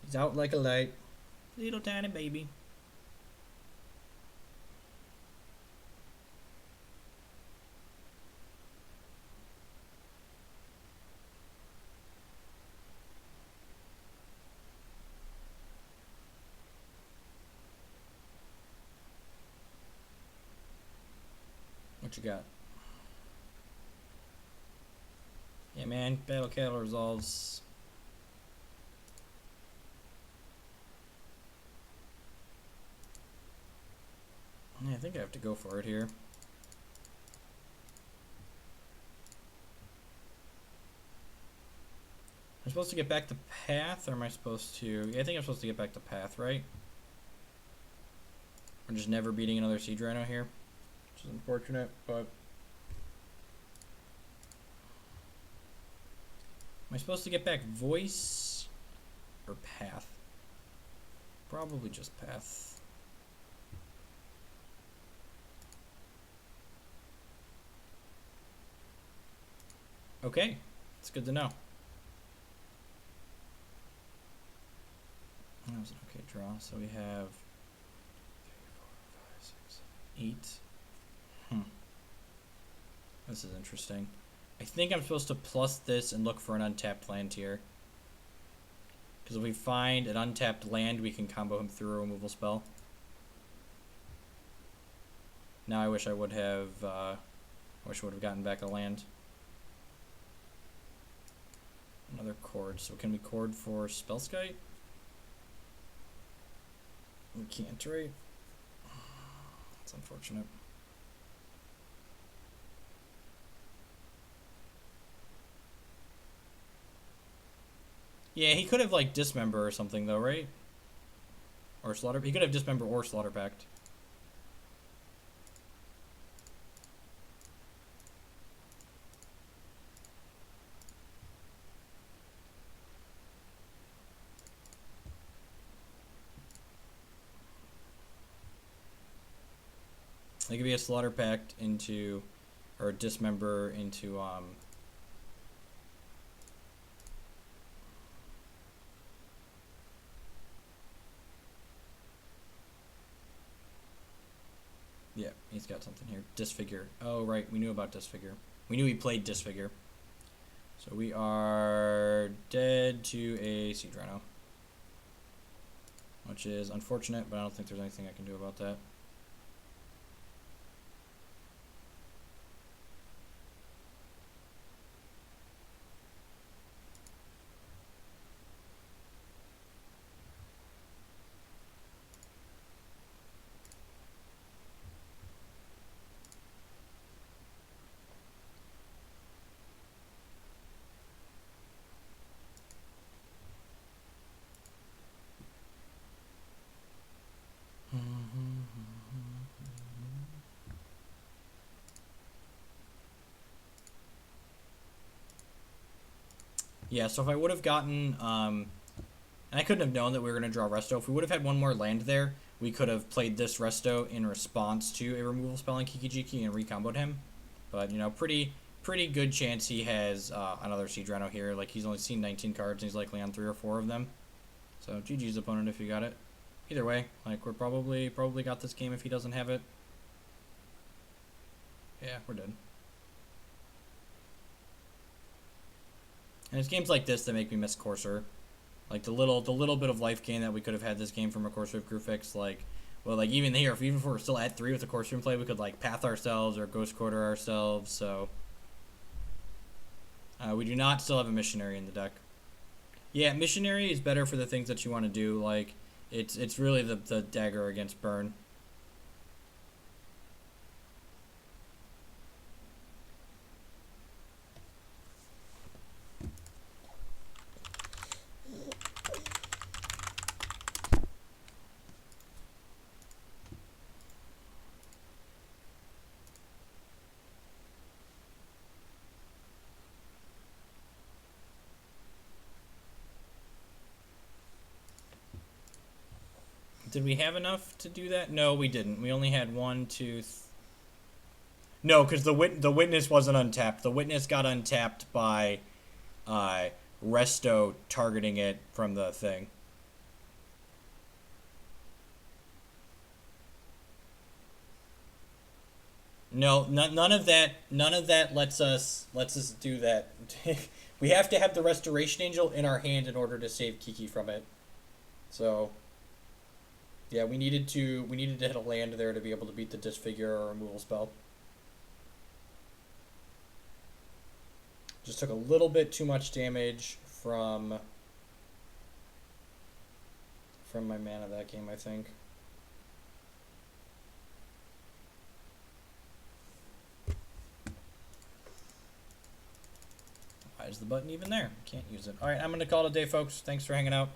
He's out like a light. Little tiny baby. What you got? Yeah, man. Battle Cattle resolves. Yeah, I think I have to go for it here. I'm supposed to get back to Path, or am I supposed to... Yeah, I think I'm supposed to get back to Path, right? I'm just never beating another Siege Rhino here, which is unfortunate, but... Am I supposed to get back Voice or Path? Probably just Path. Okay, it's good to know. That was an okay draw. So we have 3, 4, 5, 6, 7, 8. This is interesting. I think I'm supposed to plus this and look for an untapped land here. Because if we find an untapped land, we can combo him through a removal spell. Now I wish I would have gotten back a land. Another chord. So can we chord for Spellskite? We can't, right? That's unfortunate. Yeah, he could have like Dismember or something though, right? Or Slaughter. He could have Dismember or Slaughter Pact. It could be a Slaughter Pact into, or a Dismember into yeah, he's got something here. Disfigure. Oh, right. We knew about Disfigure. We knew he played Disfigure. So we are dead to a Siege Rhino. Which is unfortunate, but I don't think there's anything I can do about that. Yeah, so if I would have gotten, and And I couldn't have known that we were going to draw Resto. If we would have had one more land there, we could have played this Resto in response to a removal spell on Kiki Jiki and recomboed him. But, you know, pretty good chance he has another Siege Rhino here. Like, he's only seen 19 cards, and he's likely on 3 or 4 of them. So, GG's opponent if you got it. Either way, like, we're probably got this game if he doesn't have it. Yeah, we're dead. And it's games like this that make me miss Courser. Like, the little bit of life gain that we could have had this game from a Courser of Grufix, like, well, like, even here, even if we're still at 3 with the Courser in play, we could, like, Path ourselves or Ghost Quarter ourselves, so... we do not still have a Missionary in the deck. Yeah, Missionary is better for the things that you want to do, like, it's really the dagger against burn. Did we have enough to do that? No, we didn't. We only had 1, 2... No, because the Witness wasn't untapped. The Witness got untapped by Resto targeting it from the thing. No, none of that lets us do that. We have to have the Restoration Angel in our hand in order to save Kiki from it. So... yeah, we needed to hit a land there to be able to beat the Disfigure or removal spell. Just took a little bit too much damage from my mana that game, I think. Why is the button even there? Can't use it. All right, I'm going to call it a day, folks. Thanks for hanging out.